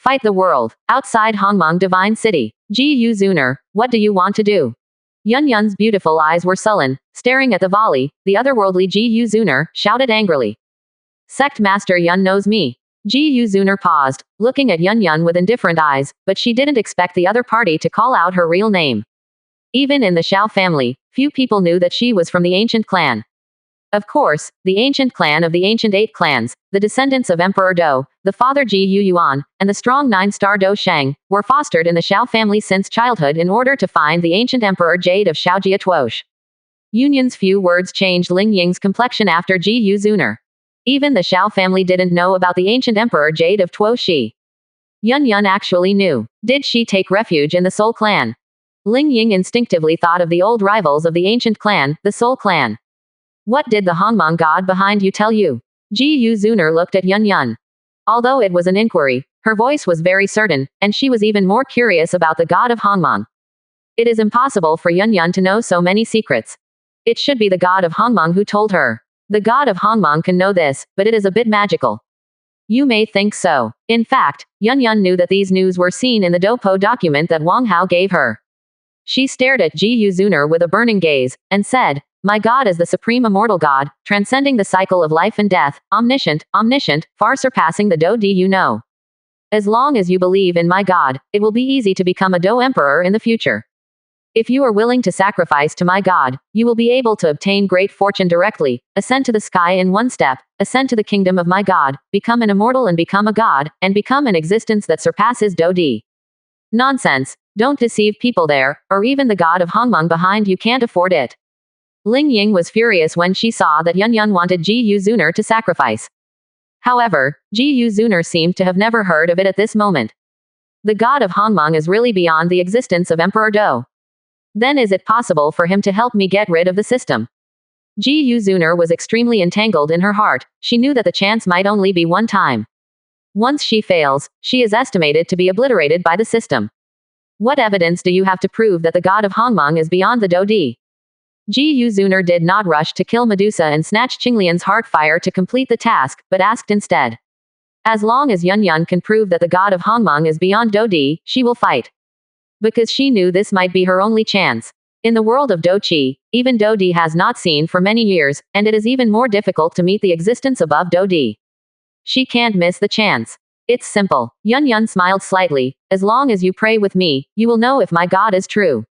Fight the world. Outside Hongmeng Divine City. Guu Zunar, what do you want to do? Yun Yun's beautiful eyes were sullen, staring at the volley. The otherworldly Guu Zunar shouted angrily. Sect Master Yun knows me. Guu Zunar paused, looking at Yun Yun with indifferent eyes, but she didn't expect the other party to call out her real name. Even in the Xiao family, few people knew that she was from the ancient clan. Of course, the ancient clan of the ancient 8 clans, the descendants of Emperor Do, the father Ji Yuan, and the strong 9-star Do Shang, were fostered in the Xiao family since childhood in order to find the ancient Emperor Jade of Xiaojia Tuosh. Yun's few words changed Ling Ying's complexion after Guu Zunar. Even the Xiao family didn't know about the ancient Emperor Jade of Tuoshi. Yun Yun actually knew. Did she take refuge in the Soul clan? Ling Ying instinctively thought of the old rivals of the ancient clan, the Soul clan. What did the Hongmeng god behind you tell you? Guu Zunar looked at Yun Yun. Although it was an inquiry, her voice was very certain, and she was even more curious about the god of Hongmeng. It is impossible for Yun Yun to know so many secrets. It should be the god of Hongmeng who told her. The god of Hongmeng can know this, but it is a bit magical. You may think so. In fact, Yun Yun knew that these news were seen in the Dopo document that Wang Hao gave her. She stared at Guu Zunar with a burning gaze, and said, my God is the supreme immortal God, transcending the cycle of life and death, omniscient, far surpassing the Do you know. As long as you believe in my God, it will be easy to become a Do emperor in the future. If you are willing to sacrifice to my God, you will be able to obtain great fortune directly, ascend to the sky in one step, ascend to the kingdom of my God, become an immortal and become a God, and become an existence that surpasses Do. Nonsense. Don't deceive people there, or even the god of Hongmeng behind you can't afford it. Ling Ying was furious when she saw that Yun Yun wanted Guu Zunar to sacrifice. However, Guu Zunar seemed to have never heard of it at this moment. The god of Hongmeng is really beyond the existence of Emperor Do. Then is it possible for him to help me get rid of the system? Guu Zunar was extremely entangled in her heart. She knew that the chance might only be one time. Once she fails, she is estimated to be obliterated by the system. What evidence do you have to prove that the god of Hongmeng is beyond the Do? Guu Zunar did not rush to kill Medusa and snatch Qinglian's heart fire to complete the task, but asked instead. As long as Yun Yun can prove that the god of Hongmeng is beyond Do, she will fight. Because she knew this might be her only chance. In the world of Do-Chi, even Do has not seen for many years, and it is even more difficult to meet the existence above Do. She can't miss the chance. It's simple. Yun Yun smiled slightly. As long as you pray with me, you will know if my god is true.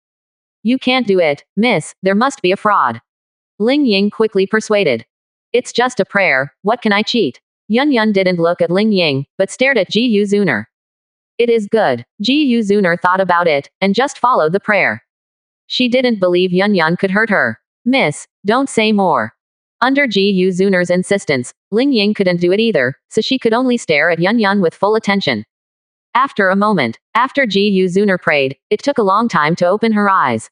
You can't do it, miss, there must be a fraud. Ling Ying quickly persuaded. It's just a prayer, what can I cheat? Yun Yun didn't look at Ling Ying, but stared at Guu Zunar. It is good. Guu Zunar thought about it, and just followed the prayer. She didn't believe Yun Yun could hurt her. Miss, don't say more. Under Guu Zunar's insistence, Ling Ying couldn't do it either, so she could only stare at Yun Yun with full attention. After a moment, after Guu Zunar prayed, it took a long time to open her eyes.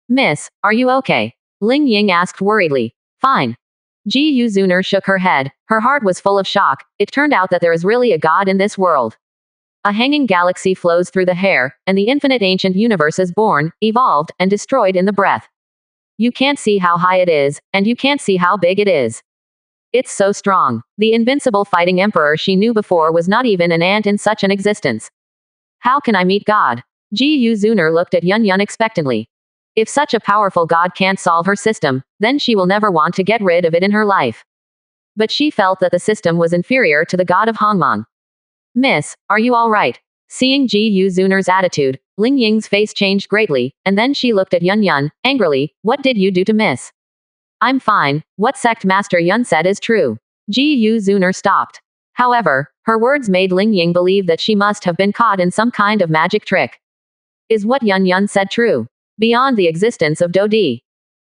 Miss, are you okay? Ling Ying asked worriedly. Fine. Guu Zunar shook her head. Her heart was full of shock. It turned out that there is really a god in this world. A hanging galaxy flows through the hair, and the infinite ancient universe is born, evolved, and destroyed in the breath. You can't see how high it is, and you can't see how big it is. It's so strong. The invincible fighting emperor she knew before was not even an ant in such an existence. How can I meet God? Guu Zunar looked at Yun Yun expectantly. If such a powerful god can't solve her system, then she will never want to get rid of it in her life. But she felt that the system was inferior to the god of Hongmeng. Miss, are you all right? Seeing Guu Zunar's attitude, Ling Ying's face changed greatly, and then she looked at Yun Yun, angrily. What did you do to Miss? I'm fine. What sect Master Yun said is true. Guu Zunar stopped. However, her words made Ling Ying believe that she must have been caught in some kind of magic trick. Is what Yun Yun said true? Beyond the existence of Do?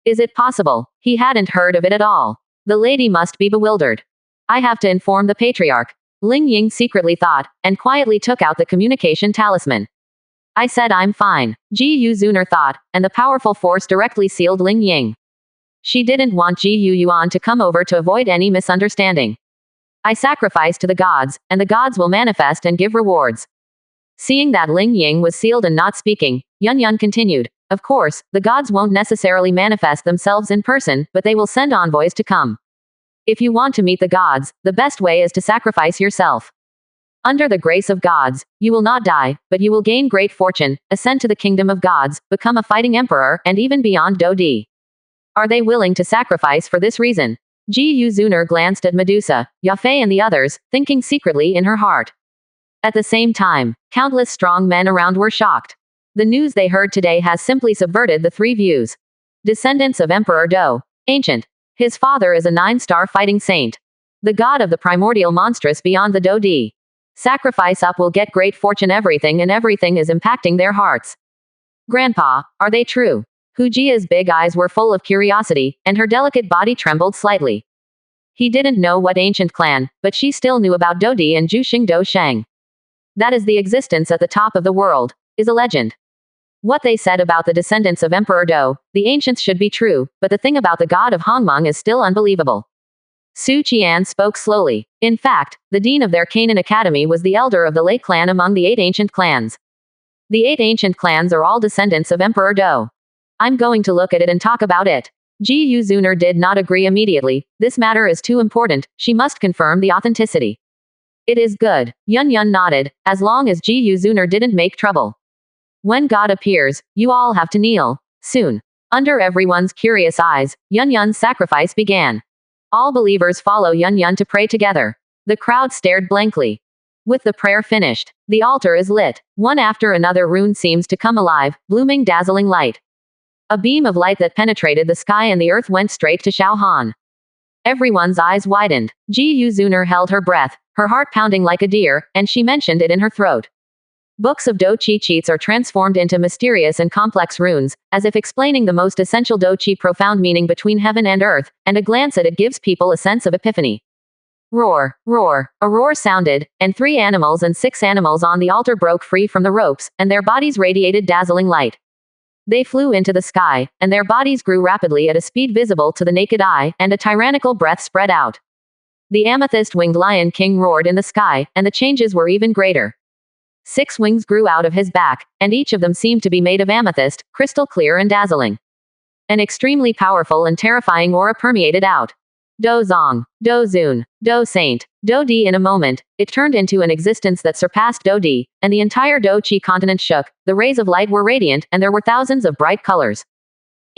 Is it possible? He hadn't heard of it at all. The lady must be bewildered. I have to inform the patriarch. Ling Ying secretly thought, and quietly took out the communication talisman. I said I'm fine. Guu Zunar thought, and the powerful force directly sealed Ling Ying. She didn't want Guu Yuan to come over to avoid any misunderstanding. I sacrifice to the gods, and the gods will manifest and give rewards. Seeing that Ling Ying was sealed and not speaking, Yun Yun continued. Of course, the gods won't necessarily manifest themselves in person, but they will send envoys to come. If you want to meet the gods, the best way is to sacrifice yourself. Under the grace of gods, you will not die, but you will gain great fortune, ascend to the kingdom of gods, become a fighting emperor, and even beyond Dodi. Are they willing to sacrifice for this reason? Guu Zunar glanced at Medusa, Yafei and the others, thinking secretly in her heart. At the same time, countless strong men around were shocked. The news they heard today has simply subverted the three views. Descendants of Emperor Do. Ancient. His father is a 9-star fighting saint. The god of the primordial monstrous beyond the Dodi. Sacrifice up will get great fortune everything and everything is impacting their hearts. Grandpa, are they true? Hujia's big eyes were full of curiosity, and her delicate body trembled slightly. He didn't know what ancient clan, but she still knew about Dodi and Juxing Do Sheng. That is the existence at the top of the world, is a legend. What they said about the descendants of Emperor Do, the ancients should be true, but the thing about the god of Hongmeng is still unbelievable. Su Qian spoke slowly. In fact, the dean of their Canaan Academy was the elder of the Lei clan among the 8 ancient clans. The 8 ancient clans are all descendants of Emperor Do. I'm going to look at it and talk about it. Guu Zunar did not agree immediately. This matter is too important, she must confirm the authenticity. It is good. Yun Yun nodded, as long as Guu Zunar didn't make trouble. When God appears, you all have to kneel. Soon. Under everyone's curious eyes, Yun Yun's sacrifice began. All believers follow Yun Yun to pray together. The crowd stared blankly. With the prayer finished, the altar is lit. One after another rune seems to come alive, blooming dazzling light. A beam of light that penetrated the sky and the earth went straight to Xiao Han. Everyone's eyes widened. Guu Zunar held her breath, her heart pounding like a deer, and she mentioned it in her throat. Books of Do Chi cheats are transformed into mysterious and complex runes, as if explaining the most essential Do Chi profound meaning between heaven and earth, and a glance at it gives people a sense of epiphany. Roar, roar. A roar sounded, and 3 animals and 6 animals on the altar broke free from the ropes, and their bodies radiated dazzling light. They flew into the sky, and their bodies grew rapidly at a speed visible to the naked eye, and a tyrannical breath spread out. The amethyst-winged lion king roared in the sky, and the changes were even greater. 6 wings grew out of his back, and each of them seemed to be made of amethyst, crystal clear and dazzling. An extremely powerful and terrifying aura permeated out. Do Zong, Do Zun, Do Saint, Do Di. In a moment, it turned into an existence that surpassed Do Di, and the entire Do Chi continent shook. The rays of light were radiant, and there were thousands of bright colors.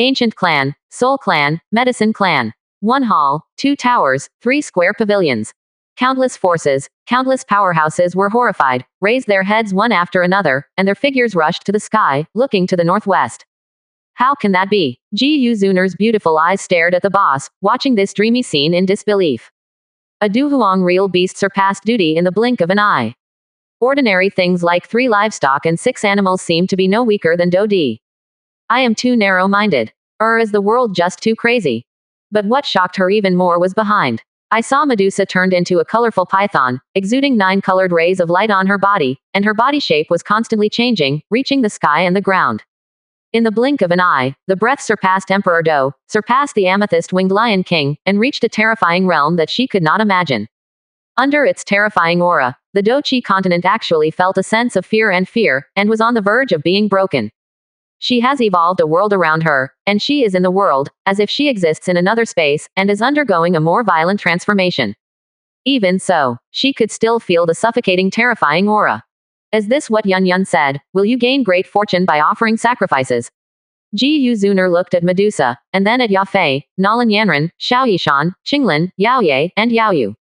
Ancient clan, Soul clan, Medicine clan. 1 hall, 2 towers, 3 square pavilions. Countless forces, countless powerhouses were horrified, raised their heads one after another, and their figures rushed to the sky, looking to the northwest. How can that be? Guu Zunar's beautiful eyes stared at the boss, watching this dreamy scene in disbelief. A Duhuang real beast surpassed duty in the blink of an eye. Ordinary things like 3 livestock and 6 animals seem to be no weaker than Do Di. I am too narrow-minded. Is the world just too crazy? But what shocked her even more was behind. I saw Medusa turned into a colorful python, exuding 9 colored rays of light on her body, and her body shape was constantly changing, reaching the sky and the ground. In the blink of an eye, the breath surpassed Emperor Do, surpassed the amethyst-winged Lion King, and reached a terrifying realm that she could not imagine. Under its terrifying aura, the Do Chi continent actually felt a sense of fear, and was on the verge of being broken. She has evolved a world around her, and she is in the world, as if she exists in another space, and is undergoing a more violent transformation. Even so, she could still feel the suffocating, terrifying aura. Is this what Yun Yun said? Will you gain great fortune by offering sacrifices? Guu Zunar looked at Medusa, and then at Yafei, Nalan Yanran, Xiao Yishan, Qinglin, Yaoye, and Yaoyu.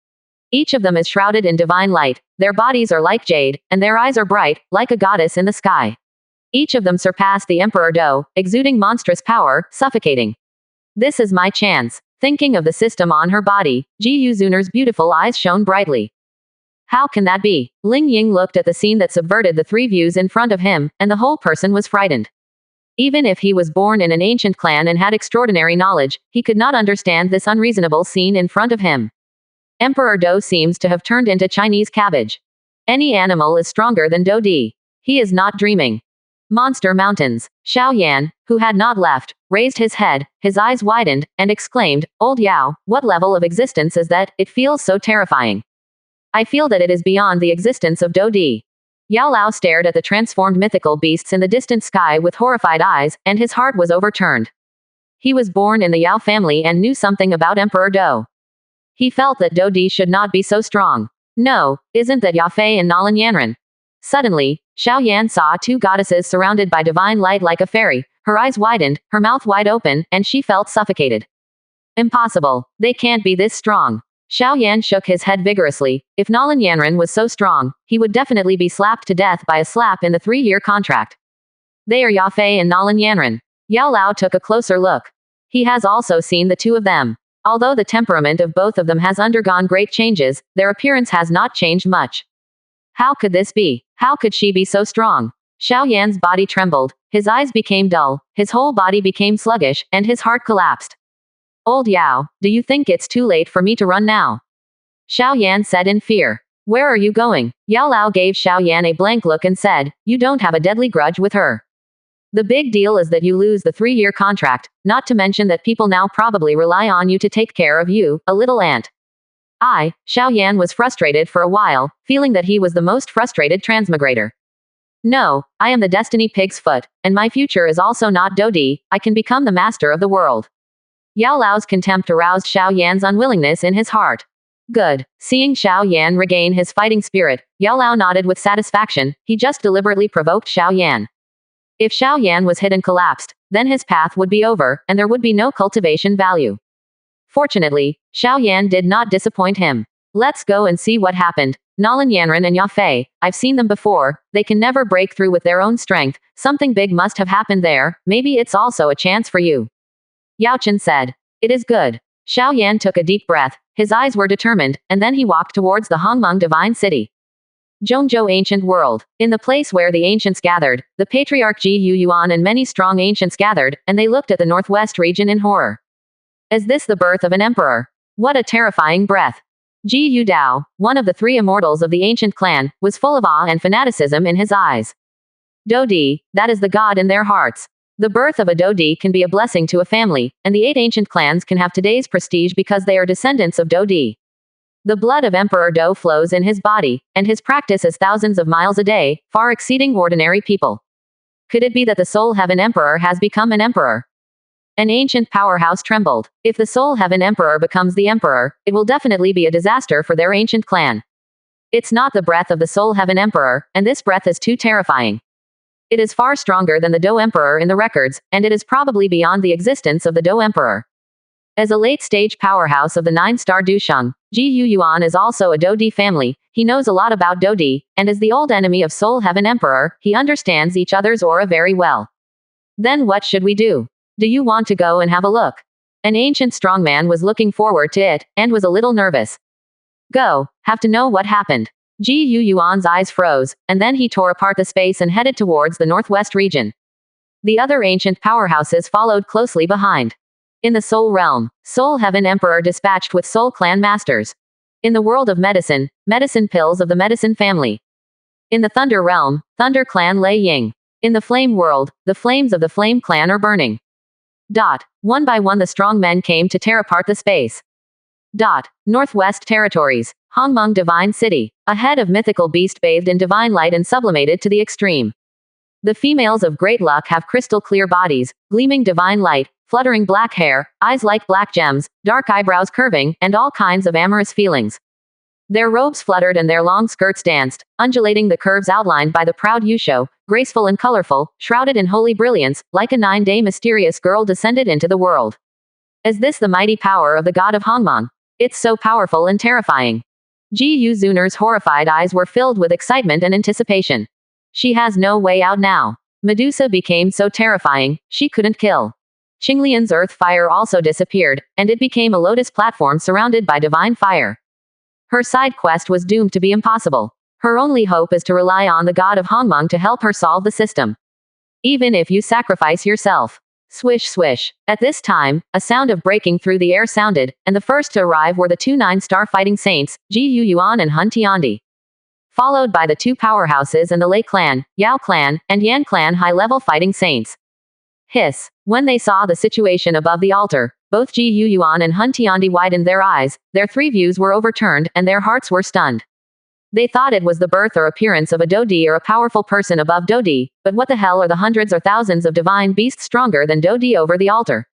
Each of them is shrouded in divine light, their bodies are like jade, and their eyes are bright, like a goddess in the sky. Each of them surpassed the Emperor Do, exuding monstrous power, suffocating. This is my chance. Thinking of the system on her body, Guu Zunar's beautiful eyes shone brightly. How can that be? Ling Ying looked at the scene that subverted the 3 views in front of him, and the whole person was frightened. Even if he was born in an ancient clan and had extraordinary knowledge, he could not understand this unreasonable scene in front of him. Emperor Do seems to have turned into Chinese cabbage. Any animal is stronger than Do Di. He is not dreaming. Monster mountains. Xiao Yan, who had not left, raised his head, his eyes widened, and exclaimed, Old Yao, what level of existence is that? It feels so terrifying. I feel that it is beyond the existence of Do Di. Yao Lao stared at the transformed mythical beasts in the distant sky with horrified eyes, and his heart was overturned. He was born in the Yao family and knew something about Emperor Do. He felt that Do Di should not be so strong. No, isn't that Yafei and Nalan Yanran? Suddenly, Xiao Yan saw two goddesses surrounded by divine light like a fairy. Her eyes widened, her mouth wide open, and she felt suffocated. Impossible. They can't be this strong. Xiao Yan shook his head vigorously. If Nalan Yanran was so strong, he would definitely be slapped to death by a slap in the 3-year contract. They are Yafei and Nalan Yanran. Yao Lao took a closer look. He has also seen the two of them. Although the temperament of both of them has undergone great changes, their appearance has not changed much. How could this be? How could she be so strong? Xiao Yan's body trembled, his eyes became dull, his whole body became sluggish, and his heart collapsed. Old Yao, do you think it's too late for me to run now? Xiao Yan said in fear. Where are you going? Yao Lao gave Xiao Yan a blank look and said, you don't have a deadly grudge with her. The big deal is that you lose the 3-year contract, not to mention that people now probably rely on you to take care of you, a little ant. Xiao Yan was frustrated for a while, feeling that he was the most frustrated transmigrator. No, I am the destiny pig's foot, and my future is also not Dodi, I can become the master of the world. Yao Lao's contempt aroused Xiao Yan's unwillingness in his heart. Good. Seeing Xiao Yan regain his fighting spirit, Yao Lao nodded with satisfaction, he just deliberately provoked Xiao Yan. If Xiao Yan was hit and collapsed, then his path would be over, and there would be no cultivation value. Fortunately, Xiao Yan did not disappoint him. Let's go and see what happened. Nalan Yanran and Yafei, I've seen them before, they can never break through with their own strength, something big must have happened there, maybe it's also a chance for you. Yao Chen said. It is good. Xiao Yan took a deep breath, his eyes were determined, and then he walked towards the Hongmeng Divine City. Zhongzhou Ancient World. In the place where the ancients gathered, the patriarch Ji Yuan and many strong ancients gathered, and they looked at the northwest region in horror. Is this the birth of an emperor? What a terrifying breath. Ji Yu Dao, one of the 3 immortals of the ancient clan, was full of awe and fanaticism in his eyes. Dodi, that is the god in their hearts. The birth of a Dodi can be a blessing to a family, and the 8 ancient clans can have today's prestige because they are descendants of Dodi. The blood of Emperor Do flows in his body, and his practice is thousands of miles a day, far exceeding ordinary people. Could it be that the Soul Heaven Emperor has become an emperor? An ancient powerhouse trembled. If the Soul Heaven Emperor becomes the emperor, it will definitely be a disaster for their ancient clan. It's not the breath of the Soul Heaven Emperor, and this breath is too terrifying. It is far stronger than the Do Emperor in the records, and it is probably beyond the existence of the Do Emperor. As a late-stage powerhouse of the 9-star Dusheng, Ji Yuan is also a Dodi family, he knows a lot about Dodi, and as the old enemy of Soul Heaven Emperor, he understands each other's aura very well. Then what should we do? Do you want to go and have a look? An ancient strongman was looking forward to it, and was a little nervous. Go, have to know what happened. Ji Yuan's eyes froze, and then he tore apart the space and headed towards the northwest region. The other ancient powerhouses followed closely behind. In the Soul Realm, Soul Heaven Emperor dispatched with Soul Clan Masters. In the world of medicine, medicine pills of the medicine family. In the Thunder Realm, Thunder Clan Lei Ying. In the Flame World, the flames of the Flame Clan are burning. One by one the strong men came to tear apart the space. Northwest Territories, Hongmeng Divine City. A head of mythical beast bathed in divine light and sublimated to the extreme. The females of great luck have crystal clear bodies, gleaming divine light, fluttering black hair, eyes like black gems, dark eyebrows curving, and all kinds of amorous feelings. Their robes fluttered and their long skirts danced, undulating the curves outlined by the proud Yusho, graceful and colorful, shrouded in holy brilliance, like a 9-day mysterious girl descended into the world. Is this the mighty power of the god of Hongmeng? It's so powerful and terrifying. Guu Zunar's horrified eyes were filled with excitement and anticipation. She has no way out now. Medusa became so terrifying, she couldn't kill. Qinglian's earth fire also disappeared, and it became a lotus platform surrounded by divine fire. Her side quest was doomed to be impossible. Her only hope is to rely on the god of Hongmeng to help her solve the system. Even if you sacrifice yourself. Swish swish. At this time, a sound of breaking through the air sounded, and the first to arrive were the 2 9-star fighting saints, Ji Yuan and Hun Tiandi. Followed by the 2 powerhouses and the Lei clan, Yao clan, and Yan clan high-level fighting saints. Hiss. When they saw the situation above the altar, both Ji Yuan and Hun Tiandi widened their eyes, their 3 views were overturned, and their hearts were stunned. They thought it was the birth or appearance of a Dodi or a powerful person above Dodi, but what the hell are the hundreds or thousands of divine beasts stronger than Dodi over the altar?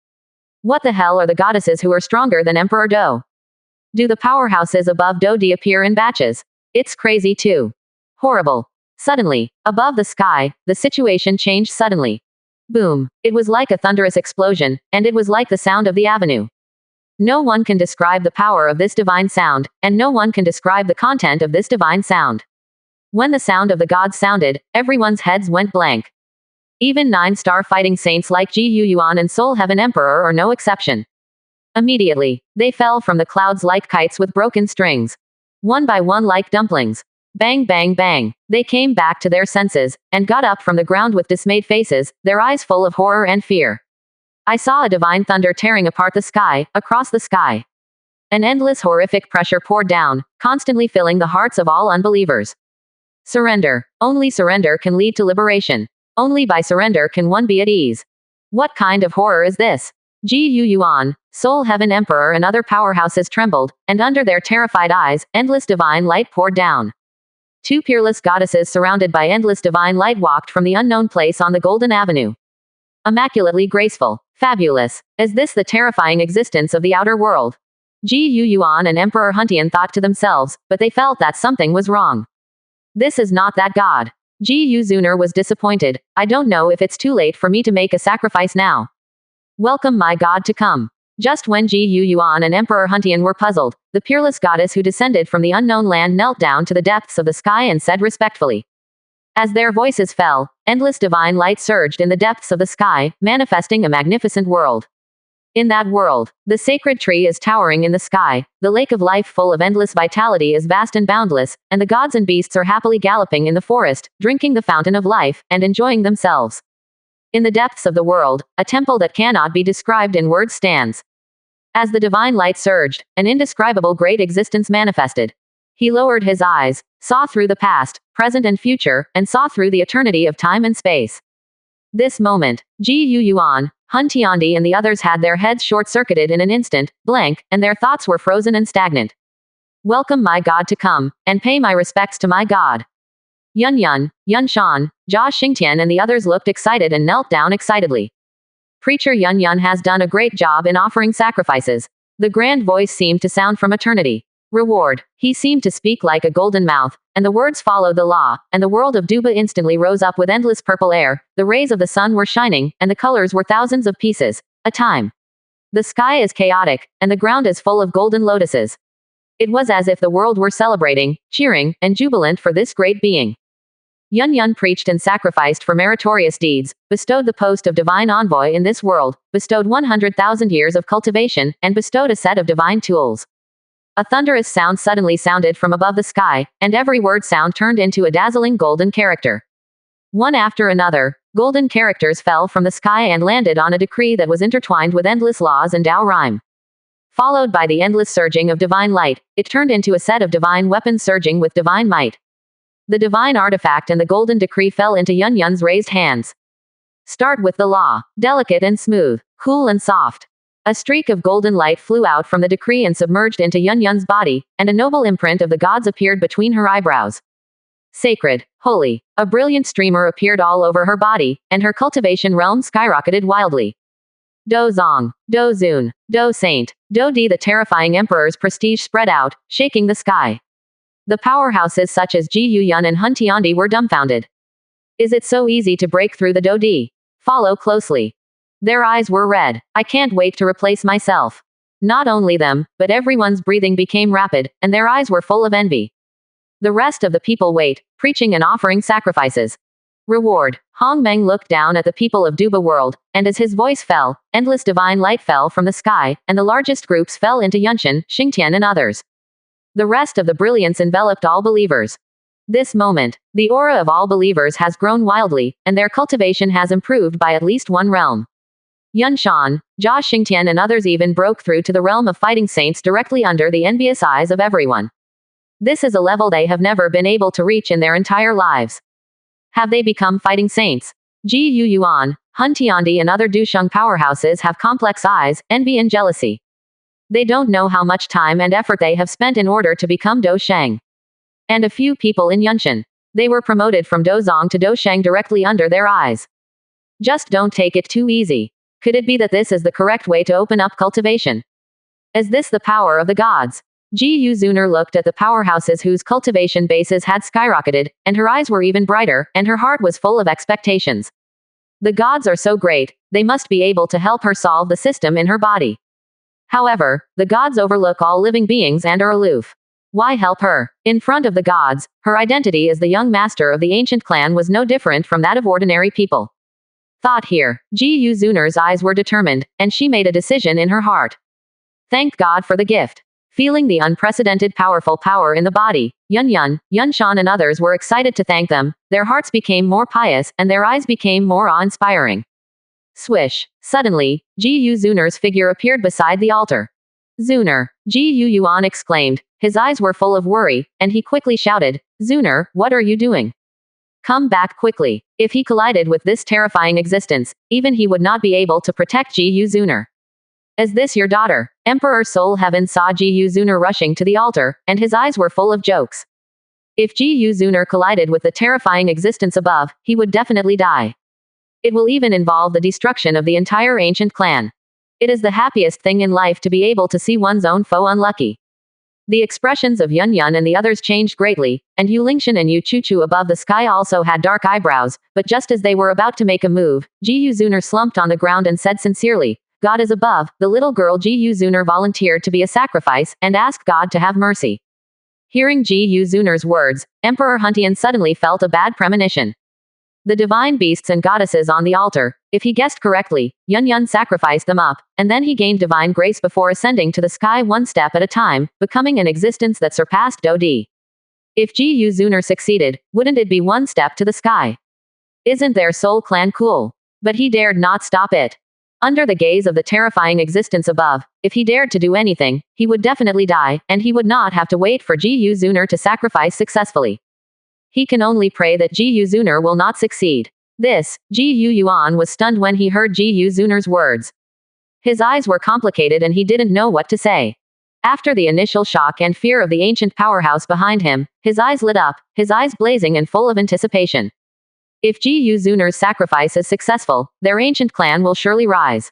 What the hell are the goddesses who are stronger than Emperor Do? Do the powerhouses above Dodi appear in batches? It's crazy too. Horrible. Suddenly, above the sky, the situation changed suddenly. Boom. It was like a thunderous explosion, and it was like the sound of the avenue. No one can describe the power of this divine sound, and no one can describe the content of this divine sound. When the sound of the gods sounded, everyone's heads went blank. Even 9-star fighting saints like Guu Yuan and Soul Heaven Emperor are no exception. Immediately, they fell from the clouds like kites with broken strings. One by one like dumplings. Bang bang bang. They came back to their senses, and got up from the ground with dismayed faces, their eyes full of horror and fear. I saw a divine thunder tearing apart the sky, across the sky. An endless horrific pressure poured down, constantly filling the hearts of all unbelievers. Surrender. Only surrender can lead to liberation. Only by surrender can one be at ease. What kind of horror is this? Guu Yuan, Soul Heaven Emperor and other powerhouses trembled, and under their terrified eyes, endless divine light poured down. Two peerless goddesses surrounded by endless divine light walked from the unknown place on the Golden Avenue. Immaculately graceful. Fabulous. Is this the terrifying existence of the outer world? Guu Yuan and Emperor Huntian thought to themselves, but they felt that something was wrong. This is not that god. Guu Zunar was disappointed. I don't know if it's too late for me to make a sacrifice now. Welcome my god to come. Just when Guu Yuan and Emperor Huntian were puzzled, the peerless goddess who descended from the unknown land knelt down to the depths of the sky and said respectfully. As their voices fell, endless divine light surged in the depths of the sky, manifesting a magnificent world. In that world, the sacred tree is towering in the sky, the lake of life full of endless vitality is vast and boundless, and the gods and beasts are happily galloping in the forest, drinking the fountain of life, and enjoying themselves. In the depths of the world, a temple that cannot be described in words stands. As the divine light surged, an indescribable great existence manifested. He lowered his eyes, saw through the past, present and future, and saw through the eternity of time and space. This moment, Guu Yuan, Tiandi and the others had their heads short-circuited in an instant, blank, and their thoughts were frozen and stagnant. Welcome my god to come, and pay my respects to my god. Yun Yun, Yun Shan, Jia Xingtian and the others looked excited and knelt down excitedly. Preacher Yun Yun has done a great job in offering sacrifices. The grand voice seemed to sound from eternity. Reward. He seemed to speak like a golden mouth, and the words followed the law, and the world of Duba instantly rose up with endless purple air, the rays of the sun were shining, and the colors were thousands of pieces, a time. The sky is chaotic, and the ground is full of golden lotuses. It was as if the world were celebrating, cheering, and jubilant for this great being. Yun Yun preached and sacrificed for meritorious deeds, bestowed the post of divine envoy in this world, bestowed 100,000 years of cultivation, and bestowed a set of divine tools. A thunderous sound suddenly sounded from above the sky, and every word sound turned into a dazzling golden character. One after another, golden characters fell from the sky and landed on a decree that was intertwined with endless laws and Tao rhyme. Followed by the endless surging of divine light, it turned into a set of divine weapons surging with divine might. The divine artifact and the golden decree fell into Yun Yun's raised hands. Start with the law, delicate and smooth, cool and soft. A streak of golden light flew out from the decree and submerged into Yun Yun's body, and a noble imprint of the gods appeared between her eyebrows. Sacred, holy, a brilliant streamer appeared all over her body, and her cultivation realm skyrocketed wildly. Do Zong, Do Zun, Do Saint, Do Di the terrifying emperor's prestige spread out, shaking the sky. The powerhouses such as Guu Yun and Tiandi were dumbfounded. Is it so easy to break through the Do Di? Follow closely. Their eyes were red. I can't wait to replace myself. Not only them, but everyone's breathing became rapid, and their eyes were full of envy. The rest of the people wait, preaching and offering sacrifices. Reward. Hong Meng looked down at the people of Duba world, and as his voice fell, endless divine light fell from the sky, and the largest groups fell into Yunshan, Xingtian and others. The rest of the brilliance enveloped all believers. This moment, the aura of all believers has grown wildly, and their cultivation has improved by at least one realm. Yun Shan, Jia Xingtian and others even broke through to the realm of fighting saints directly under the envious eyes of everyone. This is a level they have never been able to reach in their entire lives. Have they become fighting saints? Guu Yuan, Tiandi and other Dusheng powerhouses have complex eyes, envy and jealousy. They don't know how much time and effort they have spent in order to become Do Sheng. And a few people in Yunshan. They were promoted from Do Zong to Do Sheng directly under their eyes. Just don't take it too easy. Could it be that this is the correct way to open up cultivation? Is this the power of the gods? Guu Zunar looked at the powerhouses whose cultivation bases had skyrocketed, and her eyes were even brighter, and her heart was full of expectations. The gods are so great, they must be able to help her solve the system in her body. However, the gods overlook all living beings and are aloof. Why help her? In front of the gods, her identity as the young master of the ancient clan was no different from that of ordinary people. Thought here. Guu Zunar's eyes were determined, and she made a decision in her heart. Thank God for the gift. Feeling the unprecedented powerful power in the body, Yunshan and others were excited to thank them. Their hearts became more pious, and their eyes became more awe-inspiring. Swish. Suddenly, Guu Zunar's figure appeared beside the altar. Zunar. Guu Yuan exclaimed. His eyes were full of worry, and he quickly shouted, Zunar, what are you doing? Come back quickly. If he collided with this terrifying existence, even he would not be able to protect Guu Zunar. Is this your daughter? Emperor Soul Heaven saw Guu Zunar rushing to the altar, and his eyes were full of jokes. If Guu Zunar collided with the terrifying existence above, he would definitely die. It will even involve the destruction of the entire ancient clan. It is the happiest thing in life to be able to see one's own foe unlucky. The expressions of Yun and the others changed greatly, and Yu Lingshan and Yu Chuchu above the sky also had dark eyebrows, but just as they were about to make a move, Guu Zunar slumped on the ground and said sincerely, God is above. The little girl Guu Zunar volunteered to be a sacrifice, and asked God to have mercy. Hearing Guu Zunar's words, Emperor Huntian suddenly felt a bad premonition. The divine beasts and goddesses on the altar, if he guessed correctly, Yun sacrificed them up, and then he gained divine grace before ascending to the sky one step at a time, becoming an existence that surpassed Do-Di. If Guu Zunar succeeded, wouldn't it be one step to the sky? Isn't their soul clan cool? But he dared not stop it. Under the gaze of the terrifying existence above, if he dared to do anything, he would definitely die, and he would not have to wait for Guu Zunar to sacrifice successfully. He can only pray that Guu Zunar will not succeed. Guu Yuan was stunned when he heard Guu Zunar's words. His eyes were complicated and he didn't know what to say. After the initial shock and fear of the ancient powerhouse behind him, his eyes lit up, his eyes blazing and full of anticipation. If Guu Zunar's sacrifice is successful, their ancient clan will surely rise.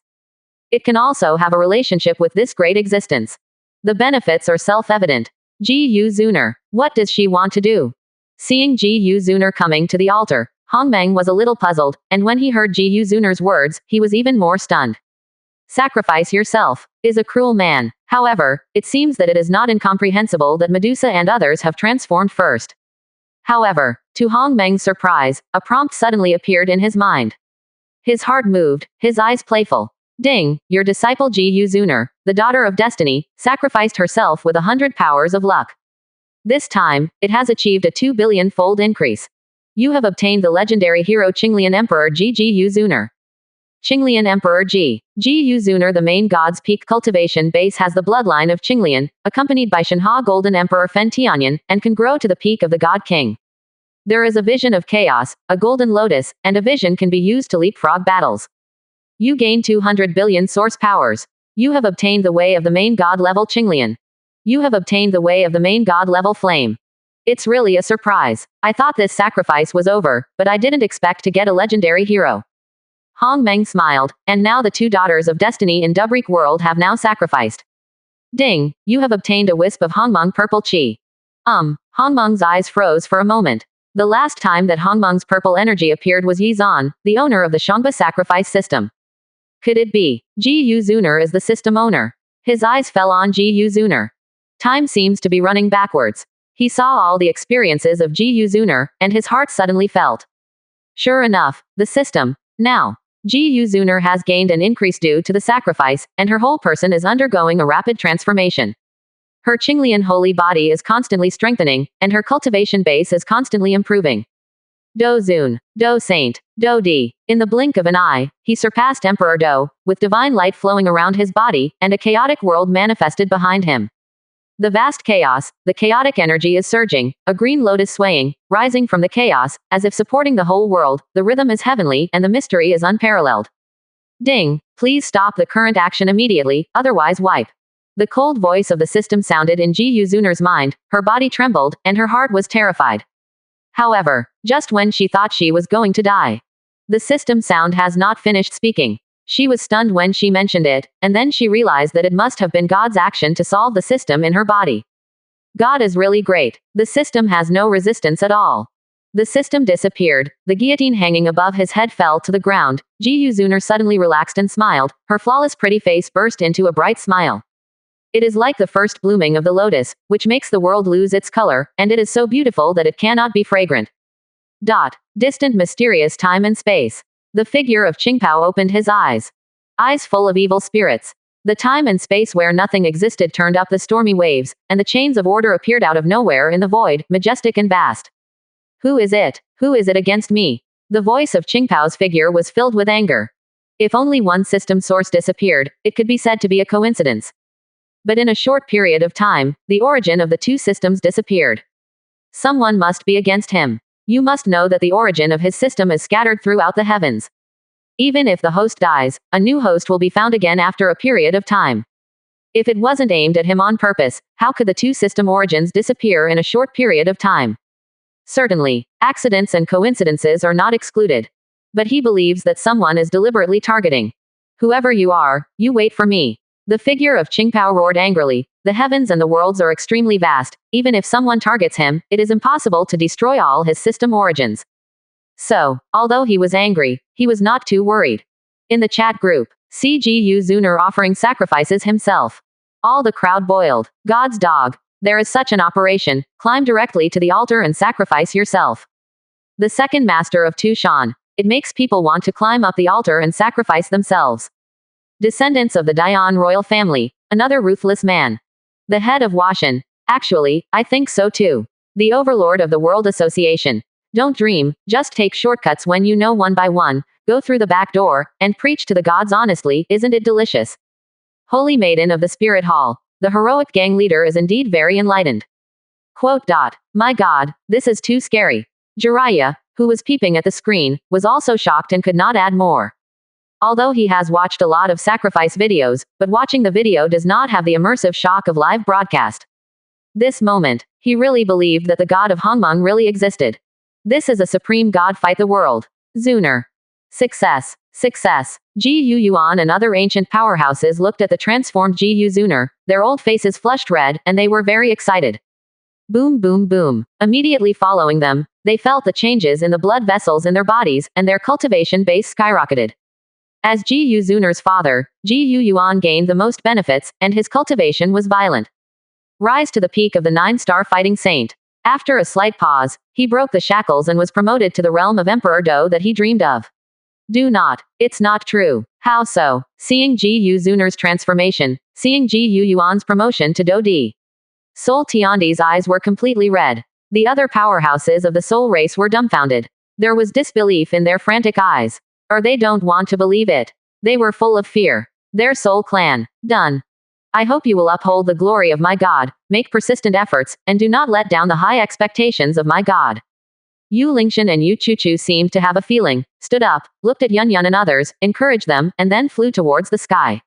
It can also have a relationship with this great existence. The benefits are self-evident. Guu Zunar. What does she want to do? Seeing Guu Zunar coming to the altar, Hongmeng was a little puzzled, and when he heard Guu Zunar's words, he was even more stunned. Sacrifice yourself is a cruel man. However, it seems that it is not incomprehensible that Medusa and others have transformed first. However, to Hongmeng's surprise, a prompt suddenly appeared in his mind. His heart moved, his eyes playful. Ding, your disciple Guu Zunar, the daughter of destiny, sacrificed herself with 100 powers of luck. This time, it has achieved a 2 billion-fold increase. You have obtained the legendary hero Qinglian Emperor Guu Zunar. Qinglian Emperor Guu Zunar, the main god's peak cultivation base has the bloodline of Qinglian, accompanied by Shanha Golden Emperor Fen Tianyan, and can grow to the peak of the God King. There is a vision of chaos, a golden lotus, and a vision can be used to leapfrog battles. You gain 200 billion source powers. You have obtained the way of the main god level Qinglian. You have obtained the way of the main god level flame. It's really a surprise. I thought this sacrifice was over, but I didn't expect to get a legendary hero. Hongmeng smiled, and now the two daughters of destiny in Dubreek world have now sacrificed. Ding, you have obtained a wisp of Hongmeng purple chi. Hongmeng's eyes froze for a moment. The last time that Hongmeng's purple energy appeared was Yizan, the owner of the Shangba sacrifice system. Could it be? Guu Zunar is the system owner. His eyes fell on Guu Zunar. Time seems to be running backwards. He saw all the experiences of Guu Zunar, and his heart suddenly felt. Sure enough, the system. Now, Guu Zunar has gained an increase due to the sacrifice, and her whole person is undergoing a rapid transformation. Her Qinglian holy body is constantly strengthening, and her cultivation base is constantly improving. Do-Zun, Do-Saint, Do-Di. In the blink of an eye, he surpassed Emperor Do, with divine light flowing around his body, and a chaotic world manifested behind him. The vast chaos, the chaotic energy is surging, a green lotus swaying, rising from the chaos, as if supporting the whole world. The rhythm is heavenly, and the mystery is unparalleled. Ding, please stop the current action immediately, otherwise wipe. The cold voice of the system sounded in Guu Zunar's mind, her body trembled, and her heart was terrified. However, just when she thought she was going to die, the system sound has not finished speaking. She was stunned when she mentioned it, and then she realized that it must have been God's action to solve the system in her body. God is really great. The system has no resistance at all. The system disappeared. The guillotine hanging above his head fell to the ground. Guu Zunar suddenly relaxed and smiled. Her flawless pretty face burst into a bright smile. It is like the first blooming of the lotus, which makes the world lose its color, and it is so beautiful that it cannot be fragrant. Distant mysterious time and space. The figure of Qingpao opened his eyes. Eyes full of evil spirits. The time and space where nothing existed turned up the stormy waves, and the chains of order appeared out of nowhere in the void, majestic and vast. Who is it? Who is it against me? The voice of Qingpao's figure was filled with anger. If only one system source disappeared, it could be said to be a coincidence. But in a short period of time, the origin of the two systems disappeared. Someone must be against him. You must know that the origin of his system is scattered throughout the heavens. Even if the host dies, a new host will be found again after a period of time. If it wasn't aimed at him on purpose, how could the two system origins disappear in a short period of time? Certainly, accidents and coincidences are not excluded. But he believes that someone is deliberately targeting. Whoever you are, you wait for me. The figure of Qingpao roared angrily. The heavens and the worlds are extremely vast. Even if someone targets him, it is impossible to destroy all his system origins. So, although he was angry, he was not too worried. In the chat group, see Guu Zunar offering sacrifices himself. All the crowd boiled. God's dog. There is such an operation. Climb directly to the altar and sacrifice yourself. The second master of Tushan. It makes people want to climb up the altar and sacrifice themselves. Descendants of the Dian royal family. Another ruthless man. The head of Washan. Actually, I think so too. The overlord of the World Association. Don't dream, just take shortcuts when you know one by one, go through the back door, and preach to the gods honestly, isn't it delicious? Holy Maiden of the Spirit Hall. The heroic gang leader is indeed very enlightened. Quote. My God, this is too scary. Jerai, who was peeping at the screen, was also shocked and could not add more. Although he has watched a lot of sacrifice videos, but watching the video does not have the immersive shock of live broadcast. This moment, he really believed that the god of Hongmeng really existed. This is a supreme god fight the world. Zunar. Success. Success. Guu Yuan and other ancient powerhouses looked at the transformed Guu Zunar, their old faces flushed red, and they were very excited. Boom boom boom. Immediately following them, they felt the changes in the blood vessels in their bodies, and their cultivation base skyrocketed. As Guu Zunar's father, Guu Yuan gained the most benefits, and his cultivation was violent. Rise to the peak of the 9-star fighting saint. After a slight pause, he broke the shackles and was promoted to the realm of Emperor Do that he dreamed of. Do not. It's not true. How so? Seeing Guu Zunar's transformation, seeing Guu Yuan's promotion to Do D. Soul Tiandi's eyes were completely red. The other powerhouses of the soul race were dumbfounded. There was disbelief in their frantic eyes. Or they don't want to believe it. They were full of fear. Their soul clan. Done. I hope you will uphold the glory of my God, make persistent efforts, and do not let down the high expectations of my God. Yu Lingshan and Yu Chuchu seemed to have a feeling, stood up, looked at Yun and others, encouraged them, and then flew towards the sky.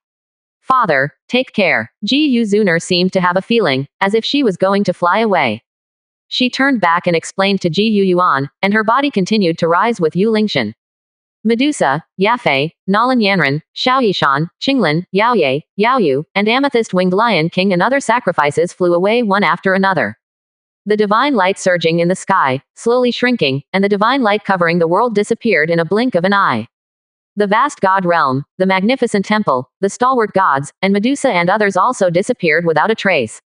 Father, take care. Guu Zunar seemed to have a feeling, as if she was going to fly away. She turned back and explained to Guu Yuan, and her body continued to rise with Yu Lingshan. Medusa, Yafei, Nalan Yanran, Xiao Yishan, Qinglin, Yaoye, Yaoyu, and Amethyst-Winged Lion King and other sacrifices flew away one after another. The divine light surging in the sky, slowly shrinking, and the divine light covering the world disappeared in a blink of an eye. The vast god realm, the magnificent temple, the stalwart gods, and Medusa and others also disappeared without a trace.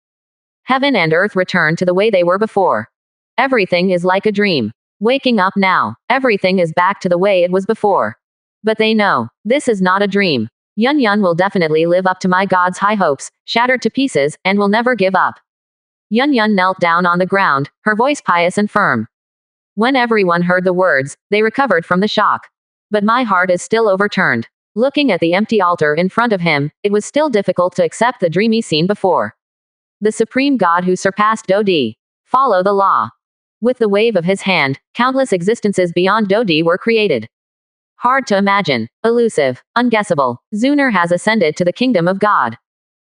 Heaven and earth returned to the way they were before. Everything is like a dream. Waking up now, everything is back to the way it was before. But they know, this is not a dream. Yun will definitely live up to my God's high hopes, shattered to pieces, and will never give up. Yun knelt down on the ground, her voice pious and firm. When everyone heard the words, they recovered from the shock. But my heart is still overturned. Looking at the empty altar in front of him, it was still difficult to accept the dreamy scene before. The supreme God who surpassed Dodi. Follow the law. With the wave of his hand, countless existences beyond Dodi were created. Hard to imagine. Elusive. Unguessable. Zunar has ascended to the kingdom of God.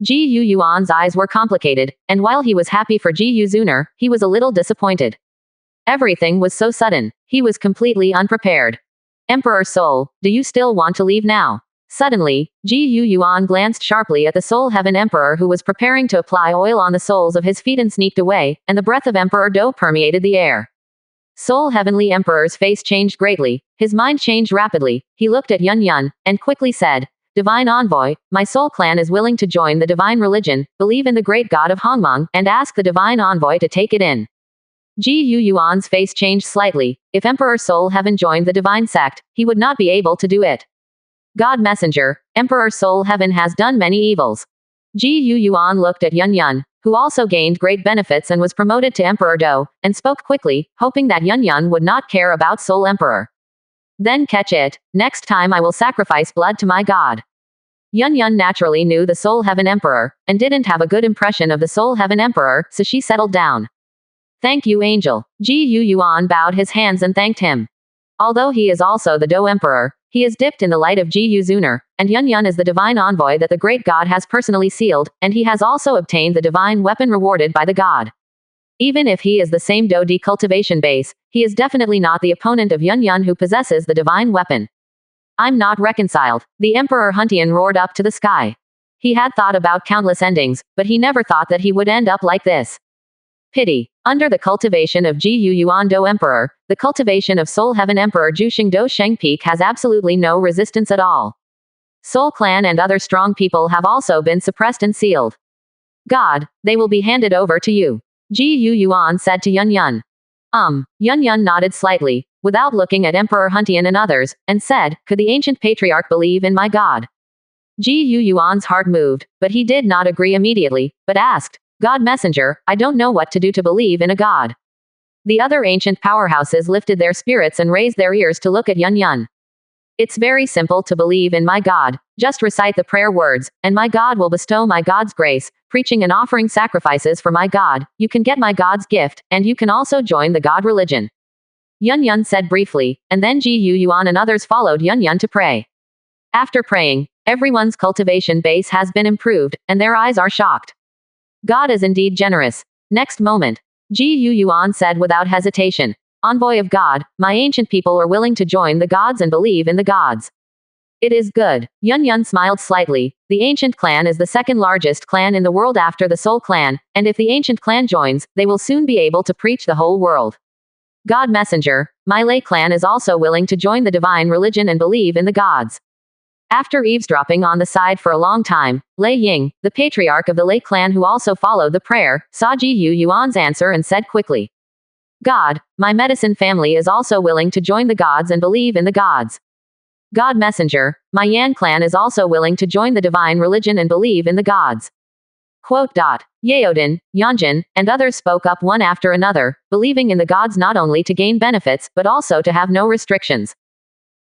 Guu Yuan's eyes were complicated, and while he was happy for Guu Zunar, he was a little disappointed. Everything was so sudden. He was completely unprepared. Emperor Soul, do you still want to leave now? Suddenly, Ji Yuan glanced sharply at the Soul Heaven Emperor who was preparing to apply oil on the soles of his feet and sneaked away, and the breath of Emperor Do permeated the air. Soul Heavenly Emperor's face changed greatly, his mind changed rapidly, he looked at Yun, and quickly said, Divine Envoy, my soul clan is willing to join the divine religion, believe in the great god of Hongmeng, and ask the divine envoy to take it in. Ji Yuan's face changed slightly, if Emperor Soul Heaven joined the divine sect, he would not be able to do it. God Messenger, Emperor Soul Heaven has done many evils. Ji Yuan looked at Yun, who also gained great benefits and was promoted to Emperor Do, and spoke quickly, hoping that Yun would not care about Soul Emperor. Then catch it, next time I will sacrifice blood to my god. Yun naturally knew the Soul Heaven Emperor, and didn't have a good impression of the Soul Heaven Emperor, so she settled down. Thank you, Angel. Ji Yuan bowed his hands and thanked him. Although he is also the Do Emperor, he is dipped in the light of Guu Zunar, and Yun is the divine envoy that the great god has personally sealed, and he has also obtained the divine weapon rewarded by the god. Even if he is the same Do cultivation base, he is definitely not the opponent of Yun who possesses the divine weapon. I'm not reconciled. The Emperor Huntian roared up to the sky. He had thought about countless endings, but he never thought that he would end up like this. Pity. Under the cultivation of Ji Yuan Do Emperor, the cultivation of Soul Heaven Emperor Juxing Do Sheng Peak has absolutely no resistance at all. Soul Clan and other strong people have also been suppressed and sealed. God, they will be handed over to you. Ji Yuan said to Yun. Yun nodded slightly, without looking at Emperor Huntian and others, and said, could the ancient patriarch believe in my god? Ji Yuan's heart moved, but he did not agree immediately, but asked, God Messenger, I don't know what to do to believe in a god. The other ancient powerhouses lifted their spirits and raised their ears to look at Yun. It's very simple to believe in my god, just recite the prayer words, and my god will bestow my god's grace, preaching and offering sacrifices for my god, you can get my god's gift, and you can also join the god religion. Yun said briefly, and then Ji Yuan and others followed Yun to pray. After praying, everyone's cultivation base has been improved, and their eyes are shocked. God is indeed generous. Next moment, Ji Yuan said without hesitation, Envoy of God, my ancient people are willing to join the gods and believe in the gods. It is good. Yun smiled slightly. The ancient clan is the second largest clan in the world after the Soul Clan, and if the ancient clan joins, they will soon be able to preach the whole world. God Messenger, my Lei clan is also willing to join the divine religion and believe in the gods. After eavesdropping on the side for a long time, Lei Ying, the patriarch of the Lei clan who also followed the prayer, saw Ji Yuan's answer and said quickly, God, my medicine family is also willing to join the gods and believe in the gods. God Messenger, my Yan clan is also willing to join the divine religion and believe in the gods. Yaodin, Yanjin, and others spoke up one after another, believing in the gods not only to gain benefits, but also to have no restrictions.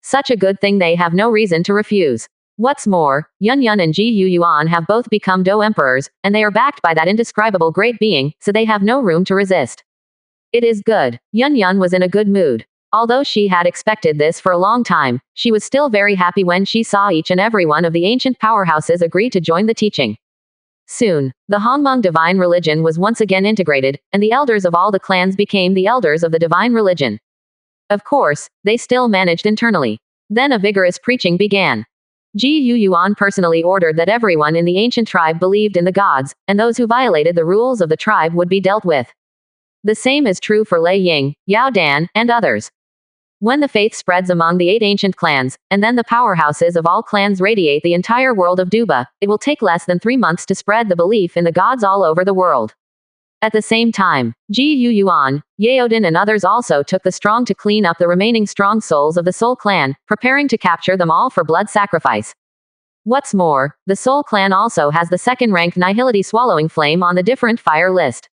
Such a good thing they have no reason to refuse. What's more, Yun and Ji Yuan have both become Do emperors, and they are backed by that indescribable great being, so they have no room to resist. It is good. Yun was in a good mood. Although she had expected this for a long time, she was still very happy when she saw each and every one of the ancient powerhouses agree to join the teaching. Soon, the Hongmeng divine religion was once again integrated, and the elders of all the clans became the elders of the divine religion. Of course, they still managed internally. Then a vigorous preaching began. Ji Yuan personally ordered that everyone in the ancient tribe believed in the gods, and those who violated the rules of the tribe would be dealt with. The same is true for Lei Ying, Yao Dan, and others. When the faith spreads among the 8 ancient clans, and then the powerhouses of all clans radiate the entire world of Duba, it will take less than 3 months to spread the belief in the gods all over the world. At the same time, Ji Yuan, Yaodin and others also took the strong to clean up the remaining strong souls of the Soul Clan, preparing to capture them all for blood sacrifice. What's more, the Soul Clan also has the second-ranked Nihility Swallowing Flame on the different fire list.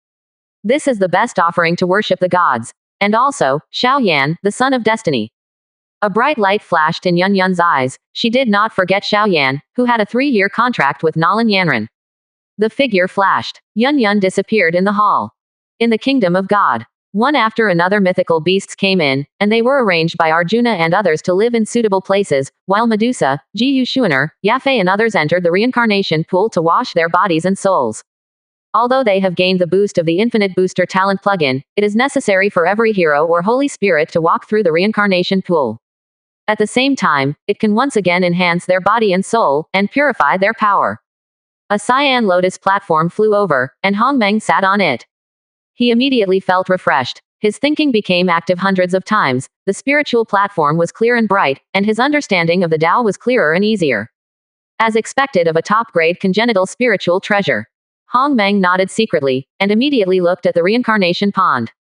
This is the best offering to worship the gods. And also, Xiao Yan, the son of destiny. A bright light flashed in Yun's eyes. She did not forget Xiao Yan, who had a 3-year contract with Nalan Yanran. The figure flashed. Yun disappeared in the hall. In the kingdom of God, one after another mythical beasts came in, and they were arranged by Arjuna and others to live in suitable places, while Medusa, Guu Zunar, Yafei and others entered the reincarnation pool to wash their bodies and souls. Although they have gained the boost of the Infinite Booster Talent plugin, it is necessary for every hero or Holy Spirit to walk through the reincarnation pool. At the same time, it can once again enhance their body and soul, and purify their power. A cyan lotus platform flew over, and Hongmeng sat on it. He immediately felt refreshed. His thinking became active hundreds of times, the spiritual platform was clear and bright, and his understanding of the Tao was clearer and easier. As expected of a top-grade congenital spiritual treasure. Hongmeng nodded secretly, and immediately looked at the reincarnation pond.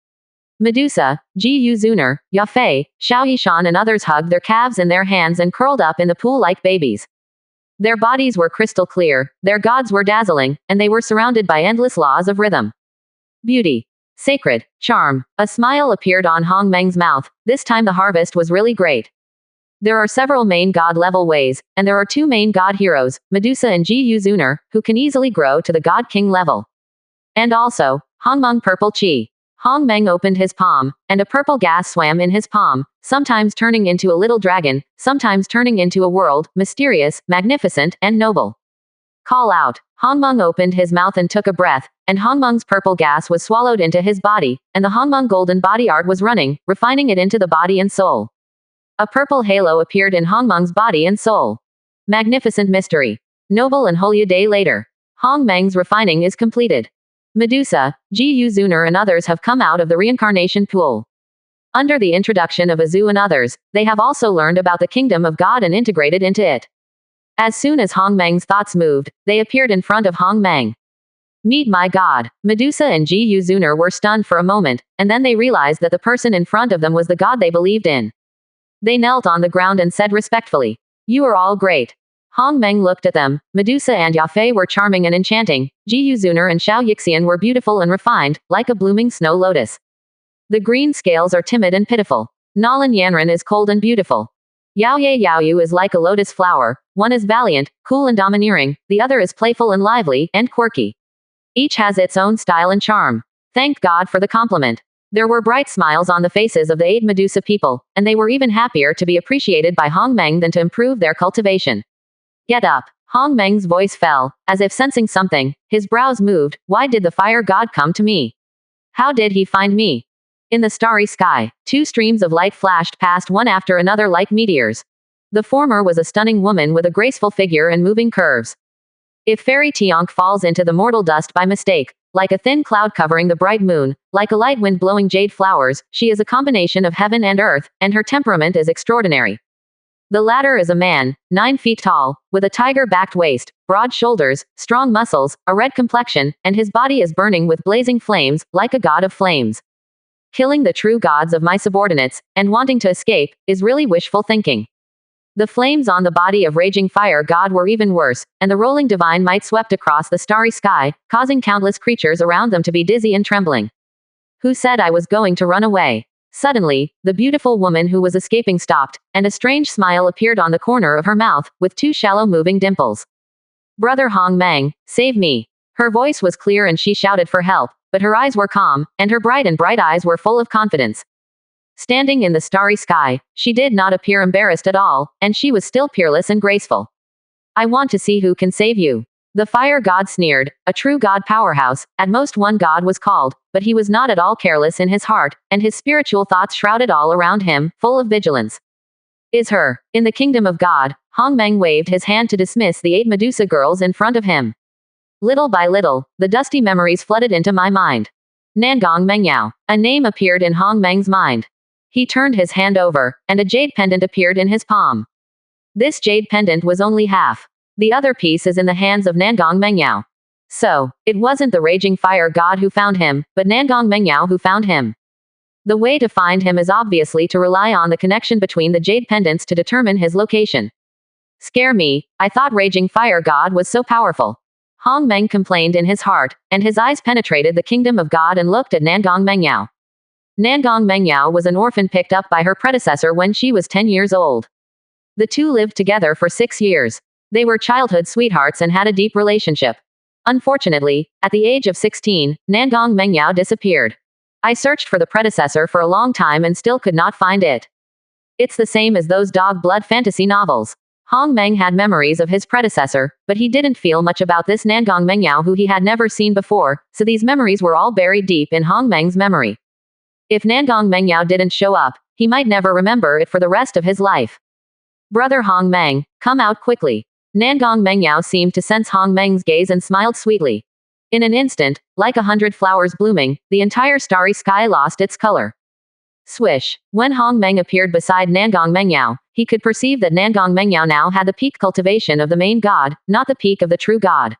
Medusa, Guu Zunar, Yafei, Xiao Yishan and others hugged their calves in their hands and curled up in the pool like babies. Their bodies were crystal clear, their gods were dazzling, and they were surrounded by endless laws of rhythm. Beauty. Sacred. Charm. A smile appeared on Hongmeng's mouth. This time the harvest was really great. There are several main god-level ways, and there are two main god heroes, Medusa and Guu Zunar, who can easily grow to the god-king level. And also, Hongmeng Purple Chi. Hongmeng opened his palm, and a purple gas swam in his palm, sometimes turning into a little dragon, sometimes turning into a world, mysterious, magnificent, and noble. Call out. Hongmeng opened his mouth and took a breath, and Hongmeng's purple gas was swallowed into his body, and the Hongmeng golden body art was running, refining it into the body and soul. A purple halo appeared in Hongmeng's body and soul. Magnificent mystery. Noble and holy. A day later. Hongmeng's refining is completed. Medusa, Guu Zunar and others have come out of the reincarnation pool. Under the introduction of Azu and others, they have also learned about the kingdom of God and integrated into it. As soon as Hongmeng's thoughts moved, they appeared in front of Hongmeng. Meet my god. Medusa and Guu Zunar were stunned for a moment, and then they realized that the person in front of them was the god they believed in. They knelt on the ground and said respectfully, "You are all great." Hongmeng looked at them. Medusa and Yafei were charming and enchanting. Guu Zunar and Xiao Yixian were beautiful and refined, like a blooming snow lotus. The green scales are timid and pitiful. Nalan Yanran is cold and beautiful. Yaoye Yaoyu is like a lotus flower. One is valiant, cool and domineering, the other is playful and lively, and quirky. Each has its own style and charm. Thank God for the compliment. There were bright smiles on the faces of the 8 Medusa people, and they were even happier to be appreciated by Hongmeng than to improve their cultivation. Get up. Hongmeng's voice fell, as if sensing something. His brows moved. Why did the fire god come to me? How did he find me? In the starry sky, 2 streams of light flashed past one after another like meteors. The former was a stunning woman with a graceful figure and moving curves. If Fairy Tiank falls into the mortal dust by mistake, like a thin cloud covering the bright moon, like a light wind blowing jade flowers, she is a combination of heaven and earth, and her temperament is extraordinary. The latter is a man, 9 feet tall, with a tiger-backed waist, broad shoulders, strong muscles, a red complexion, and his body is burning with blazing flames, like a god of flames. Killing the true gods of my subordinates, and wanting to escape, is really wishful thinking. The flames on the body of raging fire god were even worse, and the rolling divine might swept across the starry sky, causing countless creatures around them to be dizzy and trembling. Who said I was going to run away? Suddenly, the beautiful woman who was escaping stopped, and a strange smile appeared on the corner of her mouth, with 2 shallow moving dimples. Brother Hongmeng, save me. Her voice was clear and she shouted for help, but her eyes were calm, and her bright eyes were full of confidence. Standing in the starry sky, she did not appear embarrassed at all, and she was still peerless and graceful. I want to see who can save you. The fire god sneered, a true god powerhouse, at most one god was called, but he was not at all careless in his heart, and his spiritual thoughts shrouded all around him, full of vigilance. Is her. In the kingdom of God, Hongmeng waved his hand to dismiss the 8 Medusa girls in front of him. Little by little, the dusty memories flooded into my mind. Nangong Mano. A name appeared in Hongmeng's mind. He turned his hand over, and a jade pendant appeared in his palm. This jade pendant was only half. The other piece is in the hands of Nangong Mano. So, it wasn't the raging fire god who found him, but Nangong Mano who found him. The way to find him is obviously to rely on the connection between the jade pendants to determine his location. Scare me, I thought raging fire god was so powerful. Hongmeng complained in his heart, and his eyes penetrated the kingdom of God and looked at Nangong Mano. Nangong Mano was an orphan picked up by her predecessor when she was 10 years old. The two lived together for 6 years. They were childhood sweethearts and had a deep relationship. Unfortunately, at the age of 16, Nangong Mano disappeared. I searched for the predecessor for a long time and still could not find it. It's the same as those dog blood fantasy novels. Hongmeng had memories of his predecessor, but he didn't feel much about this Nangong Mano who he had never seen before, so these memories were all buried deep in Hongmeng's memory. If Nangong Mano didn't show up, he might never remember it for the rest of his life. Brother Hong Meng, come out quickly. Nangong Mengyao seemed to sense Hong Meng's gaze and smiled sweetly. In an instant, like 100 flowers blooming, the entire starry sky lost its color. Swish. When Hong Meng appeared beside Nangong Mengyao, he could perceive that Nangong Mengyao now had the peak cultivation of the main god, not the peak of the true god.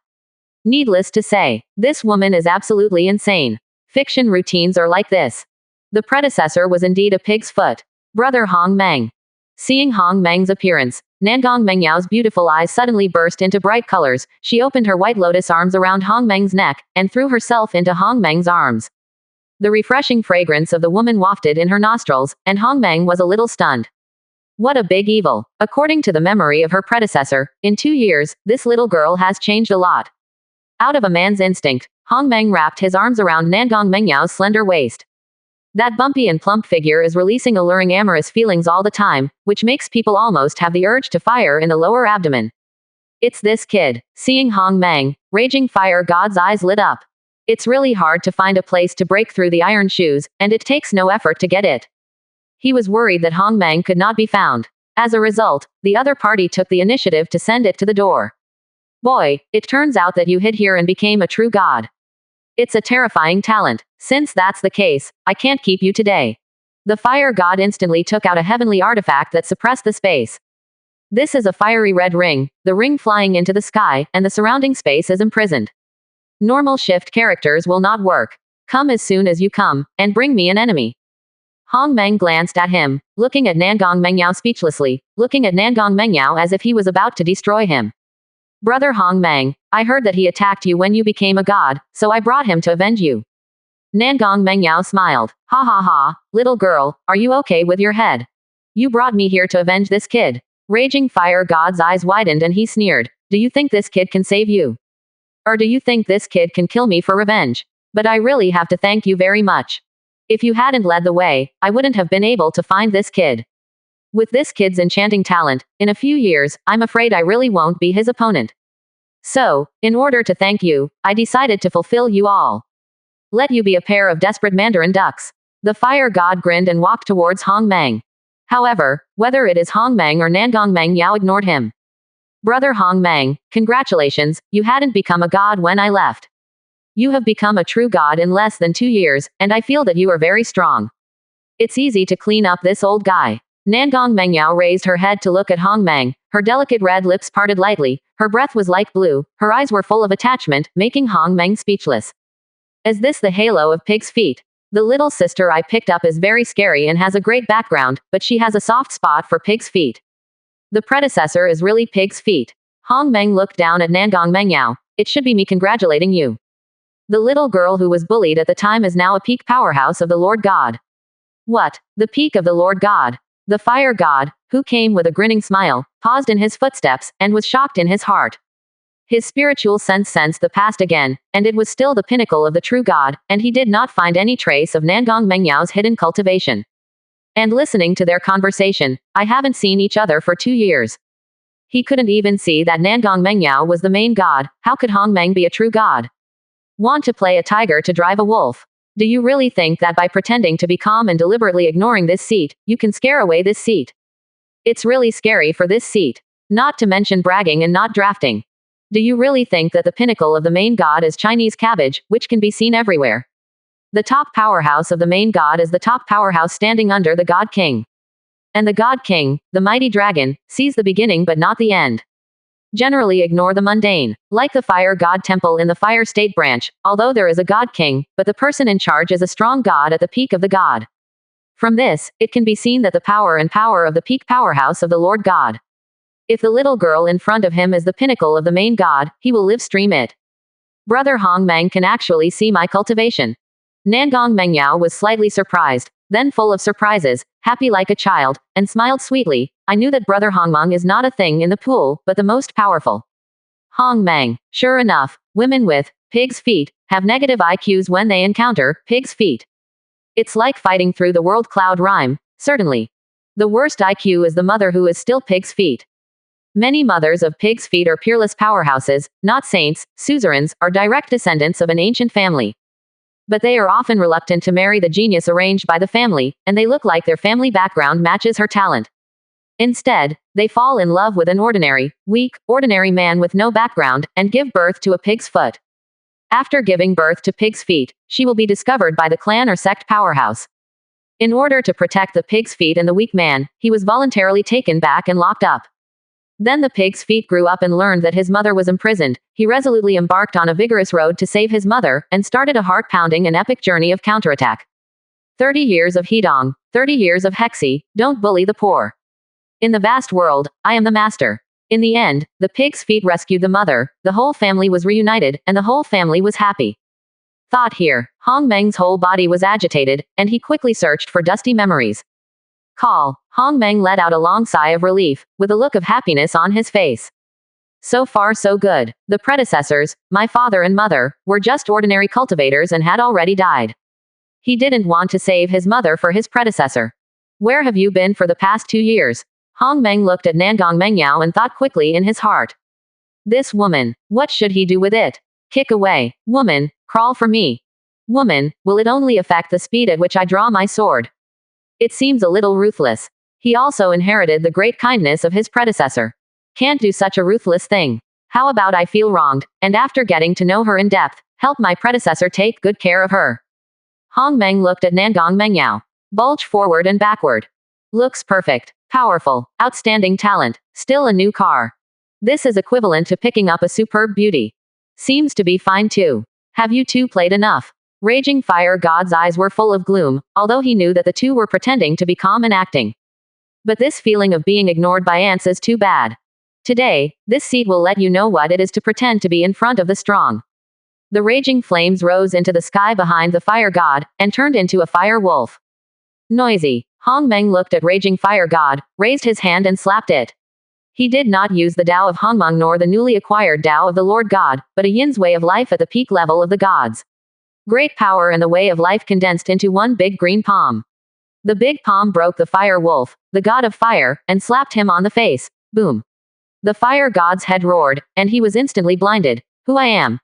Needless to say, this woman is absolutely insane. Fiction routines are like this. The predecessor was indeed a pig's foot. Brother Hong Meng. Seeing Hong Meng's appearance, Nangong Mengyao's beautiful eyes suddenly burst into bright colors. She opened her white lotus arms around Hong Meng's neck, and threw herself into Hong Meng's arms. The refreshing fragrance of the woman wafted in her nostrils, and Hong Meng was a little stunned. What a big evil. According to the memory of her predecessor, in 2 years, this little girl has changed a lot. Out of a man's instinct, Hong Meng wrapped his arms around Nangong Mengyao's slender waist. That bumpy and plump figure is releasing alluring amorous feelings all the time, which makes people almost have the urge to fire in the lower abdomen. It's this kid. Seeing Hong Meng, raging fire god's eyes lit up. It's really hard to find a place to break through the iron shoes, and it takes no effort to get it. He was worried that Hong Meng could not be found. As a result, the other party took the initiative to send it to the door. Boy, it turns out that you hid here and became a true god. It's a terrifying talent. Since that's the case, I can't keep you today. The fire god instantly took out a heavenly artifact that suppressed the space. This is a fiery red ring, the ring flying into the sky, and the surrounding space is imprisoned. Normal shift characters will not work. Come as soon as you come, and bring me an enemy. Hong Meng glanced at him, looking at Nangong Mengyao speechlessly, looking at Nangong Mengyao as if he was about to destroy him. Brother Hong Meng, I heard that he attacked you when you became a god, so I brought him to avenge you. Nangong Mengyao smiled. Ha ha ha, little girl, are you okay with your head? You brought me here to avenge this kid. Raging fire god's eyes widened and he sneered. Do you think this kid can save you? Or do you think this kid can kill me for revenge? But I really have to thank you very much. If you hadn't led the way, I wouldn't have been able to find this kid. With this kid's enchanting talent, in a few years, I'm afraid I really won't be his opponent. So, in order to thank you, I decided to fulfill you all. Let you be a pair of desperate mandarin ducks. The fire god grinned and walked towards Hong Meng. However, whether it is Hong Meng or Nangong Mengyao ignored him. Brother Hong Meng, congratulations, you hadn't become a god when I left. You have become a true god in less than 2 years, and I feel that you are very strong. It's easy to clean up this old guy. Nangong Mengyao raised her head to look at Hong Meng, her delicate red lips parted lightly, her breath was like blue, her eyes were full of attachment, making Hong Meng speechless. Is this the halo of pig's feet? The little sister I picked up is very scary and has a great background, but she has a soft spot for pig's feet. The predecessor is really pig's feet. Hong Meng looked down at Nangong Mengyao. It should be me congratulating you. The little girl who was bullied at the time is now a peak powerhouse of the Lord God. What? The peak of the Lord God? The fire god, who came with a grinning smile, paused in his footsteps, and was shocked in his heart. His spiritual sense sensed the past again, and it was still the pinnacle of the true god, and he did not find any trace of Nangong Mengyao's hidden cultivation. And listening to their conversation, I haven't seen each other for 2 years. He couldn't even see that Nangong Mengyao was the main god. How could Hong Meng be a true god? Want to play a tiger to drive a wolf? Do you really think that by pretending to be calm and deliberately ignoring this seat, you can scare away this seat? It's really scary for this seat. Not to mention bragging and not drafting. Do you really think that the pinnacle of the main god is Chinese cabbage, which can be seen everywhere? The top powerhouse of the main god is the top powerhouse standing under the god king. And the god king, the mighty dragon, sees the beginning but not the end. Generally ignore the mundane. Like the fire god temple in the fire state branch, although there is a god king, but the person in charge is a strong god at the peak of the god. From this, it can be seen that the power of the peak powerhouse of the Lord God. If the little girl in front of him is the pinnacle of the main god, he will live stream it. Brother Hong Meng can actually see my cultivation. Nangong Mengyao was slightly surprised, then full of surprises, happy like a child, and smiled sweetly. I knew that Brother Hong Meng is not a thing in the pool, but the most powerful. Hong Meng. Sure enough, women with pig's feet have negative IQs when they encounter pig's feet. It's like fighting through the world cloud rhyme, certainly. The worst IQ is the mother who is still pig's feet. Many mothers of pig's feet are peerless powerhouses, not saints, suzerains, or direct descendants of an ancient family. But they are often reluctant to marry the genius arranged by the family, and they look like their family background matches her talent. Instead, They fall in love with an ordinary man with no background, and give birth to a pig's foot. After giving birth to pig's feet, she will be discovered by the clan or sect powerhouse. In order to protect the pig's feet and the weak man, he was voluntarily taken back and locked up. Then the pig's feet grew up and learned that his mother was imprisoned. He resolutely embarked on a vigorous road to save his mother, and started a heart-pounding and epic journey of counterattack. 30 years of Hedong, 30 years of Hexi, don't bully the poor. In the vast world, I am the master. In the end, the pig's feet rescued the mother, the whole family was reunited, and the whole family was happy. Thought here, Hong Meng's whole body was agitated, and he quickly searched for dusty memories. Call. Hong Meng let out a long sigh of relief, with a look of happiness on his face. So far so good. The predecessors, my father and mother, were just ordinary cultivators and had already died. He didn't want to save his mother for his predecessor. Where have you been for the past 2 years? Hong Meng looked at Nangong Mano and thought quickly in his heart. This woman, what should he do with it? Kick away. Woman, crawl for me. Woman, will it only affect the speed at which I draw my sword? It seems a little ruthless. He also inherited the great kindness of his predecessor. Can't do such a ruthless thing. How about I feel wronged, and after getting to know her in depth, help my predecessor take good care of her? Hong Meng looked at Nangong Mano. Bulge forward and backward. Looks perfect. Powerful. Outstanding talent. Still a new car. This is equivalent to picking up a superb beauty. Seems to be fine too. Have you two played enough? Raging Fire God's eyes were full of gloom, although he knew that the two were pretending to be calm and acting. But this feeling of being ignored by ants is too bad. Today, this seat will let you know what it is to pretend to be in front of the strong. The raging flames rose into the sky behind the fire god, and turned into a fire wolf. Noisy. Hong Meng looked at Raging Fire God, raised his hand and slapped it. He did not use the Tao of Hongmeng nor the newly acquired Tao of the Lord God, but a Yin's way of life at the peak level of the gods. Great power and the way of life condensed into one big green palm. The big palm broke the fire wolf, the god of fire, and slapped him on the face. Boom. The fire god's head roared, and he was instantly blinded. Who I am?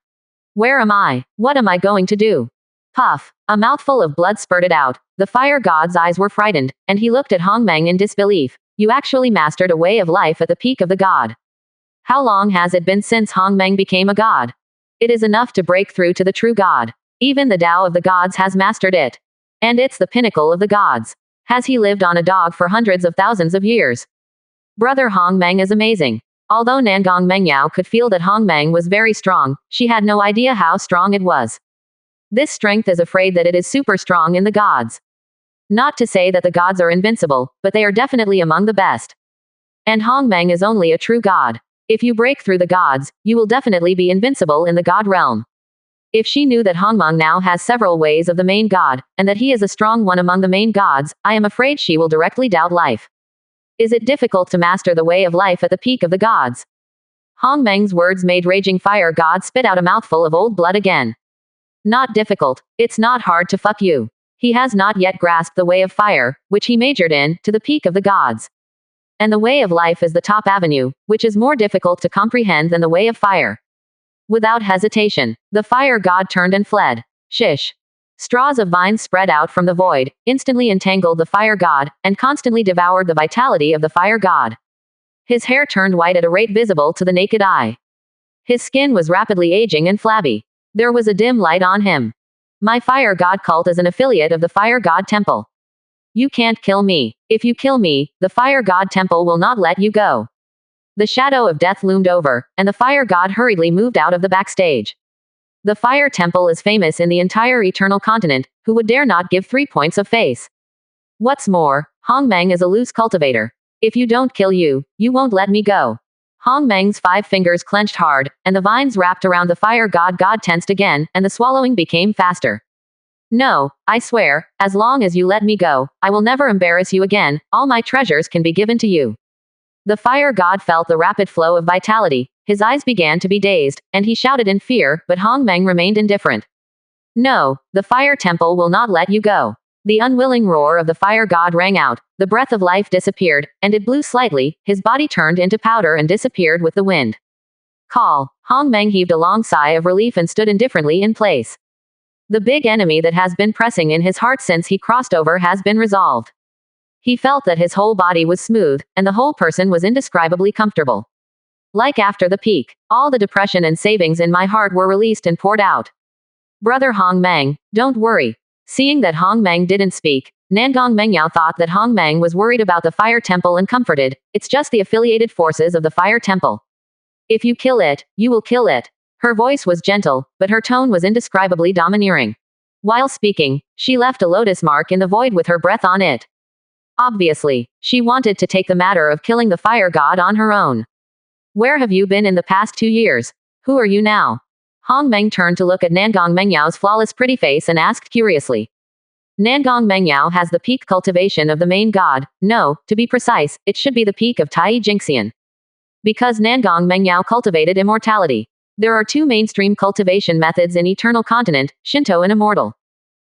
Where am I? What am I going to do? Puff. A mouthful of blood spurted out. The fire god's eyes were frightened, and he looked at Hong Meng in disbelief. You actually mastered a way of life at the peak of the god. How long has it been since Hong Meng became a god? It is enough to break through to the true god. Even the Tao of the gods has mastered it. And it's the pinnacle of the gods. Has he lived on a dog for hundreds of thousands of years? Brother Hong Meng is amazing. Although Nangong Mano could feel that Hong Meng was very strong, she had no idea how strong it was. This strength is afraid that it is super strong in the gods. Not to say that the gods are invincible, but they are definitely among the best. And Hong Meng is only a true god. If you break through the gods, you will definitely be invincible in the god realm. If she knew that Hong Meng now has several ways of the main god, and that he is a strong one among the main gods, I am afraid she will directly doubt life. Is it difficult to master the way of life at the peak of the gods? Hong Meng's words made Raging Fire God spit out a mouthful of old blood again. Not difficult. It's not hard to fuck you. He has not yet grasped the way of fire, which he majored in, to the peak of the gods. And the way of life is the top avenue, which is more difficult to comprehend than the way of fire. Without hesitation, the fire god turned and fled. Shish. Straws of vines spread out from the void, instantly entangled the fire god, and constantly devoured the vitality of the fire god. His hair turned white at a rate visible to the naked eye. His skin was rapidly aging and flabby. There was a dim light on him. My fire god cult is an affiliate of the fire god temple. You can't kill me. If you kill me, the fire god temple will not let you go. The shadow of death loomed over, and the fire god hurriedly moved out of the backstage. The fire temple is famous in the entire eternal continent, who would dare not give 3 points of face. What's more, Hong Meng is a loose cultivator. If you don't kill you, you won't let me go. Hong Meng's 5 fingers clenched hard, and the vines wrapped around the fire god tensed again, and the swallowing became faster. No, I swear, as long as you let me go, I will never embarrass you again, all my treasures can be given to you. The fire god felt the rapid flow of vitality, his eyes began to be dazed, and he shouted in fear, but Hong Meng remained indifferent. No, the fire temple will not let you go. The unwilling roar of the fire god rang out, the breath of life disappeared, and it blew slightly, his body turned into powder and disappeared with the wind. Call. Hong Meng heaved a long sigh of relief and stood indifferently in place. The big enemy that has been pressing in his heart since he crossed over has been resolved. He felt that his whole body was smooth, and the whole person was indescribably comfortable. Like after the peak, all the depression and savings in my heart were released and poured out. Brother Hong Mang, don't worry. Seeing that Hong Mang didn't speak, Nangong Mengyao thought that Hong Mang was worried about the fire temple and comforted, it's just the affiliated forces of the fire temple. If you kill it, you will kill it. Her voice was gentle, but her tone was indescribably domineering. While speaking, she left a lotus mark in the void with her breath on it. Obviously, she wanted to take the matter of killing the fire god on her own. Where have you been in the past 2 years? Who are you now? Hong Meng turned to look at Nangong Mengyao's flawless pretty face and asked curiously. Nangong Mengyao has the peak cultivation of the main god. No, to be precise, it should be the peak of Tai Jingxian. Because Nangong Mengyao cultivated immortality. There are 2 mainstream cultivation methods in Eternal Continent, Shinto and Immortal.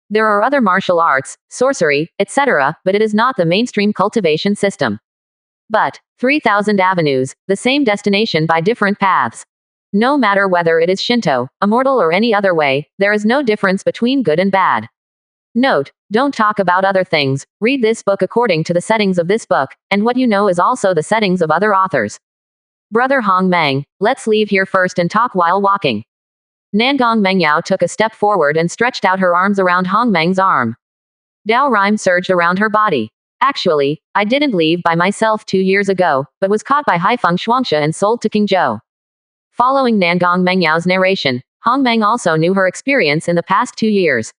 There are other martial arts, sorcery, etc., but it is not the mainstream cultivation system. But 3,000 avenues, the same destination by different paths. No matter whether it is Shinto, Immortal or any other way, there is no difference between good and bad. Note, don't talk about other things, read this book according to the settings of this book, and what you know is also the settings of other authors. Brother Hong Meng, let's leave here first and talk while walking. Nangong Mengyao took a step forward and stretched out her arms around Hong Meng's arm. Dao Rhyme surged around her body. Actually, I didn't leave by myself 2 years ago, but was caught by Haifeng Shuangsha and sold to King Zhou. Following Nangong Mengyao's narration, Hong Meng also knew her experience in the past 2 years.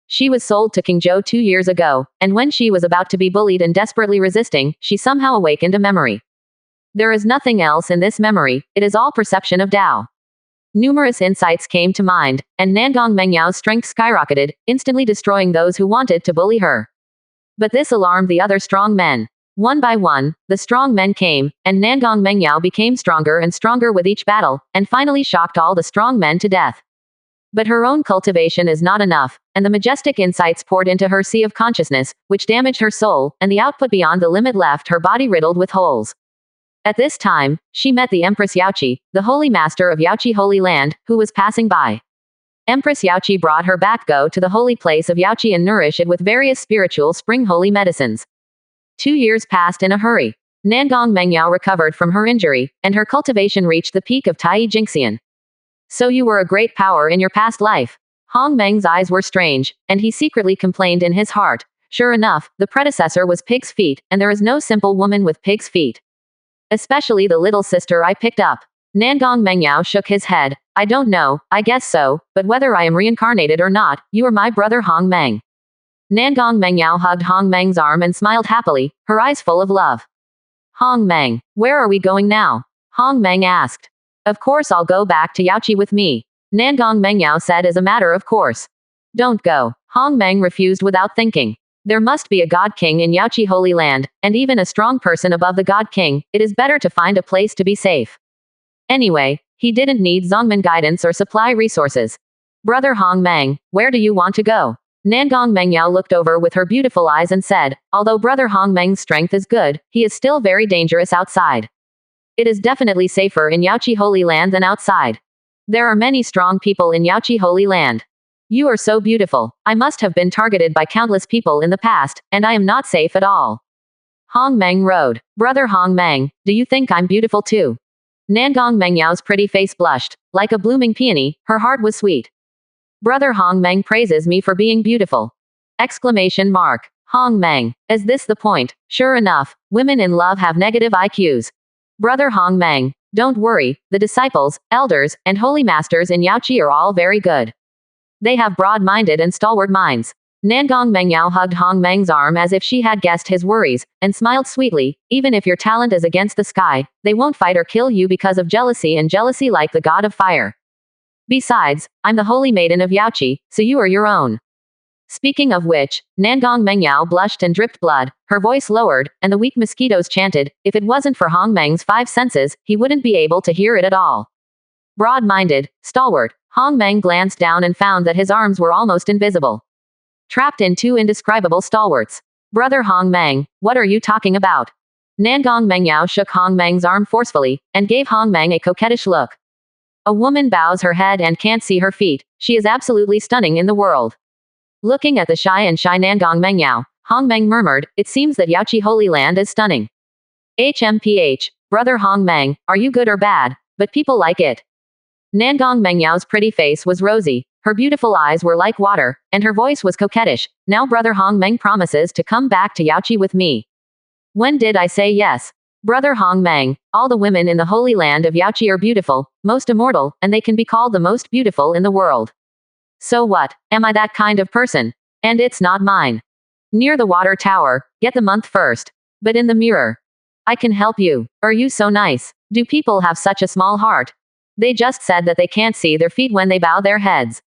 She was sold to King Zhou 2 years ago, and when she was about to be bullied and desperately resisting, she somehow awakened a memory. There is nothing else in this memory, it is all perception of Dao. Numerous insights came to mind, and Nangong Mengyao's strength skyrocketed, instantly destroying those who wanted to bully her. But this alarmed the other strong men. One by one, the strong men came, and Nangong Mengyao became stronger and stronger with each battle, and finally shocked all the strong men to death. But her own cultivation is not enough, and the majestic insights poured into her sea of consciousness, which damaged her soul, and the output beyond the limit left her body riddled with holes. At this time, she met the Empress Yachi, the holy master of Yachi Holy Land, who was passing by. Empress Yachi brought her back go to the holy place of Yachi and nourish it with various spiritual spring holy medicines. 2 years passed in a hurry. Nangong Mengyao recovered from her injury, and her cultivation reached the peak of Tai Jingxian. So you were a great power in your past life. Hong Meng's eyes were strange, and he secretly complained in his heart. Sure enough, the predecessor was pig's feet, and there is no simple woman with pig's feet. Especially the little sister I picked up. Nangong Mengyao shook his head. I don't know, I guess so, but whether I am reincarnated or not, you are my brother Hong Meng. Nangong Mengyao hugged Hong Meng's arm and smiled happily, her eyes full of love. Hong Meng, where are we going now? Hong Meng asked. Of course I'll go back to Yachi with me. Nangong Mengyao said as a matter of course. Don't go. Hong Meng refused without thinking. There must be a God King in Yachi Holy Land, and even a strong person above the God King. It is better to find a place to be safe. Anyway, he didn't need Zongmen guidance or supply resources. Brother Hong Meng, where do you want to go? Nangong Mengyao looked over with her beautiful eyes and said, although Brother Hong Meng's strength is good, he is still very dangerous outside. It is definitely safer in Yachi Holy Land than outside. There are many strong people in Yachi Holy Land. You are so beautiful. I must have been targeted by countless people in the past, and I am not safe at all. Hong Meng rode. Brother Hong Meng, do you think I'm beautiful too? Nangong Mengyao's pretty face blushed. Like a blooming peony, her heart was sweet. Brother Hong Meng praises me for being beautiful. Exclamation mark. Hong Meng, is this the point? Sure enough, women in love have negative IQs. Brother Hong Meng, don't worry, the disciples, elders, and holy masters in Yachi are all very good. They have broad-minded and stalwart minds. Nangong Mengyao hugged Hong Meng's arm as if she had guessed his worries, and smiled sweetly. Even if your talent is against the sky, they won't fight or kill you because of jealousy, and jealousy like the god of fire. Besides, I'm the holy maiden of Yachi, so you are your own. Speaking of which, Nangong Mengyao blushed and dripped blood, her voice lowered, and the weak mosquitoes chanted. If it wasn't for Hong Meng's 5 senses, he wouldn't be able to hear it at all. Broad-minded, stalwart, Hong Meng glanced down and found that his arms were almost invisible. Trapped in 2 indescribable stalwarts. Brother Hong Meng, what are you talking about? Nangong Mengyao shook Hong Meng's arm forcefully, and gave Hong Meng a coquettish look. A woman bows her head and can't see her feet. She is absolutely stunning in the world. Looking at the shy Nangong Mengyao, Hong Meng murmured, it seems that Yachi Holy Land is stunning. HMPH, brother Hong Meng, are you good or bad? But people like it. Nangong Mengyao's pretty face was rosy, her beautiful eyes were like water, and her voice was coquettish. Now brother Hong Meng promises to come back to Yachi with me. When did I say yes? Brother Hong Meng, all the women in the Holy Land of Yachi are beautiful, most immortal, and they can be called the most beautiful in the world. So what? Am I that kind of person? And it's not mine. Near the water tower, get the month first. But in the mirror. I can help you. Are you so nice? Do people have such a small heart? They just said that they can't see their feet when they bow their heads. ...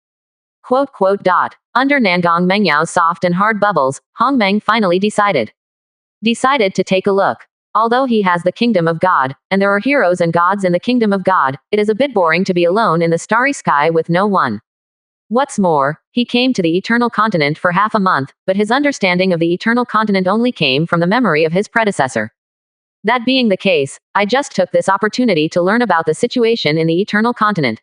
Under Nangong Mengyao's soft and hard bubbles, Hong Meng finally decided to take a look. Although he has the kingdom of God, and there are heroes and gods in the kingdom of God, it is a bit boring to be alone in the starry sky with no one. What's more, he came to the eternal continent for half a month, but his understanding of the eternal continent only came from the memory of his predecessor. That being the case, I just took this opportunity to learn about the situation in the eternal continent.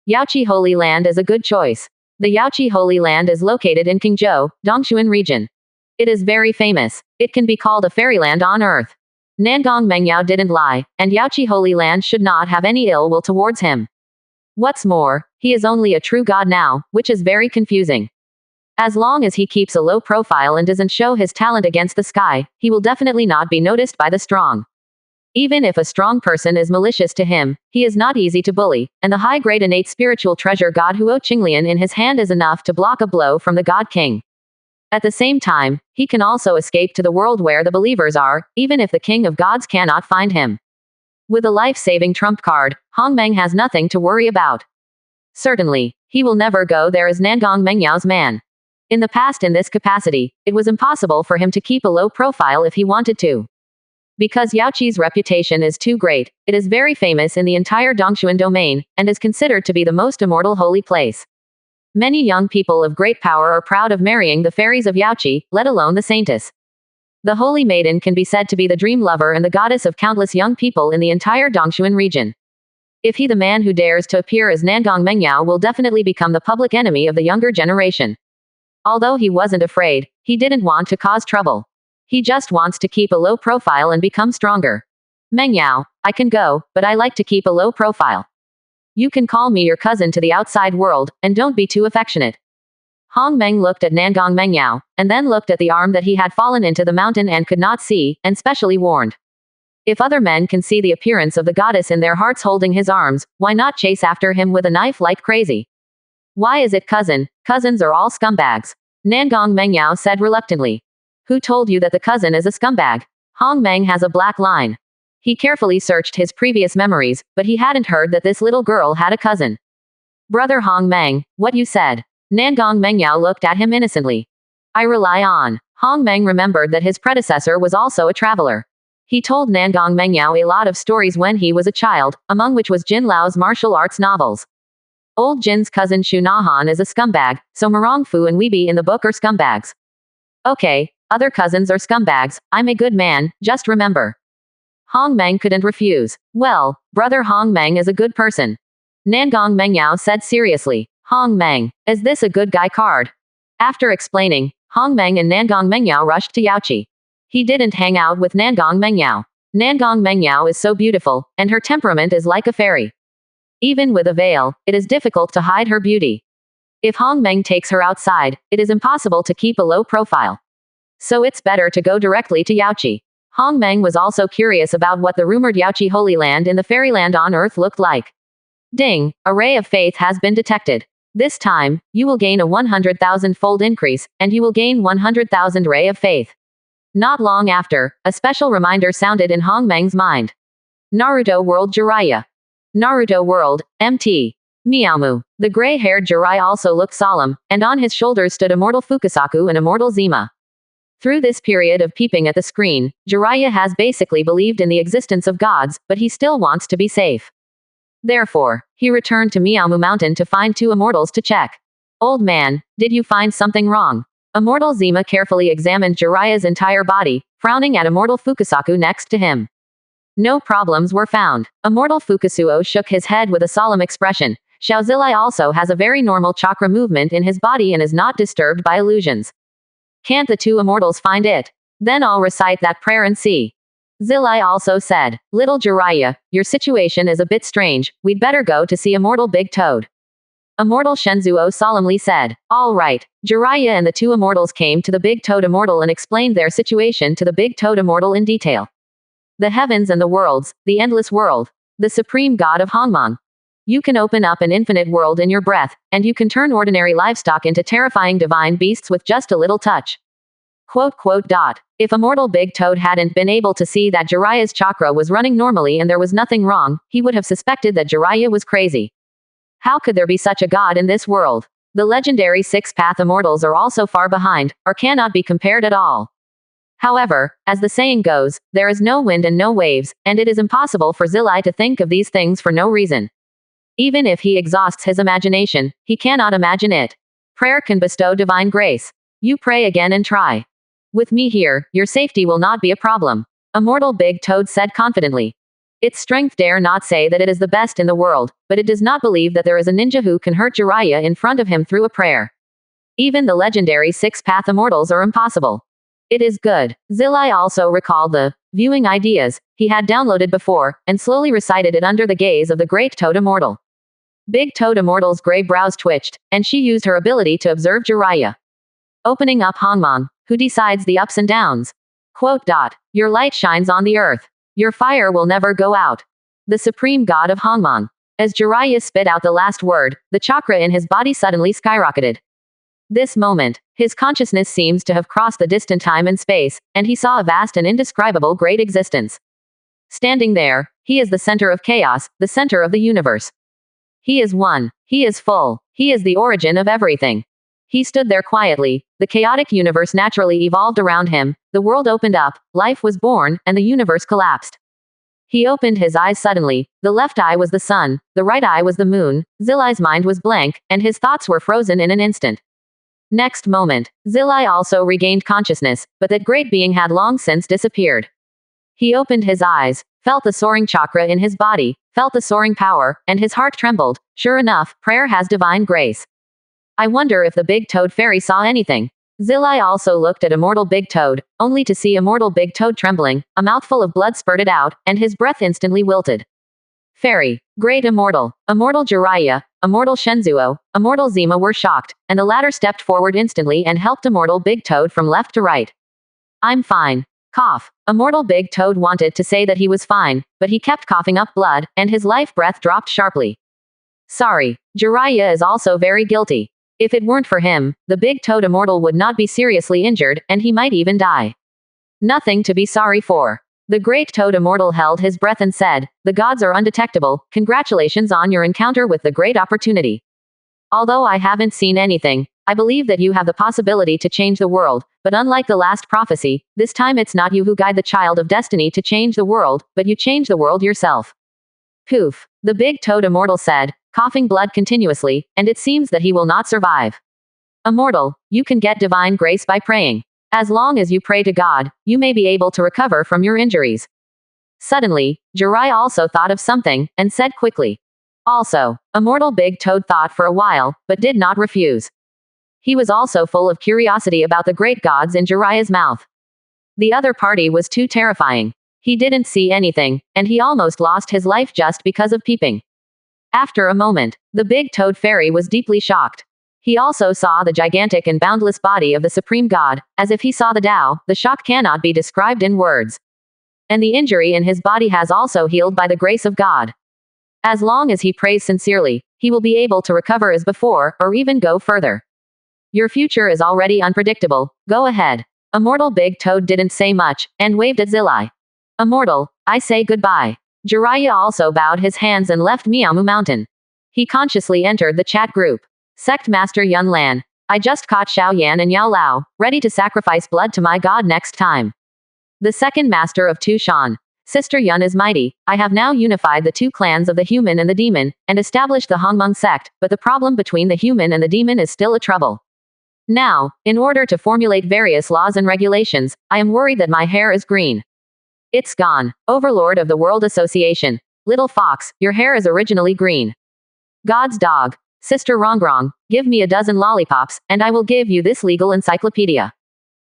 Yachi Holy Land is a good choice. The Yachi Holy Land is located in Qingzhou, Dongshuan region. It is very famous. It can be called a fairyland on earth. Nangong Mengyao didn't lie, and Yachi Holy Land should not have any ill will towards him. What's more, he is only a true god now, which is very confusing. As long as he keeps a low profile and doesn't show his talent against the sky, he will definitely not be noticed by the strong. Even if a strong person is malicious to him, he is not easy to bully, and the high-grade innate spiritual treasure god Huo Qinglian in his hand is enough to block a blow from the God King. At the same time, he can also escape to the world where the believers are, even if the King of Gods cannot find him. With a life-saving trump card, Hong Meng has nothing to worry about. Certainly, he will never go there as Nangong Mengyao's man. In the past in this capacity, it was impossible for him to keep a low profile if he wanted to. Because Yachi's reputation is too great, it is very famous in the entire Dongshuan domain, and is considered to be the most immortal holy place. Many young people of great power are proud of marrying the fairies of Yachi, let alone the saintess. The holy maiden can be said to be the dream lover and the goddess of countless young people in the entire Dongshuan region. If he the man who dares to appear as Nangong Mengyao will definitely become the public enemy of the younger generation. Although he wasn't afraid, he didn't want to cause trouble. He just wants to keep a low profile and become stronger. Mengyao, I can go, but I like to keep a low profile. You can call me your cousin to the outside world, and don't be too affectionate. Hong Meng looked at Nangong Mengyao, and then looked at the arm that he had fallen into the mountain and could not see, and specially warned. If other men can see the appearance of the goddess in their hearts holding his arms, why not chase after him with a knife like crazy? Why is it cousin? Cousins are all scumbags. Nangong Mengyao said reluctantly. Who told you that the cousin is a scumbag? Hong Meng has a black line. He carefully searched his previous memories, but he hadn't heard that this little girl had a cousin. Brother Hong Meng, what you said? Nangong Mengyao looked at him innocently. I rely on. Hong Meng remembered that his predecessor was also a traveler. He told Nangong Mengyao a lot of stories when he was a child, among which was Jin Lao's martial arts novels. Old Jin's cousin Shu Nahan is a scumbag, so Marong Fu and Weeby in the book are scumbags. Okay, other cousins are scumbags, I'm a good man, just remember. Hong Meng couldn't refuse. Well, brother Hong Meng is a good person. Nangong Mengyao said seriously. Hong Meng, is this a good guy card? After explaining, Hong Meng and Nangong Mengyao rushed to Yachi. He didn't hang out with Nangong Mengyao. Nangong Mengyao is so beautiful, and her temperament is like a fairy. Even with a veil, it is difficult to hide her beauty. If Hong Meng takes her outside, it is impossible to keep a low profile. So it's better to go directly to Yachi. Hong Meng was also curious about what the rumored Yachi Holy Land in the fairyland on earth looked like. Ding, a ray of faith has been detected. This time, you will gain a 100,000-fold increase, and you will gain 100,000 ray of faith. Not long after, a special reminder sounded in Hong Meng's mind. Naruto World Jiraiya. Naruto World, MT. Miaomu. The gray-haired Jerai also looked solemn, and on his shoulders stood Immortal Fukasaku and Immortal Zima. Through this period of peeping at the screen, Jiraiya has basically believed in the existence of gods, but he still wants to be safe. Therefore, he returned to Miaomu Mountain to find two immortals to check. Old man, did you find something wrong? Immortal Zima carefully examined Jiraiya's entire body, frowning at Immortal Fukasaku next to him. No problems were found. Immortal Fukasuo shook his head with a solemn expression. Xiaozilai also has a very normal chakra movement in his body and is not disturbed by illusions. Can't the two immortals find it? Then I'll recite that prayer and see. Jerai also said, Little Jerai, your situation is a bit strange, we'd better go to see Immortal Big Toad. Immortal Shenzuo solemnly said, All right. Jerai and the two immortals came to the Big Toad Immortal and explained their situation to the Big Toad Immortal in detail. The heavens and the worlds, the endless world, the supreme god of Hongmong. You can open up an infinite world in your breath, and you can turn ordinary livestock into terrifying divine beasts with just a little touch. If Immortal Big Toad hadn't been able to see that Jiraiya's chakra was running normally and there was nothing wrong, he would have suspected that Jiraiya was crazy. How could there be such a god in this world? The legendary six-path immortals are also far behind, or cannot be compared at all. However, as the saying goes, there is no wind and no waves, and it is impossible for Jerai to think of these things for no reason. Even if he exhausts his imagination, he cannot imagine it. Prayer can bestow divine grace. You pray again and try. With me here, your safety will not be a problem. Immortal Big Toad said confidently. Its strength dare not say that it is the best in the world, but it does not believe that there is a ninja who can hurt Jiraiya in front of him through a prayer. Even the legendary six-path immortals are impossible. It is good. Jerai also recalled the viewing ideas he had downloaded before, and slowly recited it under the gaze of the Great Toad Immortal. Big Toad Immortal's gray brows twitched, and she used her ability to observe Jiraiya. Opening up Hongmong, who decides the ups and downs. Your light shines on the earth. Your fire will never go out. The supreme god of Hongmong. As Jiraiya spit out the last word, the chakra in his body suddenly skyrocketed. This moment, his consciousness seems to have crossed the distant time and space, and he saw a vast and indescribable great existence. Standing there, he is the center of chaos, the center of the universe. He is one. He is full. He is the origin of everything. He stood there quietly. The chaotic universe naturally evolved around him, the world opened up, life was born, and the universe collapsed. He opened his eyes suddenly. The left eye was the sun, the right eye was the moon, Zilai's mind was blank, and his thoughts were frozen in an instant. Next moment, Jerai also regained consciousness, but that great being had long since disappeared. He opened his eyes, felt the soaring chakra in his body, felt the soaring power, and his heart trembled. Sure enough, prayer has divine grace. I wonder if the Big Toad Fairy saw anything. Jerai also looked at Immortal Big Toad, only to see Immortal Big Toad trembling, a mouthful of blood spurted out, and his breath instantly wilted. Fairy, Great Immortal, Immortal Jiraiya, Immortal Shenzuo, Immortal Zima were shocked, and the latter stepped forward instantly and helped Immortal Big Toad from left to right. I'm fine. Cough. Immortal Big Toad wanted to say that he was fine, but he kept coughing up blood, and his life breath dropped sharply. Sorry. Jiraiya is also very guilty. If it weren't for him, the Big Toad Immortal would not be seriously injured, and he might even die. Nothing to be sorry for. The Great Toad Immortal held his breath and said, The gods are undetectable, congratulations on your encounter with the great opportunity. Although I haven't seen anything, I believe that you have the possibility to change the world, but unlike the last prophecy, this time it's not you who guide the child of destiny to change the world, but you change the world yourself. Poof. The Big Toad Immortal said, coughing blood continuously, and it seems that he will not survive. Immortal, you can get divine grace by praying. As long as you pray to God, you may be able to recover from your injuries. Suddenly, Jerai also thought of something, and said quickly. Also, Immortal Big Toad thought for a while, but did not refuse. He was also full of curiosity about the great gods in Jiraiya's mouth. The other party was too terrifying. He didn't see anything, and he almost lost his life just because of peeping. After a moment, the Big Toad Fairy was deeply shocked. He also saw the gigantic and boundless body of the Supreme God, as if he saw the Tao. The shock cannot be described in words. And the injury in his body has also healed by the grace of God. As long as he prays sincerely, he will be able to recover as before, or even go further. Your future is already unpredictable, go ahead. Immortal Big Toad didn't say much, and waved at Jerai. Immortal, I say goodbye. Jiraiya also bowed his hands and left Miamu Mountain. He consciously entered the chat group. Sect Master Yun Lan. I just caught Xiao Yan and Yao Lao, ready to sacrifice blood to my god next time. The second master of Tu Shan. Sister Yun is mighty. I have now unified the two clans of the human and the demon, and established the Hongmong sect, but the problem between the human and the demon is still a trouble. Now, in order to formulate various laws and regulations, I am worried that my hair is green. It's gone. Overlord of the World Association. Little fox, your hair is originally green. God's dog. Sister Rongrong, give me a dozen lollipops, and I will give you this legal encyclopedia.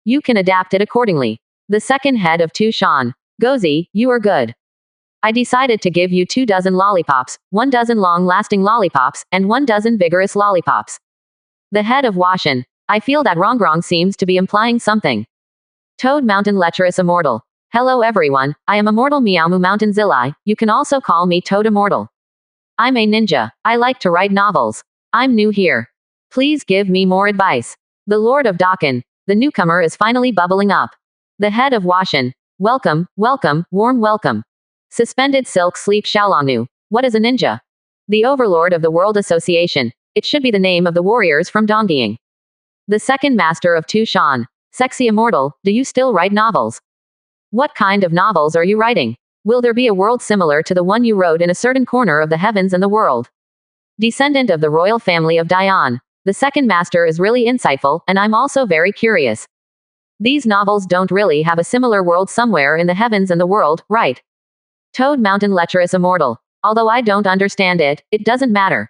You can adapt it accordingly. The second head of Tushan. Gozi, you are good. I decided to give you 24 lollipops, 12 long-lasting lollipops, and 12 vigorous lollipops. The head of Washan. I feel that Rongrong seems to be implying something. Toad Mountain Lecherous Immortal. Hello everyone, I am Immortal Meowmoo Mountain Zilai, you can also call me Toad Immortal. I'm a ninja, I like to write novels. I'm new here. Please give me more advice. The Lord of Dakan. The newcomer is finally bubbling up. The head of Washan. Welcome, welcome, warm welcome. Suspended Silk Sleep Xiaolongnu. What is a ninja? The Overlord of the World Association. It should be the name of the warriors from Dongying. The second master of Tushan. Sexy Immortal, do you still write novels? What kind of novels are you writing? Will there be a world similar to the one you wrote in a certain corner of the heavens and the world? Descendant of the royal family of Dian. The second master is really insightful, and I'm also very curious. These novels don't really have a similar world somewhere in the heavens and the world, right? Toad Mountain Lecherous Immortal. Although I don't understand it, it doesn't matter.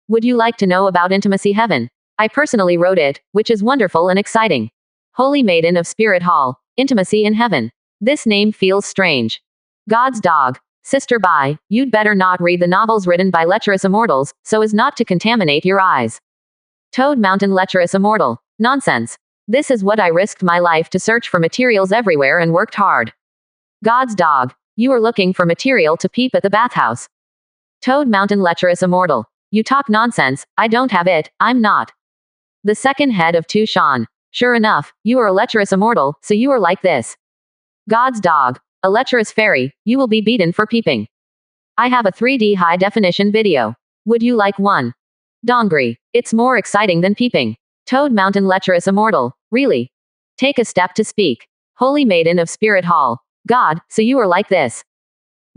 Would you like to know about Intimacy Heaven? I personally wrote it, which is wonderful and exciting. Holy Maiden of Spirit Hall. Intimacy in Heaven. This name feels strange. God's Dog. Sister Bai, you'd better not read the novels written by lecherous immortals, so as not to contaminate your eyes. Toad Mountain Lecherous Immortal. Nonsense. This is what I risked my life to search for materials everywhere and worked hard. God's Dog. You are looking for material to peep at the bathhouse. Toad Mountain Lecherous Immortal. You talk nonsense, I don't have it, I'm not. The second head of Tushan. Sure enough, you are a lecherous immortal, so you are like this. God's Dog. A lecherous fairy, you will be beaten for peeping. I have a 3D high-definition video. Would you like one? Dongri. It's more exciting than peeping. Toad Mountain Lecherous Immortal. Really? Take a step to speak. Holy Maiden of Spirit Hall. God, so you are like this.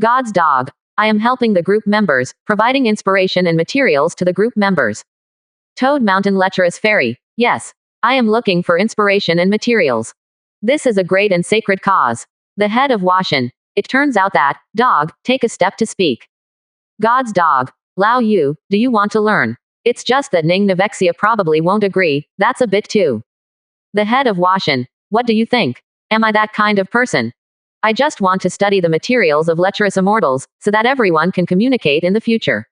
God's Dog. I am helping the group members, providing inspiration and materials to the group members. Toad Mountain Lecherous Fairy. Yes. I am looking for inspiration and materials. This is a great and sacred cause. The head of Washan. It turns out that, dog, take a step to speak. God's Dog. Lao Yu, do you want to learn? It's just that Ning Navexia probably won't agree, that's a bit too. The head of Washan. What do you think? Am I that kind of person? I just want to study the materials of lecherous immortals, so that everyone can communicate in the future.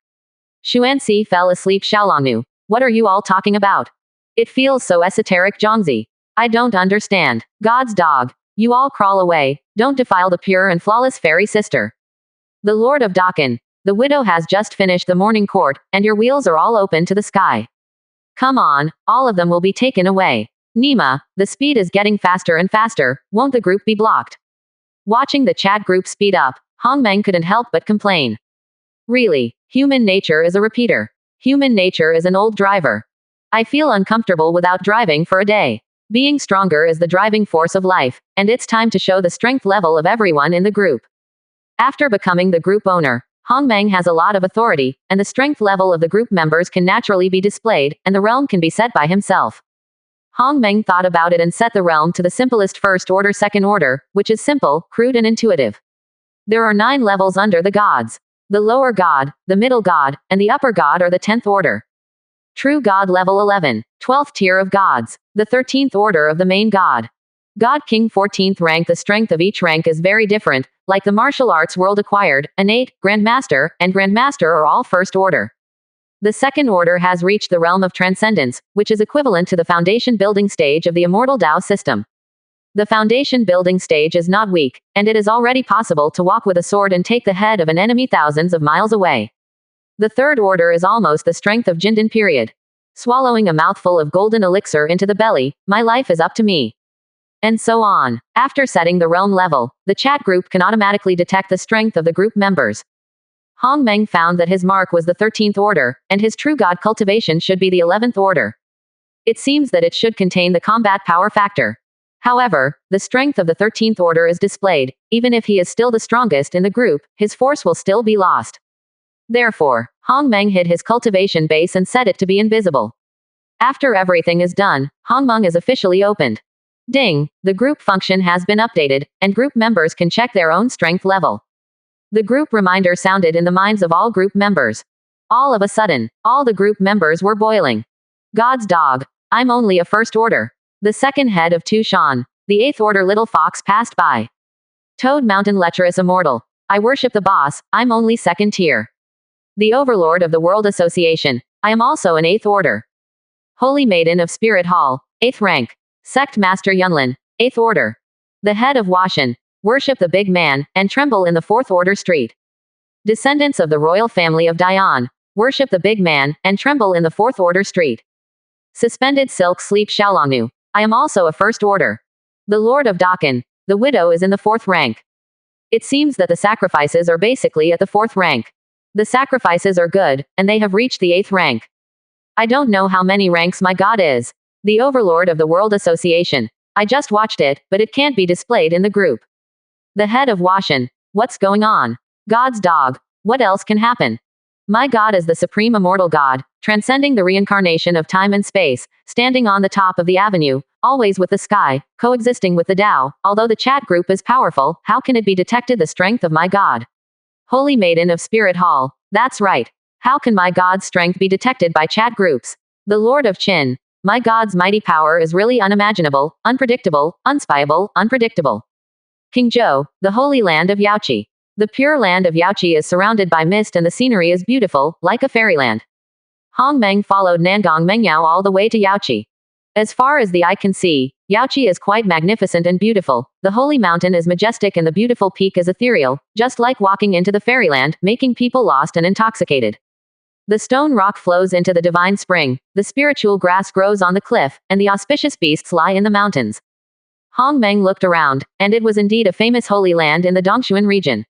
Xuanxi fell asleep Xiaolongnu. What are you all talking about? It feels so esoteric Zhongzi. I don't understand. God's Dog. You all crawl away, don't defile the pure and flawless fairy sister. The Lord of Dakan. The widow has just finished the morning court, and your wheels are all open to the sky. Come on, all of them will be taken away. Nima, the speed is getting faster and faster, won't the group be blocked? Watching the chat group speed up, Hongmeng couldn't help but complain. Really, human nature is a repeater. Human nature is an old driver. I feel uncomfortable without driving for a day. Being stronger is the driving force of life, and it's time to show the strength level of everyone in the group. After becoming the group owner, Hongmeng has a lot of authority, and the strength level of the group members can naturally be displayed, and the realm can be set by himself. Hongmeng thought about it and set the realm to the simplest first order second order, which is simple, crude and intuitive. There are 9 levels under the gods. The lower god, the middle god, and the upper god are the 10th order. True God level 11, 12th tier of gods, the 13th order of the main god. God King 14th rank. The strength of each rank is very different, like the martial arts world acquired, innate, grandmaster, and grandmaster are all first order. The second order has reached the realm of transcendence, which is equivalent to the foundation building stage of the immortal Tao system. The foundation building stage is not weak, and it is already possible to walk with a sword and take the head of an enemy thousands of miles away. The third order is almost the strength of Jindan period. Swallowing a mouthful of golden elixir into the belly, my life is up to me. And so on. After setting the realm level, the chat group can automatically detect the strength of the group members. Hongmeng found that his mark was the 13th order, and his true god cultivation should be the 11th order. It seems that it should contain the combat power factor. However, the strength of the 13th order is displayed. Even if he is still the strongest in the group, his force will still be lost. Therefore, Hongmeng hid his cultivation base and set it to be invisible. After everything is done, Hongmeng is officially opened. Ding! The group function has been updated, and group members can check their own strength level. The group reminder sounded in the minds of all group members. All of a sudden, all the group members were boiling. God's Dog. I'm only a first order. The second head of Tushan, the 8th order little fox passed by. Toad Mountain lecherous immortal. I worship the boss, I'm only second tier. The overlord of the World Association. I am also an 8th order. Holy Maiden of Spirit Hall, 8th rank. Sect Master Yunlin, 8th order. The head of Washan. Worship the big man, and tremble in the 4th order street. Descendants of the royal family of Dayan. Worship the big man, and tremble in the 4th order street. Suspended silk sleep Xiaolongnu. I am also a 1st order. The Lord of Dakan. The widow is in the 4th rank. It seems that the sacrifices are basically at the 4th rank. The sacrifices are good, and they have reached the 8th rank. I don't know how many ranks my god is. The overlord of the World Association. I just watched it, but it can't be displayed in the group. The head of Washan. What's going on? God's dog. What else can happen? My god is the supreme immortal god, transcending the reincarnation of time and space, standing on the top of the avenue, always with the sky, coexisting with the Tao. Although the chat group is powerful, how can it be detected the strength of my god? Holy Maiden of Spirit Hall. That's right. How can my god's strength be detected by chat groups? The Lord of Qin. My god's mighty power is really unimaginable, unpredictable, unspyable, unpredictable. King Zhou, the holy land of Yachi. The pure land of Yachi is surrounded by mist and the scenery is beautiful, like a fairyland. Hong Meng followed Nangong Mengyao all the way to Yachi. As far as the eye can see, Yachi is quite magnificent and beautiful. The holy mountain is majestic and the beautiful peak is ethereal, just like walking into the fairyland, making people lost and intoxicated. The stone rock flows into the divine spring, the spiritual grass grows on the cliff, and the auspicious beasts lie in the mountains. Hong Meng looked around, and it was indeed a famous holy land in the Dongshuan region.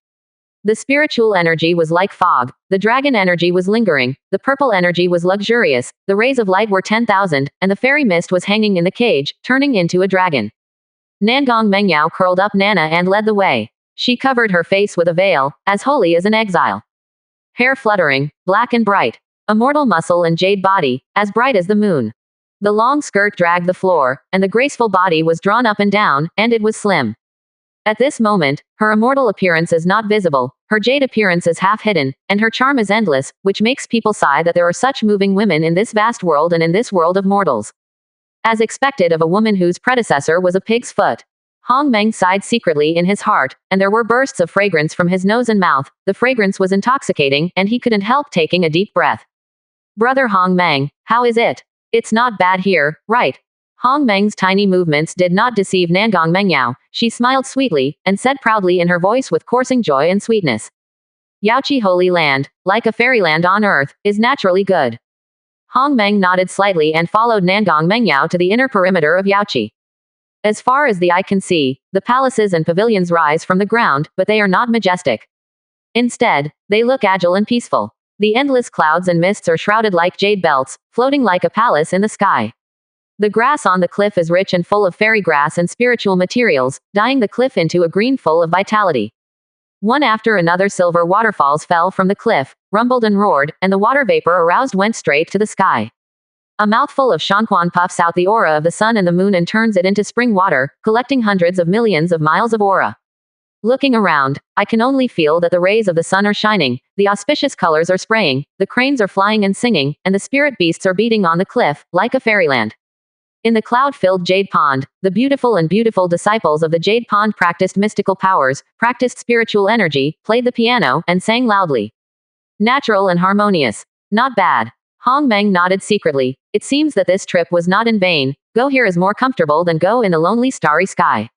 The spiritual energy was like fog, the dragon energy was lingering, the purple energy was luxurious, the rays of light were 10,000, and the fairy mist was hanging in the cage, turning into a dragon. Nangong Mengyao curled up Nana and led the way. She covered her face with a veil, as holy as an exile. Hair fluttering, black and bright. Immortal muscle and jade body, as bright as the moon. The long skirt dragged the floor, and the graceful body was drawn up and down, and it was slim. At this moment, her immortal appearance is not visible, her jade appearance is half hidden, and her charm is endless, which makes people sigh that there are such moving women in this vast world and in this world of mortals. As expected of a woman whose predecessor was a pig's foot. Hong Meng sighed secretly in his heart, and there were bursts of fragrance from his nose and mouth. The fragrance was intoxicating, and he couldn't help taking a deep breath. Brother Hong Meng, how is it? It's not bad here, right? Hong Meng's tiny movements did not deceive Nangong Mengyao. She smiled sweetly, and said proudly in her voice with coursing joy and sweetness. Yachi Holy Land, like a fairyland on earth, is naturally good. Hong Meng nodded slightly and followed Nangong Mengyao to the inner perimeter of Yachi. As far as the eye can see, the palaces and pavilions rise from the ground, but they are not majestic. Instead, they look agile and peaceful. The endless clouds and mists are shrouded like jade belts, floating like a palace in the sky. The grass on the cliff is rich and full of fairy grass and spiritual materials, dyeing the cliff into a green full of vitality. One after another silver waterfalls fell from the cliff, rumbled and roared, and the water vapor aroused went straight to the sky. A mouthful of Shanquan puffs out the aura of the sun and the moon and turns it into spring water, collecting hundreds of millions of miles of aura. Looking around, I can only feel that the rays of the sun are shining, the auspicious colors are spraying, the cranes are flying and singing, and the spirit beasts are beating on the cliff, like a fairyland. In the cloud-filled Jade Pond, the beautiful disciples of the Jade Pond practiced mystical powers, practiced spiritual energy, played the piano, and sang loudly. Natural and harmonious. Not bad. Hong Meng nodded secretly. It seems that this trip was not in vain. Go here is more comfortable than go in the lonely starry sky.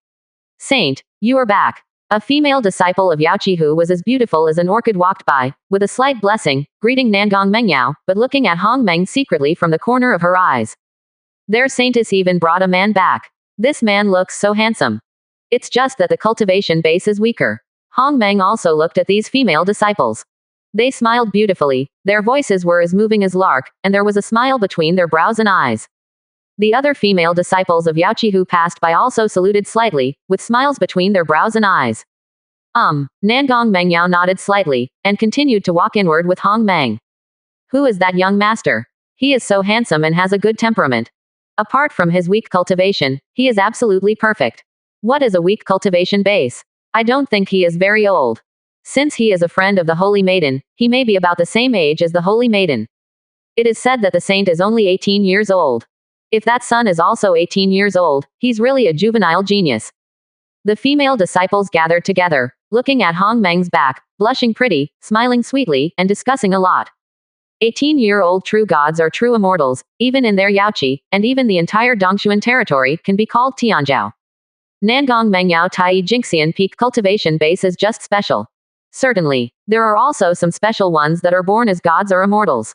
Saint, you are back. A female disciple of Yachi who was as beautiful as an orchid walked by, with a slight blessing, greeting Nangong Mengyao, but looking at Hong Meng secretly from the corner of her eyes. Their saintess even brought a man back. This man looks so handsome. It's just that the cultivation base is weaker. Hong Meng also looked at these female disciples. They smiled beautifully, their voices were as moving as lark, and there was a smile between their brows and eyes. The other female disciples of Yachi who passed by also saluted slightly, with smiles between their brows and eyes. Nangong Mengyao nodded slightly, and continued to walk inward with Hong Meng. Who is that young master? He is so handsome and has a good temperament. Apart from his weak cultivation, he is absolutely perfect. What is a weak cultivation base? I don't think he is very old. Since he is a friend of the Holy Maiden, he may be about the same age as the Holy Maiden. It is said that the saint is only 18 years old. If that son is also 18 years old, he's really a juvenile genius. The female disciples gathered together, looking at Hong Meng's back, blushing pretty, smiling sweetly, and discussing a lot. 18-year-old true gods are true immortals, even in their Yachi, and even the entire Dongshuan territory can be called Tianjiao. Nangong Mano Tai Jinxian peak cultivation base is just special. Certainly, there are also some special ones that are born as gods or immortals.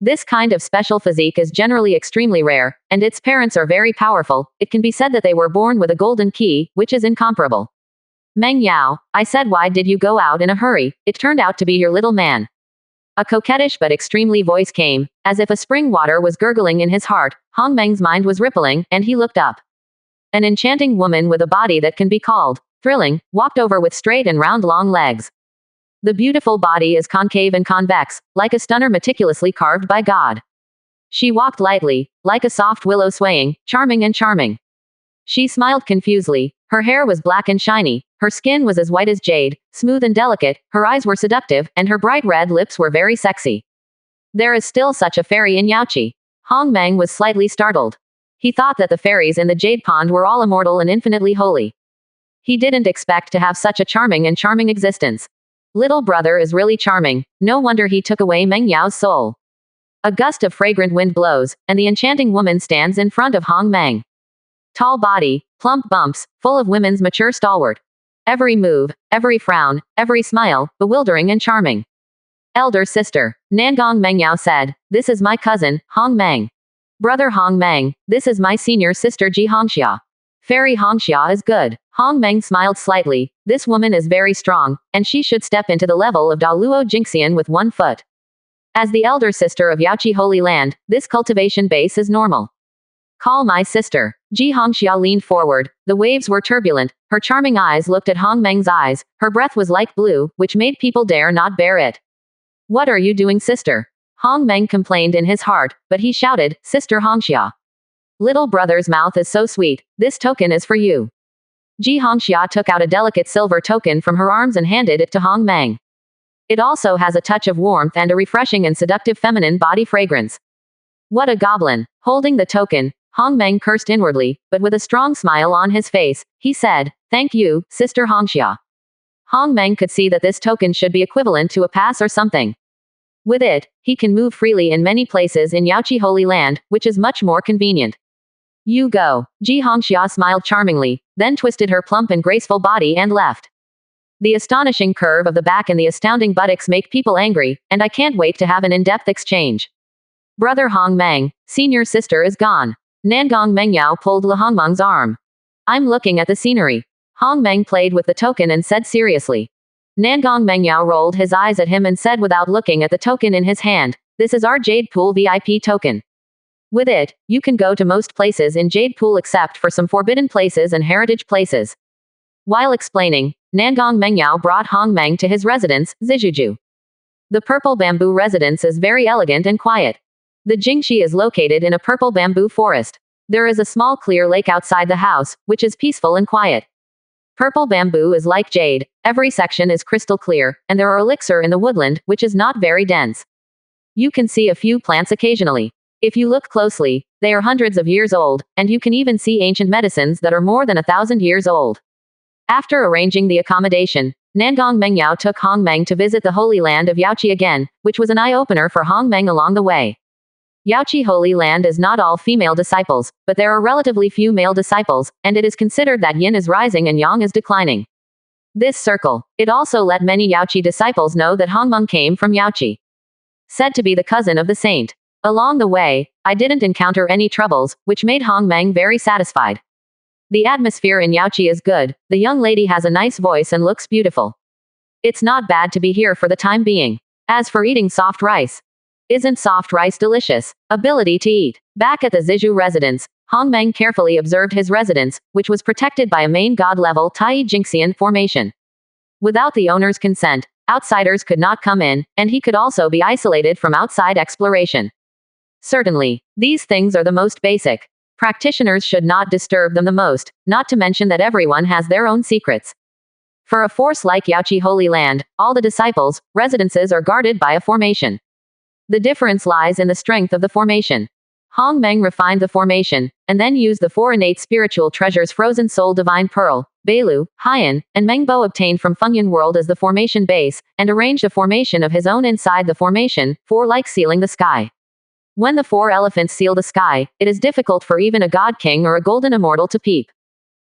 This kind of special physique is generally extremely rare, and its parents are very powerful. It can be said that they were born with a golden key, which is incomparable. Meng Yao, I said, why did you go out in a hurry? It turned out to be your little man. A coquettish but extremely voice came, as if a spring water was gurgling in his heart. Hong Meng's mind was rippling, and he looked up. An enchanting woman with a body that can be called thrilling, walked over with straight and round long legs. The beautiful body is concave and convex, like a stunner meticulously carved by God. She walked lightly, like a soft willow swaying, charming and charming. She smiled confusedly. Her hair was black and shiny, her skin was as white as jade, smooth and delicate, her eyes were seductive, and her bright red lips were very sexy. There is still such a fairy in Yachi. Hong Meng was slightly startled. He thought that the fairies in the jade pond were all immortal and infinitely holy. He didn't expect to have such a charming existence. Little brother is really charming, no wonder he took away Meng Yao's soul. A gust of fragrant wind blows, and the enchanting woman stands in front of Hong Meng. Tall body, plump bumps, full of women's mature stalwart. Every move, every frown, every smile, bewildering and charming. Elder sister, Nangong Mano said, this is my cousin, Hong Meng. Brother Hong Meng, this is my senior sister Ji Hongxia. Fairy Hongxia is good. Hong Meng smiled slightly. This woman is very strong, and she should step into the level of Daluo Jingxian with 1 foot. As the elder sister of Yachi Holy Land, this cultivation base is normal. Call my sister. Ji Hongxia leaned forward. The waves were turbulent. Her charming eyes looked at Hong Meng's eyes. Her breath was like blue, which made people dare not bear it. What are you doing, sister? Hong Meng complained in his heart, but he shouted, Sister Hongxia. Little brother's mouth is so sweet. This token is for you. Ji Hongxia took out a delicate silver token from her arms and handed it to Hong Meng. It also has a touch of warmth and a refreshing and seductive feminine body fragrance. What a goblin. Holding the token, Hong Meng cursed inwardly, but with a strong smile on his face, he said, Thank you, Sister Hongxia. Hong Meng could see that this token should be equivalent to a pass or something. With it, he can move freely in many places in Yachi Holy Land, which is much more convenient. You go. Ji Hongxia smiled charmingly, then twisted her plump and graceful body and left. The astonishing curve of the back and the astounding buttocks make people angry, and I can't wait to have an in-depth exchange. Brother Hong Meng, senior sister is gone. Nangong Mengao pulled Le Hongmeng's arm. I'm looking at the scenery. Hong Meng played with the token and said seriously. Nangong Mengao rolled his eyes at him and said without looking at the token in his hand, This is our Jade Pool VIP token. With it, you can go to most places in Jade Pool except for some forbidden places and heritage places. While explaining, Nangong Mengao brought Hong Meng to his residence, Zijuju. The purple bamboo residence is very elegant and quiet. The Jingxi is located in a purple bamboo forest. There is a small clear lake outside the house, which is peaceful and quiet. Purple bamboo is like jade, every section is crystal clear, and there are elixir in the woodland, which is not very dense. You can see a few plants occasionally. If you look closely, they are hundreds of years old, and you can even see ancient medicines that are more than 1,000 years old. After arranging the accommodation, Nangong Mengao took Hong Meng to visit the Holy Land of Yachi again, which was an eye-opener for Hong Meng along the way. Yachi Holy Land is not all female disciples, but there are relatively few male disciples, and it is considered that yin is rising and yang is declining. This circle, it also let many Yachi disciples know that Hong Meng came from Yachi. Said to be the cousin of the saint. Along the way, I didn't encounter any troubles, which made Hong Meng very satisfied. The atmosphere in Yachi is good, the young lady has a nice voice and looks beautiful. It's not bad to be here for the time being. As for eating soft rice. Isn't soft rice delicious? Ability to eat. Back at the Ziju residence, Hong Meng carefully observed his residence, which was protected by a main god-level Tai Jingxian formation. Without the owner's consent, outsiders could not come in, and he could also be isolated from outside exploration. Certainly, these things are the most basic. Practitioners should not disturb them the most, not to mention that everyone has their own secrets. For a force like Yachi Holy Land, all the disciples' residences are guarded by a formation. The difference lies in the strength of the formation. Hong Meng refined the formation, and then used the 4 innate spiritual treasures Frozen Soul Divine Pearl, Beilu, Haiyan, and Mengbo obtained from Fengyan World as the formation base, and arranged a formation of his own inside the formation, 4 like sealing the sky. When the 4 elephants seal the sky, it is difficult for even a God King or a Golden Immortal to peep.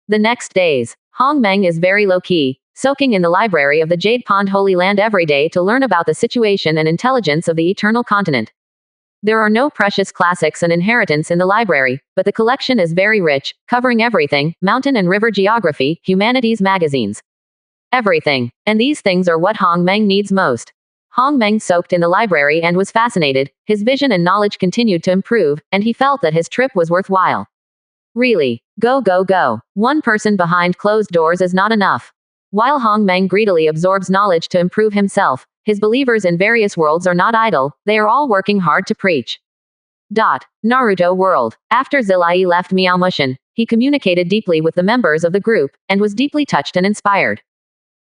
The next days, Hong Meng is very low-key, soaking in the library of the Jade Pond Holy Land every day to learn about the situation and intelligence of the Eternal Continent. There are no precious classics and inheritance in the library, but the collection is very rich, covering everything: mountain and river geography, humanities magazines. Everything. And these things are what Hong Meng needs most. Hong Meng soaked in the library and was fascinated, his vision and knowledge continued to improve, and he felt that his trip was worthwhile. Really. Go go go. One person behind closed doors is not enough. While Hong Meng greedily absorbs knowledge to improve himself, his believers in various worlds are not idle, they are all working hard to preach. Naruto World. After Jerai left Miaomushan, he communicated deeply with the members of the group, and was deeply touched and inspired.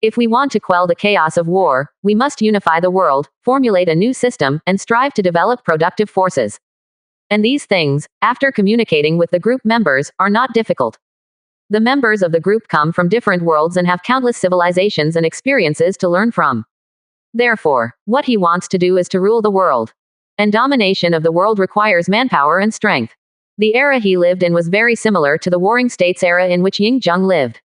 If we want to quell the chaos of war, we must unify the world, formulate a new system, and strive to develop productive forces. And these things, after communicating with the group members, are not difficult. The members of the group come from different worlds and have countless civilizations and experiences to learn from. Therefore, what he wants to do is to rule the world. And domination of the world requires manpower and strength. The era he lived in was very similar to the Warring States era in which Ying Zheng lived.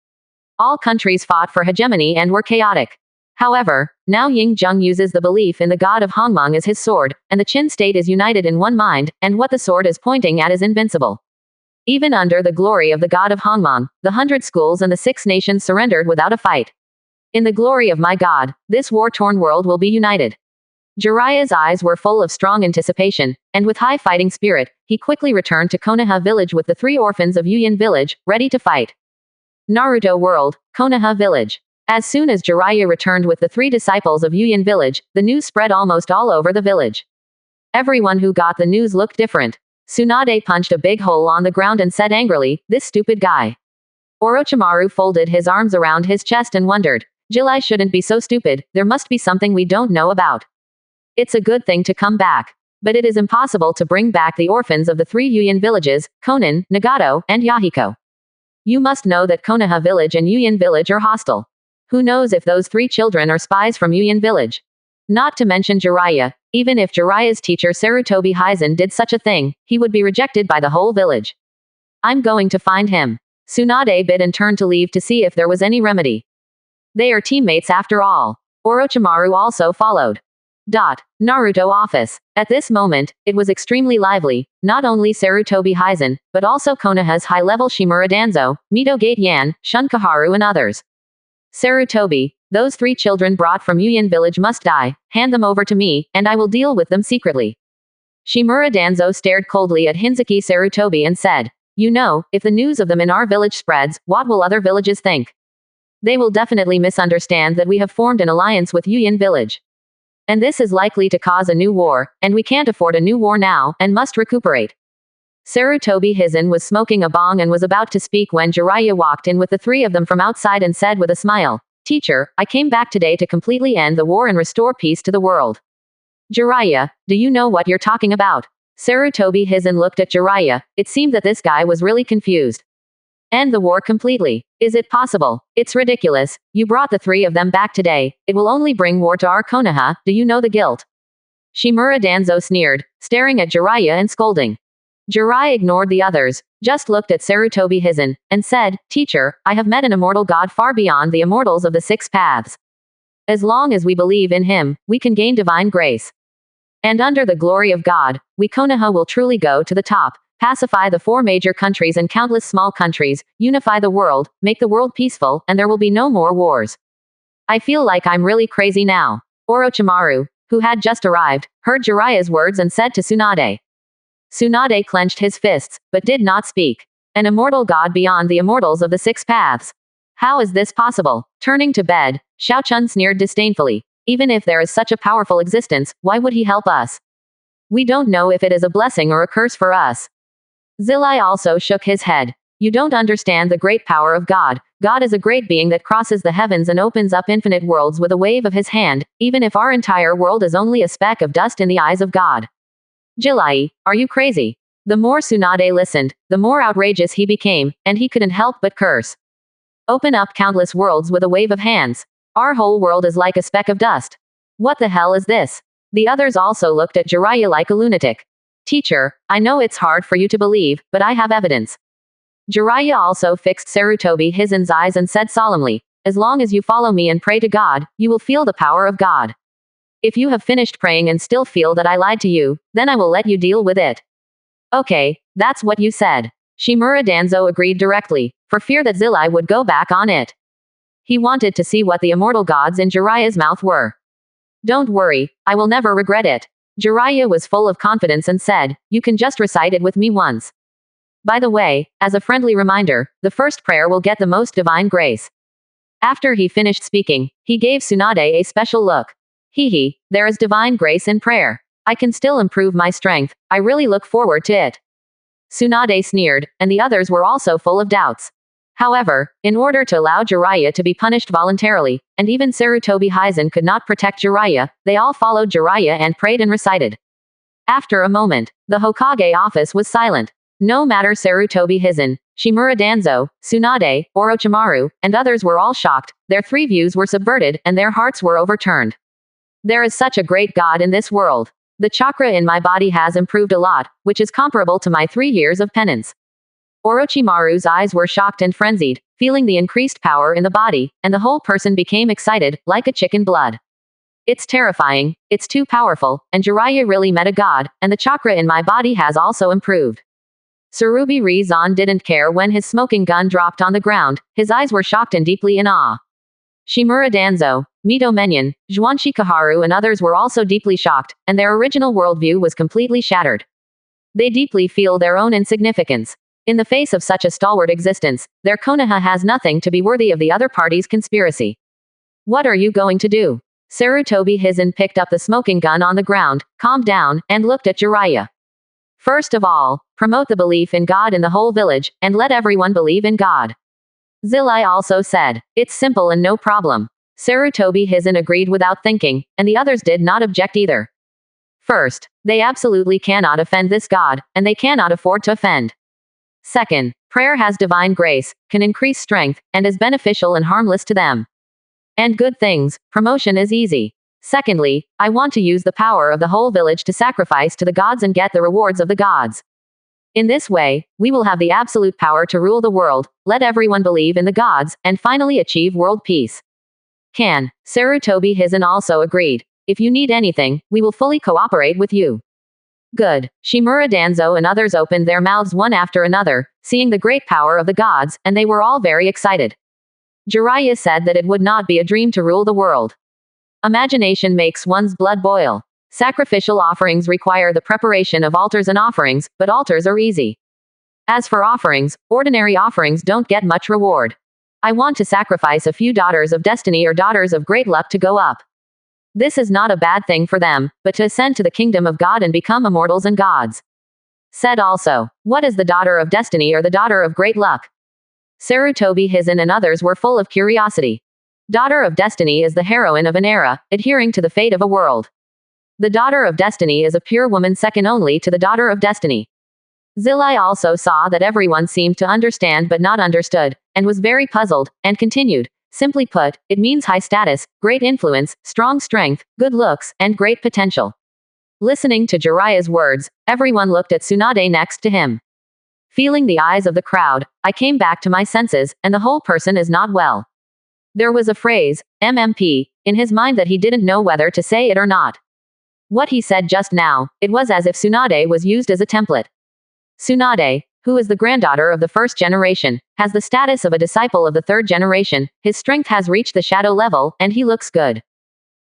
All countries fought for hegemony and were chaotic. However, now Ying Zheng uses the belief in the god of Hongmeng as his sword, and the Qin state is united in one mind, and what the sword is pointing at is invincible. Even under the glory of the god of Hongmeng, the 100 schools and the 6 nations surrendered without a fight. In the glory of my God, this war-torn world will be united. Jiraiya's eyes were full of strong anticipation, and with high fighting spirit, he quickly returned to Konaha village with the 3 orphans of Yuyin village, ready to fight. Naruto World, Konaha village. As soon as Jiraiya returned with the 3 disciples of Yuyin village, the news spread almost all over the village. Everyone who got the news looked different. Tsunade punched a big hole on the ground and said angrily, "This stupid guy." Orochimaru folded his arms around his chest and wondered, Jerai shouldn't be so stupid, there must be something we don't know about. It's a good thing to come back. But it is impossible to bring back the orphans of the 3 Yuyin villages, Konan, Nagato, and Yahiko. You must know that Konaha village and Yuyin village are hostile. Who knows if those 3 children are spies from Yuyin village? Not to mention Jiraiya. Even if Jiraiya's teacher Sarutobi Hizen did such a thing, he would be rejected by the whole village. I'm going to find him. Tsunade bit and turned to leave to see if there was any remedy. They are teammates after all. Orochimaru also followed. Naruto office. At this moment, it was extremely lively, not only Sarutobi Hizen, but also Konoha's high-level Shimura Danzo, Mito Gate Yan, Shun Kaharu and others. Sarutobi, those 3 children brought from Yuyin village must die, hand them over to me, and I will deal with them secretly. Shimura Danzo stared coldly at Hinzuki Sarutobi and said, you know, if the news of them in our village spreads, what will other villages think? They will definitely misunderstand that we have formed an alliance with Yuyin village. And this is likely to cause a new war, and we can't afford a new war now, and must recuperate. Sarutobi Hizen was smoking a bong and was about to speak when Jiraiya walked in with the 3 of them from outside and said with a smile, Teacher, I came back today to completely end the war and restore peace to the world. Jiraiya, do you know what you're talking about? Sarutobi Hizen looked at Jiraiya. It seemed that this guy was really confused. End the war completely. Is it possible? It's ridiculous. You brought the 3 of them back today. It will only bring war to our Konoha. Do you know the guilt? Shimura Danzo sneered, staring at Jiraiya and scolding. Jerai ignored the others, just looked at Sarutobi Hizen, and said, Teacher, I have met an immortal god far beyond the immortals of the 6 paths. As long as we believe in him, we can gain divine grace. And under the glory of God, we Konoha will truly go to the top. Pacify the 4 major countries and countless small countries, unify the world, make the world peaceful, and there will be no more wars. I feel like I'm really crazy now. Orochimaru, who had just arrived, heard Jiraiya's words and said to Tsunade. Tsunade clenched his fists, but did not speak. An immortal god beyond the immortals of the 6 paths. How is this possible? Turning to bed, Xiaochun sneered disdainfully. Even if there is such a powerful existence, why would he help us? We don't know if it is a blessing or a curse for us. Zilai also shook his head. You don't understand the great power of God. God is a great being that crosses the heavens and opens up infinite worlds with a wave of his hand, even if our entire world is only a speck of dust in the eyes of God. Jerai, are you crazy? The more Tsunade listened, the more outrageous he became, and he couldn't help but curse. Open up countless worlds with a wave of hands. Our whole world is like a speck of dust. What the hell is this? The others also looked at Jerai like a lunatic. Teacher, I know it's hard for you to believe, but I have evidence. Jerai also fixed Sarutobi Hizen's eyes and said solemnly, as long as you follow me and pray to God, you will feel the power of God. If you have finished praying and still feel that I lied to you, then I will let you deal with it. Okay, that's what you said. Shimura Danzo agreed directly, for fear that Zilai would go back on it. He wanted to see what the immortal gods in Jiraiya's mouth were. Don't worry, I will never regret it. Jiraiya was full of confidence and said, you can just recite it with me once. By the way, as a friendly reminder, the first prayer will get the most divine grace. After he finished speaking, he gave Tsunade a special look. Hee, there is divine grace in prayer. I can still improve my strength, I really look forward to it. Tsunade sneered, and the others were also full of doubts. However, in order to allow Jiraiya to be punished voluntarily, and even Sarutobi Hizen could not protect Jiraiya, they all followed Jiraiya and prayed and recited. After a moment, the Hokage office was silent. No matter Sarutobi Hizen, Shimura Danzo, Tsunade, Orochimaru, and others were all shocked, their three views were subverted, and their hearts were overturned. There is such a great God in this world. The chakra in my body has improved a lot, which is comparable to my 3 years of penance. Orochimaru's eyes were shocked and frenzied, feeling the increased power in the body, and the whole person became excited, like a chicken blood. It's terrifying, it's too powerful, and Jiraiya really met a god, and the chakra in my body has also improved. Tsurubi Rizan didn't care when his smoking gun dropped on the ground, his eyes were shocked and deeply in awe. Shimura Danzo, Mito Menyon, Zhuanshi Kaharu and others were also deeply shocked, and their original worldview was completely shattered. They deeply feel their own insignificance. In the face of such a stalwart existence, their Konaha has nothing to be worthy of the other party's conspiracy. What are you going to do? Sarutobi Hizen picked up the smoking gun on the ground, calmed down, and looked at Jiraiya. First of all, promote the belief in God in the whole village, and let everyone believe in God. Zilai also said, it's simple and no problem. Sarutobi Hizen agreed without thinking, and the others did not object either. First, they absolutely cannot offend this God, and they cannot afford to offend. Second, prayer has divine grace, can increase strength, and is beneficial and harmless to them. And good things, promotion is easy. Secondly, I want to use the power of the whole village to sacrifice to the gods and get the rewards of the gods. In this way, we will have the absolute power to rule the world, let everyone believe in the gods, and finally achieve world peace. Sarutobi Hizen also agreed. If you need anything, we will fully cooperate with you. Good. Shimura Danzo and others opened their mouths one after another, seeing the great power of the gods, and they were all very excited. Jiraiya said that it would not be a dream to rule the world. Imagination makes one's blood boil. Sacrificial offerings require the preparation of altars and offerings, but altars are easy. As for offerings, ordinary offerings don't get much reward. I want to sacrifice a few daughters of destiny or daughters of great luck to go up. This is not a bad thing for them, but to ascend to the kingdom of God and become immortals and gods. Said also, what is the daughter of destiny or the daughter of great luck? Sarutobi Hizen and others were full of curiosity. Daughter of destiny is the heroine of an era, adhering to the fate of a world. The daughter of destiny is a pure woman second only to the daughter of destiny. Zilai also saw that everyone seemed to understand but not understood, and was very puzzled, and continued, simply put, it means high status, great influence, strong strength, good looks, and great potential. Listening to Jiraiya's words, everyone looked at Tsunade next to him. Feeling the eyes of the crowd, I came back to my senses, and the whole person is not well. There was a phrase, MMP, in his mind that he didn't know whether to say it or not. What he said just now, it was as if Tsunade was used as a template. Tsunade, who is the granddaughter of the first generation, has the status of a disciple of the third generation, his strength has reached the shadow level, and he looks good.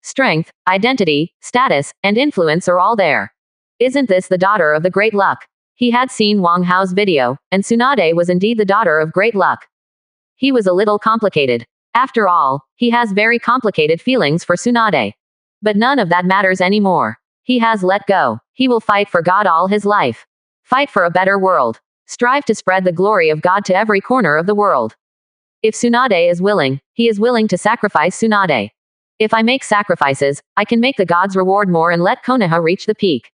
Strength, identity, status, and influence are all there. Isn't this the daughter of the great luck? He had seen Wang Hao's video, and Tsunade was indeed the daughter of great luck. He was a little complicated. After all, he has very complicated feelings for Tsunade. But none of that matters anymore. He has let go. He will fight for God all his life. Fight for a better world. Strive to spread the glory of God to every corner of the world. If Tsunade is willing, he is willing to sacrifice Tsunade. If I make sacrifices, I can make the gods reward more and let Konaha reach the peak.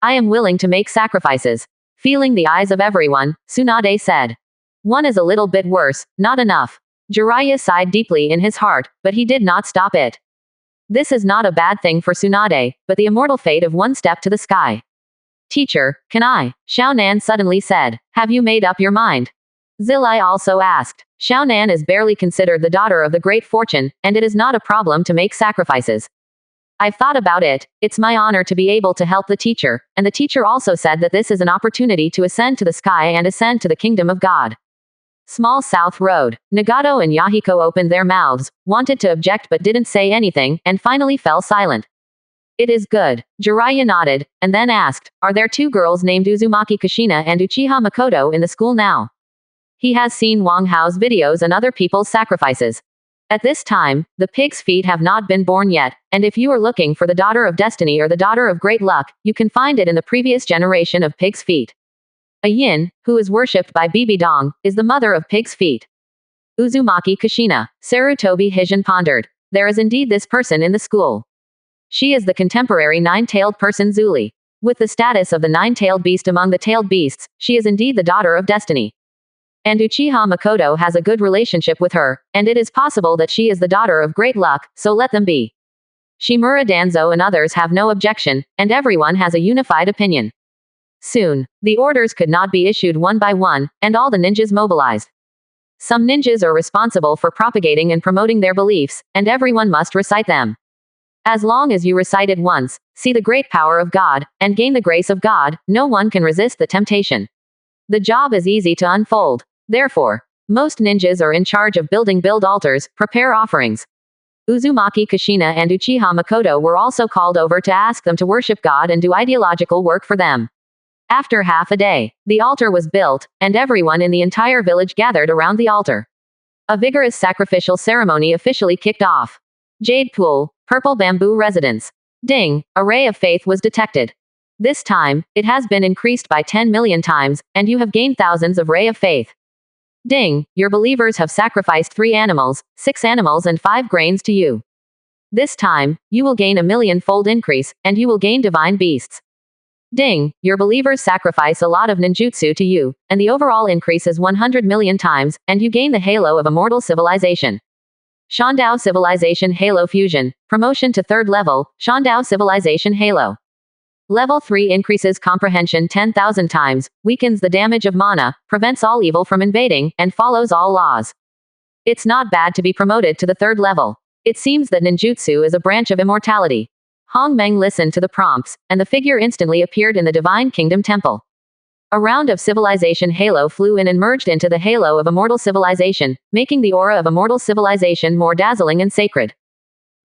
I am willing to make sacrifices. Feeling the eyes of everyone, Tsunade said. One is a little bit worse, not enough. Jiraiya sighed deeply in his heart, but he did not stop it. This is not a bad thing for Tsunade, but the immortal fate of one step to the sky. Teacher, can I? Xiao Nan suddenly said. Have you made up your mind? Zilai also asked. Xiao Nan is barely considered the daughter of the great fortune, and it is not a problem to make sacrifices. I've thought about it. It's my honor to be able to help the teacher, and the teacher also said that this is an opportunity to ascend to the sky and ascend to the kingdom of God. Small South Road. Nagato and Yahiko opened their mouths, wanted to object but didn't say anything, and finally fell silent. It is good. Jiraiya nodded, and then asked, are there two girls named Uzumaki Kushina and Uchiha Makoto in the school now? He has seen Wang Hao's videos and other people's sacrifices. At this time, the pig's feet have not been born yet, and if you are looking for the daughter of destiny or the daughter of great luck, you can find it in the previous generation of pig's feet. A yin, who is worshipped by Bibi Dong, is the mother of pig's feet. Uzumaki Kushina. Sarutobi Hijin pondered. There is indeed this person in the school. She is the contemporary nine-tailed person Zuli. With the status of the nine-tailed beast among the tailed beasts, she is indeed the daughter of destiny. And Uchiha Makoto has a good relationship with her, and it is possible that she is the daughter of great luck, so let them be. Shimura Danzo and others have no objection, and everyone has a unified opinion. Soon, the orders could not be issued one by one, and all the ninjas mobilized. Some ninjas are responsible for propagating and promoting their beliefs, and everyone must recite them. As long as you recite it once, see the great power of God, and gain the grace of God, no one can resist the temptation. The job is easy to unfold. Therefore, most ninjas are in charge of build altars, prepare offerings. Uzumaki Kushina and Uchiha Makoto were also called over to ask them to worship God and do ideological work for them. After half a day, the altar was built, and everyone in the entire village gathered around the altar. A vigorous sacrificial ceremony officially kicked off. Jade Pool, Purple Bamboo Residence. Ding, a ray of faith was detected. This time, it has been increased by 10 million times, and you have gained thousands of ray of faith. Ding, your believers have sacrificed 3 animals, 6 animals and 5 grains to you. This time, you will gain a million-fold increase, and you will gain divine beasts. Ding, your believers sacrifice a lot of ninjutsu to you, and the overall increase is 100 million times, and you gain the halo of immortal civilization. Shandao Civilization Halo Fusion, promotion to 3rd level, Shandao Civilization Halo. Level 3 increases comprehension 10,000 times, weakens the damage of mana, prevents all evil from invading, and follows all laws. It's not bad to be promoted to the 3rd level. It seems that ninjutsu is a branch of immortality. Hong Meng listened to the prompts, and the figure instantly appeared in the Divine Kingdom Temple. A round of civilization halo flew in and merged into the halo of immortal civilization, making the aura of immortal civilization more dazzling and sacred.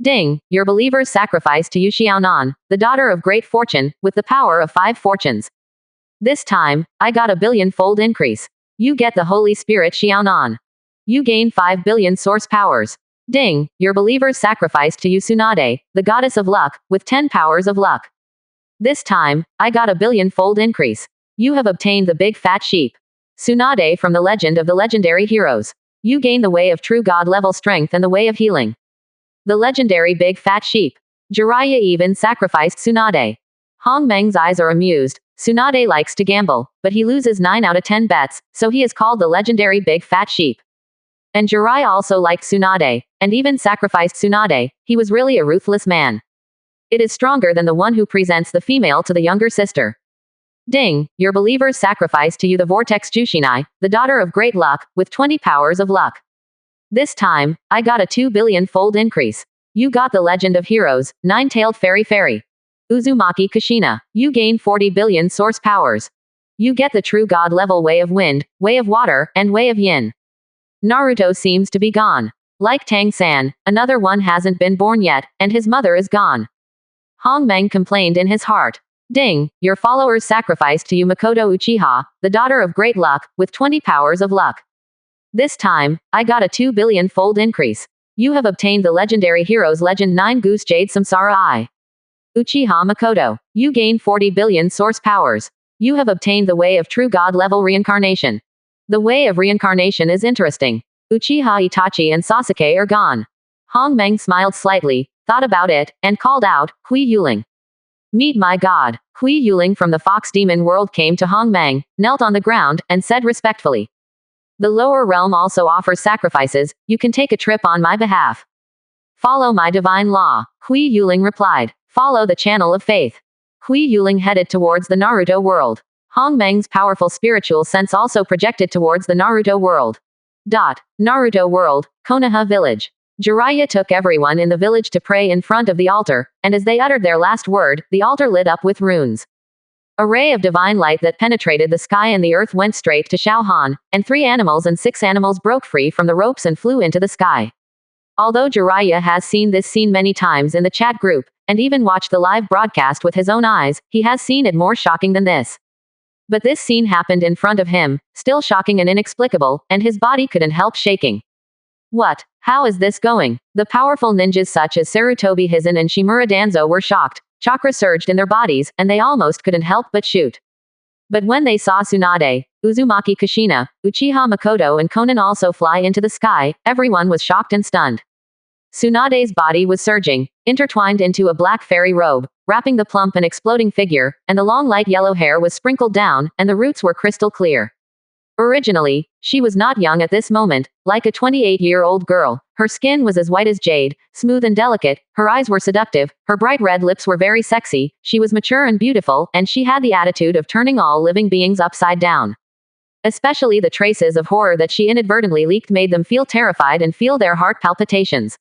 Ding, your believers sacrifice to you Xiaonan, the daughter of great fortune, with the power of 5 fortunes. This time, I got a billion-fold increase. You get the Holy Spirit Xiaonan. You gain 5 billion source powers. Ding, your believers sacrifice to you Tsunade, the goddess of luck, with 10 powers of luck. This time, I got a billion-fold increase. You have obtained the big fat sheep. Tsunade from the legend of the legendary heroes. You gain the way of true god level strength and the way of healing. The legendary big fat sheep. Jiraiya even sacrificed Tsunade. Hong Meng's eyes are amused. Tsunade likes to gamble, but he loses 9 out of 10 bets, so he is called the legendary big fat sheep. And Jerai also liked Tsunade, and even sacrificed Tsunade. He was really a ruthless man. It is stronger than the one who presents the female to the younger sister. Ding, your believers sacrifice to you the Vortex Jushinai, the daughter of great luck, with 20 powers of luck. This time, I got a 2 billion-fold increase. You got the Legend of Heroes, 9-tailed fairy. Uzumaki Kushina, you gain 40 billion source powers. You get the true god level way of wind, way of water, and way of yin. Naruto seems to be gone. Like Tang-san, another one hasn't been born yet, and his mother is gone. Hong Meng complained in his heart. Ding, your followers sacrificed to you Makoto Uchiha, the daughter of great luck, with 20 powers of luck. This time, I got a 2 billion-fold increase. You have obtained the legendary hero's legend 9 Goose Jade Samsara Eye. Uchiha Makoto, you gain 40 billion source powers. You have obtained the way of true god level reincarnation. The way of reincarnation is interesting. Uchiha Itachi and Sasuke are gone. Hong Meng smiled slightly, thought about it, and called out, Hui Yuling. Meet my god. Hui Yuling from the Fox Demon world came to Hong Mang, knelt on the ground, and said respectfully. The lower realm also offers sacrifices, you can take a trip on my behalf. Follow my divine law. Hui Yuling replied. Follow the channel of faith. Hui Yuling headed towards the Naruto world. Hong Meng's powerful spiritual sense also projected towards the Naruto world. Naruto world, Konaha village. Jiraiya took everyone in the village to pray in front of the altar, and as they uttered their last word, the altar lit up with runes. A ray of divine light that penetrated the sky and the earth went straight to Xiao Han, and 3 animals and 6 animals broke free from the ropes and flew into the sky. Although Jiraiya has seen this scene many times in the chat group, and even watched the live broadcast with his own eyes, he has seen it more shocking than this. But this scene happened in front of him, still shocking and inexplicable, and his body couldn't help shaking. What? How is this going? The powerful ninjas such as Sarutobi Hizen and Shimura Danzo were shocked. Chakra surged in their bodies, and they almost couldn't help but shoot. But when they saw Tsunade, Uzumaki Kushina, Uchiha Makoto and Konan also fly into the sky, everyone was shocked and stunned. Tsunade's body was surging, intertwined into a black fairy robe, wrapping the plump and exploding figure, and the long light yellow hair was sprinkled down, and the roots were crystal clear. Originally, she was not young at this moment, like a 28-year-old girl. Her skin was as white as jade, smooth and delicate, her eyes were seductive, her bright red lips were very sexy, she was mature and beautiful, and she had the attitude of turning all living beings upside down. Especially the traces of horror that she inadvertently leaked made them feel terrified and feel their heart palpitations.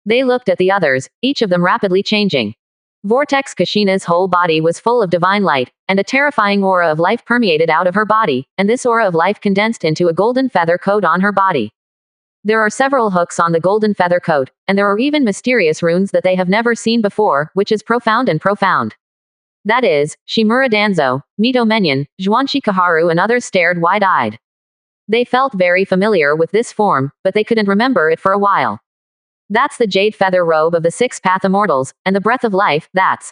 They looked at the others, each of them rapidly changing. Vortex Kushina's whole body was full of divine light, and a terrifying aura of life permeated out of her body, and this aura of life condensed into a golden feather coat on her body. There are several hooks on the golden feather coat, and there are even mysterious runes that they have never seen before, which is profound and profound. That is, Shimura Danzo, Mito Menyon, Zhuanshi Kaharu and others stared wide-eyed. They felt very familiar with this form, but they couldn't remember it for a while. That's the jade feather robe of the 6 path immortals, and the breath of life, that's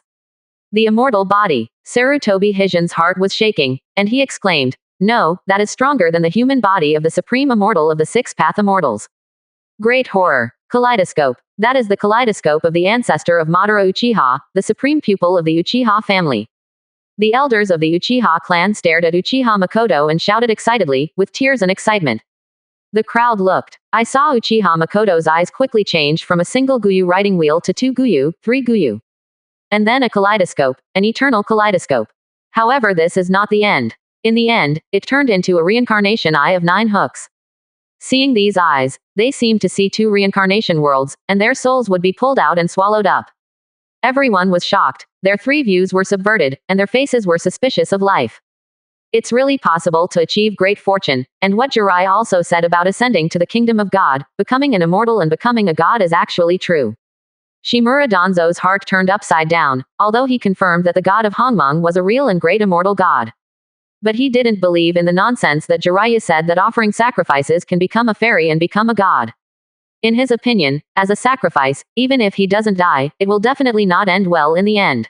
the immortal body. Sarutobi Hizen's heart was shaking, and he exclaimed, no, that is stronger than the human body of the supreme immortal of the 6 path immortals. Great horror. Kaleidoscope. That is the kaleidoscope of the ancestor of Madara Uchiha, the supreme pupil of the Uchiha family. The elders of the Uchiha clan stared at Uchiha Makoto and shouted excitedly, with tears and excitement. The crowd looked. I saw Uchiha Makoto's eyes quickly change from a single Guyu riding wheel to 2 Guyu, 3 Guyu. And then a kaleidoscope, an eternal kaleidoscope. However, this is not the end. In the end, it turned into a reincarnation eye of 9 hooks. Seeing these eyes, they seemed to see 2 reincarnation worlds, and their souls would be pulled out and swallowed up. Everyone was shocked, their 3 views were subverted, and their faces were suspicious of life. It's really possible to achieve great fortune, and what Jerai also said about ascending to the kingdom of God, becoming an immortal and becoming a god is actually true. Shimura Danzo's heart turned upside down, although he confirmed that the god of Hongmeng was a real and great immortal god. But he didn't believe in the nonsense that Jiraiya said that offering sacrifices can become a fairy and become a god. In his opinion, as a sacrifice, even if he doesn't die, it will definitely not end well in the end.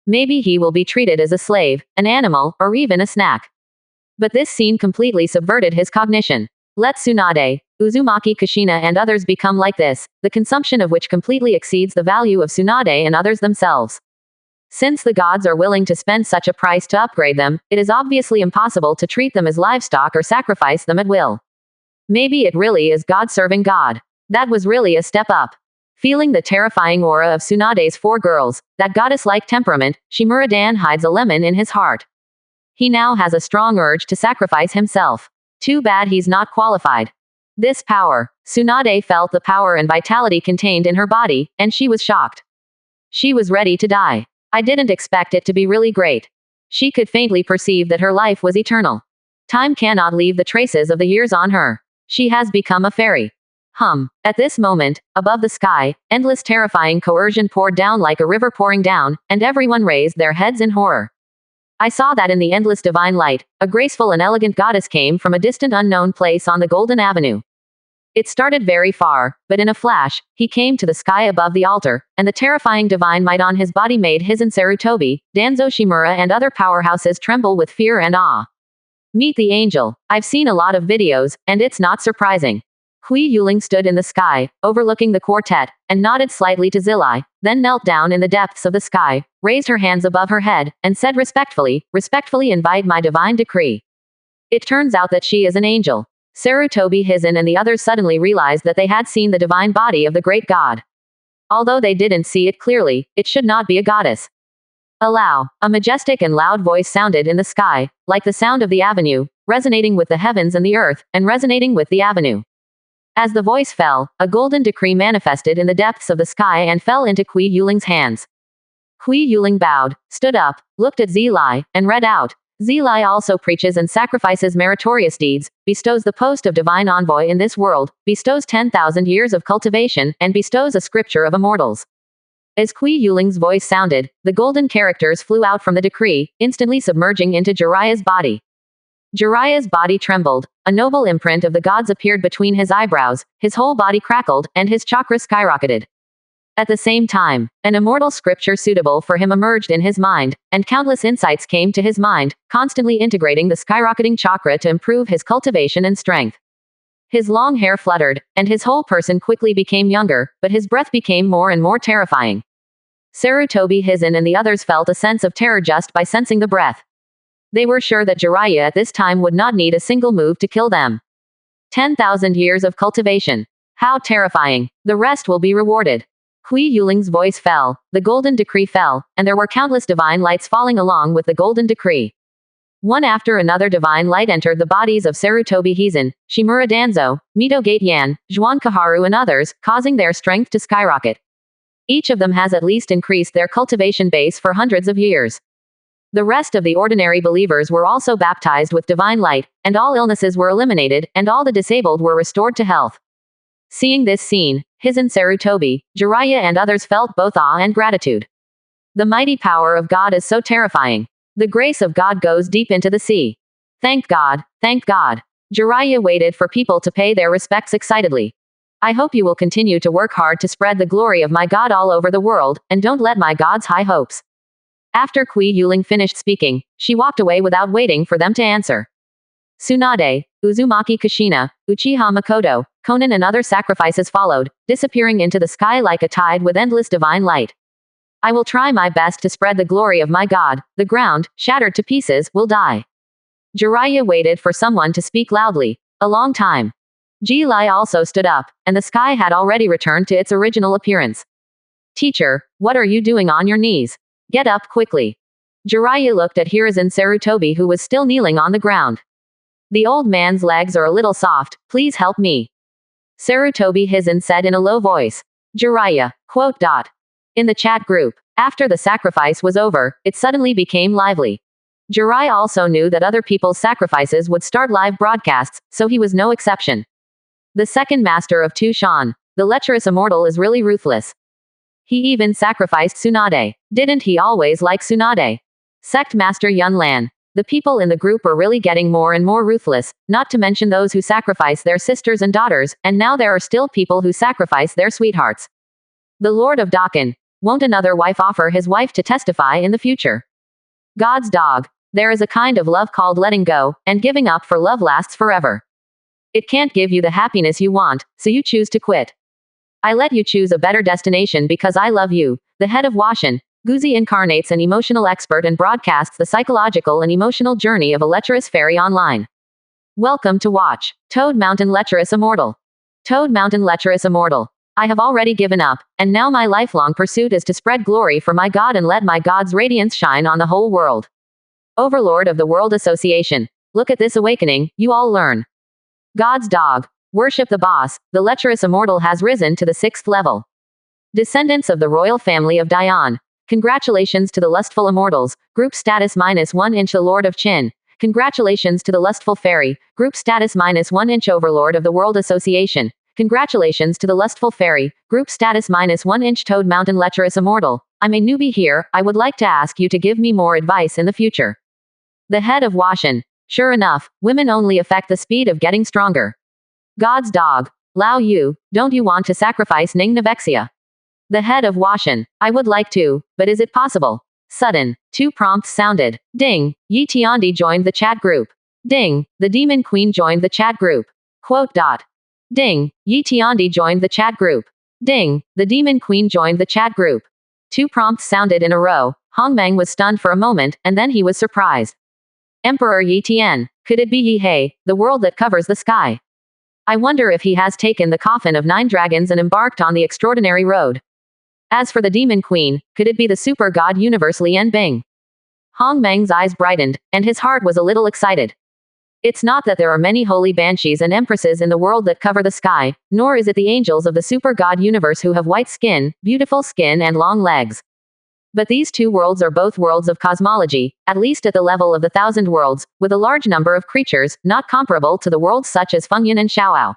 Maybe he will be treated as a slave, an animal, or even a snack. But this scene completely subverted his cognition. Let Tsunade, Uzumaki Kushina and others become like this, the consumption of which completely exceeds the value of Tsunade and others themselves. Since the gods are willing to spend such a price to upgrade them, it is obviously impossible to treat them as livestock or sacrifice them at will. Maybe it really is God serving God. That was really a step up. Feeling the terrifying aura of Tsunade's 4 girls, that goddess-like temperament, Shimura Dan hides a lemon in his heart. He now has a strong urge to sacrifice himself. Too bad he's not qualified. This power. Tsunade felt the power and vitality contained in her body, and she was shocked. She was ready to die. I didn't expect it to be really great. She could faintly perceive that her life was eternal. Time cannot leave the traces of the years on her. She has become a fairy. At this moment, above the sky, endless terrifying coercion poured down like a river pouring down, and everyone raised their heads in horror. I saw that in the endless divine light, a graceful and elegant goddess came from a distant unknown place on the Golden Avenue. It started very far, but in a flash, he came to the sky above the altar, and the terrifying divine might on his body made Hizen Sarutobi, Danzo Shimura and other powerhouses tremble with fear and awe. Meet the angel. I've seen a lot of videos, and it's not surprising. Hui Yuling stood in the sky, overlooking the quartet, and nodded slightly to Zilai, then knelt down in the depths of the sky, raised her hands above her head, and said respectfully invite my divine decree. It turns out that she is an angel. Sarutobi Hizen and the others suddenly realized that they had seen the divine body of the great god. Although they didn't see it clearly, it should not be a goddess. Allow. A majestic and loud voice sounded in the sky, like the sound of the avenue, resonating with the heavens and the earth, and resonating with the avenue. As the voice fell, a golden decree manifested in the depths of the sky and fell into Hui Yuling's hands. Hui Yuling bowed, stood up, looked at Zilai, and read out. Zilai also preaches and sacrifices meritorious deeds, bestows the post of divine envoy in this world, bestows 10,000 years of cultivation, and bestows a scripture of immortals. As Hui Yuling's voice sounded, the golden characters flew out from the decree, instantly submerging into Jerai's body. Jerai's body trembled, a noble imprint of the gods appeared between his eyebrows, his whole body crackled, and his chakra skyrocketed. At the same time, an immortal scripture suitable for him emerged in his mind, and countless insights came to his mind, constantly integrating the skyrocketing chakra to improve his cultivation and strength. His long hair fluttered, and his whole person quickly became younger, but his breath became more and more terrifying. Sarutobi Hizen and the others felt a sense of terror just by sensing the breath. They were sure that Jerai at this time would not need a single move to kill them. 10,000 years of cultivation. How terrifying. The rest will be rewarded. Hui Yuling's voice fell, the golden decree fell, and there were countless divine lights falling along with the golden decree. One after another divine light entered the bodies of Sarutobi Hizen, Shimura Danzo, Mito Gate Yan, Zhuan Kaharu and others, causing their strength to skyrocket. Each of them has at least increased their cultivation base for hundreds of years. The rest of the ordinary believers were also baptized with divine light, and all illnesses were eliminated, and all the disabled were restored to health. Seeing this scene, Hizen Sarutobi, Jerai and others felt both awe and gratitude. The mighty power of God is so terrifying. The grace of God goes deep into the sea. Thank God, thank God. Jerai waited for people to pay their respects excitedly. I hope you will continue to work hard to spread the glory of my God all over the world, and don't let my God's high hopes. After Hui Yuling finished speaking, she walked away without waiting for them to answer. Tsunade, Uzumaki Kushina, Uchiha Makoto, Konan and other sacrifices followed, disappearing into the sky like a tide with endless divine light. I will try my best to spread the glory of my God. The ground, shattered to pieces, will die. Jerai waited for someone to speak loudly. A long time. Jerai also stood up, and the sky had already returned to its original appearance. Teacher, what are you doing on your knees? Get up quickly. Jerai looked at Hiruzen Sarutobi who was still kneeling on the ground. The old man's legs are a little soft, please help me. Sarutobi Hizen said in a low voice. Jerai, quote. In the chat group, after the sacrifice was over, it suddenly became lively. Jerai also knew that other people's sacrifices would start live broadcasts, so he was no exception. The second master of Tushan, the lecherous immortal is really ruthless. He even sacrificed Tsunade. Didn't he always like Tsunade? Sect Master Yunlan. The people in the group are really getting more and more ruthless, not to mention those who sacrifice their sisters and daughters, and now there are still people who sacrifice their sweethearts. The Lord of Dakin. Won't another wife offer his wife to testify in the future? God's dog. There is a kind of love called letting go, and giving up for love lasts forever. It can't give you the happiness you want, so you choose to quit. I let you choose a better destination because I love you. The head of Washin, Guzi incarnates an emotional expert and broadcasts the psychological and emotional journey of a lecherous fairy online. Welcome to watch Toad Mountain Lecherous Immortal. Toad Mountain Lecherous Immortal. I have already given up, and now my lifelong pursuit is to spread glory for my God and let my God's radiance shine on the whole world. Overlord of the World Association. Look at this awakening, you all learn. God's dog. Worship the boss, the lecherous immortal has risen to the 6th level. Descendants of the royal family of Dian. Congratulations to the lustful immortals, group status -1 inch the Lord of Qin. Congratulations to the lustful fairy, group status -1 inch overlord of the World Association. Congratulations to the lustful fairy, group status -1 inch Toad Mountain Lecherous Immortal. I'm a newbie here, I would like to ask you to give me more advice in the future. The head of Washin. Sure enough, women only affect the speed of getting stronger. God's dog. Lao Yu, don't you want to sacrifice Ning Navexia? The head of Washin. I would like to, but is it possible? Sudden. 2 prompts sounded. Ding. Yi Tiandi joined the chat group. Ding. The demon queen joined the chat group. Quote. Ding. Yi Tiandi joined the chat group. Ding. The demon queen joined the chat group. 2 prompts sounded in a row. Hongmeng was stunned for a moment, and then he was surprised. Emperor Yi Tian. Could it be Yi He, the world that covers the sky? I wonder if he has taken the coffin of 9 dragons and embarked on the extraordinary road. As for the demon queen, could it be the super god universe Lian Bing? Hongmeng's eyes brightened, and his heart was a little excited. It's not that there are many holy banshees and empresses in the world that cover the sky, nor is it the angels of the super god universe who have white skin, beautiful skin and long legs. But these 2 worlds are both worlds of cosmology, at least at the level of the 1,000 worlds, with a large number of creatures, not comparable to the worlds such as Fengyan and Xiaoao.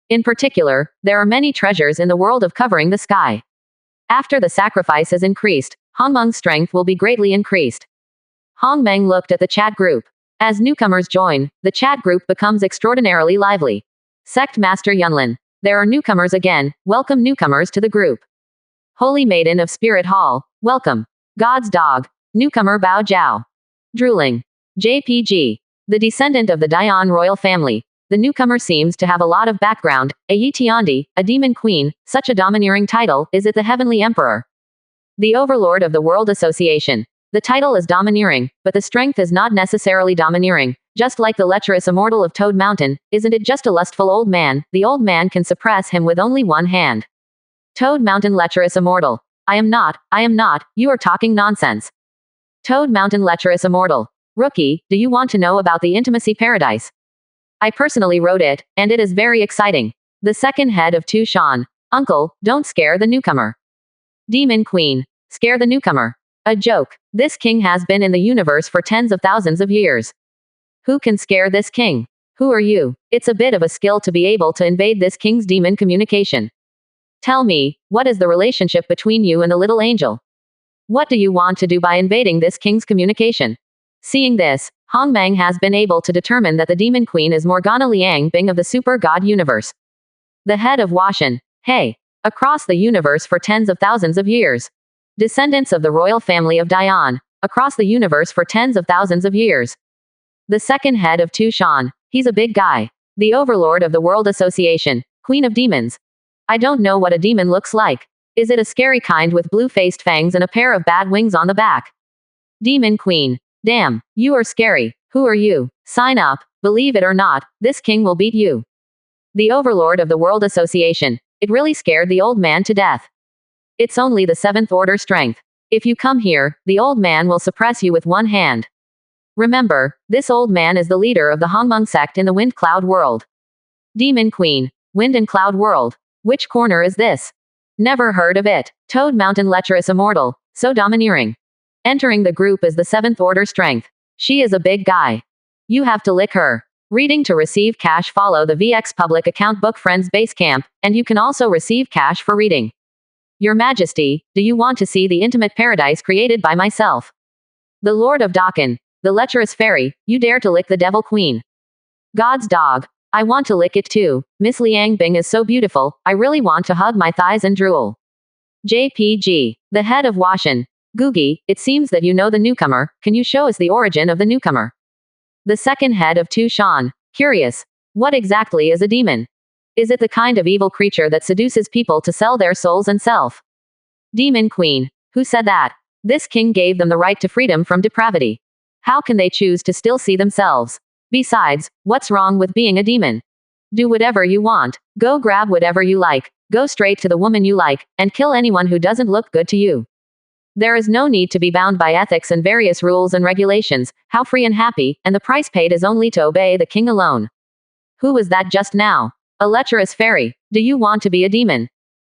In particular, there are many treasures in the world of covering the sky. After the sacrifice is increased, Hongmeng's strength will be greatly increased. Hongmeng looked at the chat group. As newcomers join, the chat group becomes extraordinarily lively. Sect Master Yunlin. There are newcomers again. Welcome newcomers to the group. Holy Maiden of Spirit Hall. Welcome. God's Dog. Newcomer Bao Jiao. Drooling. JPG. The descendant of the Dian royal family. The newcomer seems to have a lot of background. A Yi Tiandi, a demon queen, such a domineering title. Is it the Heavenly Emperor? The Overlord of the World Association. The title is domineering, but the strength is not necessarily domineering. Just like the lecherous immortal of Toad Mountain, isn't it just a lustful old man? The old man can suppress him with only one hand. Toad Mountain lecherous immortal. I am not, you are talking nonsense. Toad Mountain lecherous immortal. Rookie, do you want to know about the intimacy paradise? I personally wrote it, and it is very exciting. The second head of Tu Shan. Uncle, don't scare the newcomer. Demon Queen. Scare the newcomer. A joke. This king has been in the universe for tens of thousands of years. Who can scare this king? Who are you? It's a bit of a skill to be able to invade this king's demon communication. Tell me, what is the relationship between you and the little angel? What do you want to do by invading this king's communication? Seeing this, Hongmeng has been able to determine that the demon queen is Morgana Liang Bing of the super god universe. The head of Washan. Hey. Across the universe for tens of thousands of years. Descendants of the royal family of Dian. Across the universe for tens of thousands of years. The second head of Tu Shan. He's a big guy. The overlord of the World Association. Queen of Demons. I don't know what a demon looks like. Is it a scary kind with blue-faced fangs and a pair of bad wings on the back? Demon Queen. Damn, you are scary. Who are you? Sign up. Believe it or not, this king will beat you. The overlord of the World Association. It really scared the old man to death. It's only the 7th order strength. If you come here, the old man will suppress you with one hand. Remember, this old man is the leader of the Hongmeng sect in the Wind Cloud world. Demon Queen. Wind and Cloud world. Which corner is this? Never heard of it. Toad Mountain lecherous immortal. So domineering. Entering the group is the 7th order strength. She is a big guy. You have to lick her. Reading to receive cash. Follow the VX public account Book Friends Basecamp, and you can also receive cash for reading. Your Majesty, do you want to see the intimate paradise created by myself? The Lord of Dakan. The lecherous fairy, you dare to lick the Devil Queen. God's Dog. I want to lick it too. Miss Liang Bing is so beautiful, I really want to hug my thighs and drool. JPG. The head of Washan. Googie, it seems that you know the newcomer. Can you show us the origin of the newcomer? The second head of Tu Shan. Curious. What exactly is a demon? Is it the kind of evil creature that seduces people to sell their souls and self? Demon Queen. Who said that? This king gave them the right to freedom from depravity. How can they choose to still see themselves? Besides, what's wrong with being a demon? Do whatever you want. Go grab whatever you like. Go straight to the woman you like, and kill anyone who doesn't look good to you. There is no need to be bound by ethics and various rules and regulations. How free and happy, and the price paid is only to obey the king alone. Who was that just now? A lecherous fairy. Do you want to be a demon?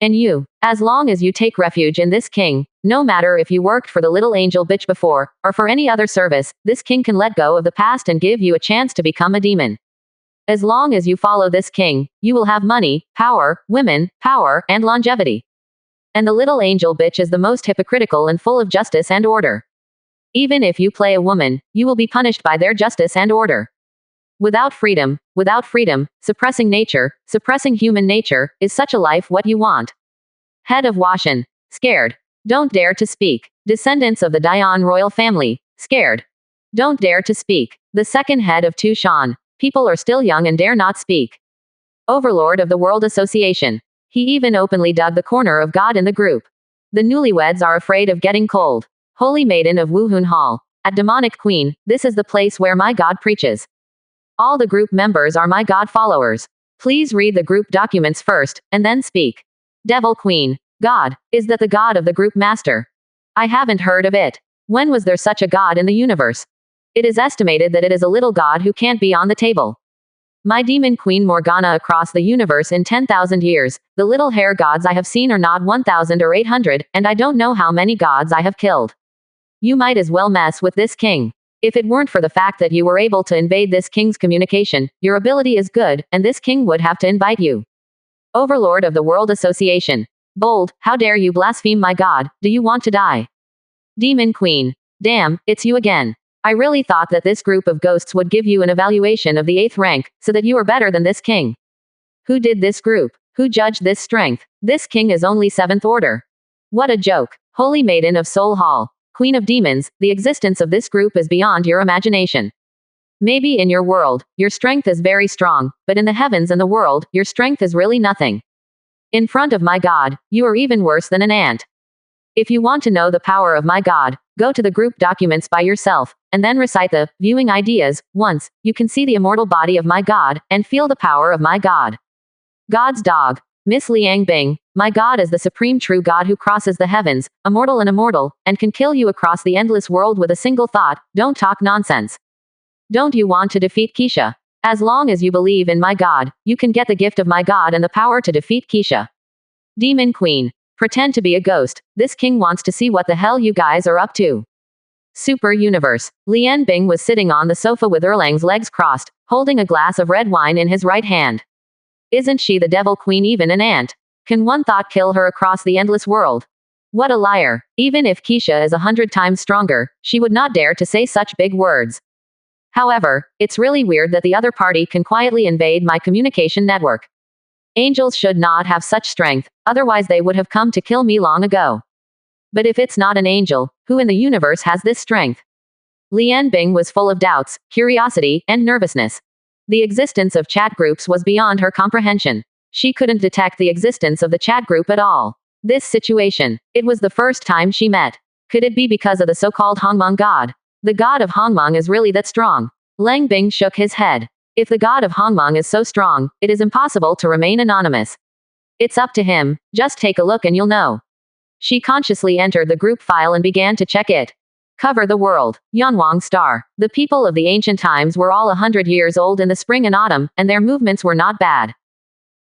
And you, as long as you take refuge in this king, no matter if you worked for the little angel bitch before, or for any other service, this king can let go of the past and give you a chance to become a demon. As long as you follow this king, you will have money, power, women, power, and longevity. And the little angel bitch is the most hypocritical and full of justice and order. Even if you play a woman, you will be punished by their justice and order. Without freedom, suppressing nature, suppressing human nature, is such a life what you want? Head of Washan. Scared. Don't dare to speak. Descendants of the Dian royal family. Scared. Don't dare to speak. The second head of Tu Shan. People are still young and dare not speak. overlord of the World Association. He even openly dug the corner of God in the group. The newlyweds are afraid of getting cold. Holy Maiden of Wuhun Hall. At Demonic Queen, this is the place where my God preaches. All the group members are my God followers. Please read the group documents first, and then speak. Devil Queen. God. Is that the God of the group master? I haven't heard of it. When was there such a God in the universe? It is estimated that it is a little God who can't be on the table. My demon queen Morgana across the universe in 10,000 years, the little hair gods I have seen are not 1,000 or 800, and I don't know how many gods I have killed. You might as well mess with this king. If it weren't for the fact that you were able to invade this king's communication, your ability is good, and this king would have to invite you. Overlord of the World Association. Bold, how dare you blaspheme my God, do you want to die? Demon Queen. Damn, it's you again. I really thought that this group of ghosts would give you an evaluation of the 8th rank, so that you are better than this king. Who did this group? Who judged this strength? This king is only 7th order. What a joke. Holy Maiden of Soul Hall. Queen of Demons, the existence of this group is beyond your imagination. Maybe in your world, your strength is very strong, but in the heavens and the world, your strength is really nothing. In front of my God, you are even worse than an ant. If you want to know the power of my God, go to the group documents by yourself, and then recite the viewing ideas once. You can see the immortal body of my God, and feel the power of my God. God's dog. Miss Liang Bing. My God is the supreme true God who crosses the heavens, immortal and immortal, and can kill you across the endless world with a single thought. Don't talk nonsense. Don't you want to defeat Keisha? As long as you believe in my God, you can get the gift of my God and the power to defeat Keisha. Demon Queen. Pretend to be a ghost. This king wants to see what the hell you guys are up to. Super Universe. Lian Bing was sitting on the sofa with Erlang's legs crossed, holding a glass of red wine in his right hand. Isn't she the Devil Queen even an ant? Can one thought kill her across the endless world? What a liar. Even if Keisha is 100 times stronger, she would not dare to say such big words. However, it's really weird that the other party can quietly invade my communication network. Angels should not have such strength, otherwise they would have come to kill me long ago. But if it's not an angel, who in the universe has this strength? Lian Bing was full of doubts, curiosity, and nervousness. The existence of chat groups was beyond her comprehension. She couldn't detect the existence of the chat group at all. This situation, it was the first time she met. Could it be because of the so-called Hongmeng god? The god of Hongmeng is really that strong? Lang Bing shook his head. If the god of Hongmeng is so strong, it is impossible to remain anonymous. It's up to him, just take a look and you'll know. She consciously entered the group file and began to check it. Cover the world. Yanwang Star. The people of the ancient times were all 100 years old in the spring and autumn, and their movements were not bad.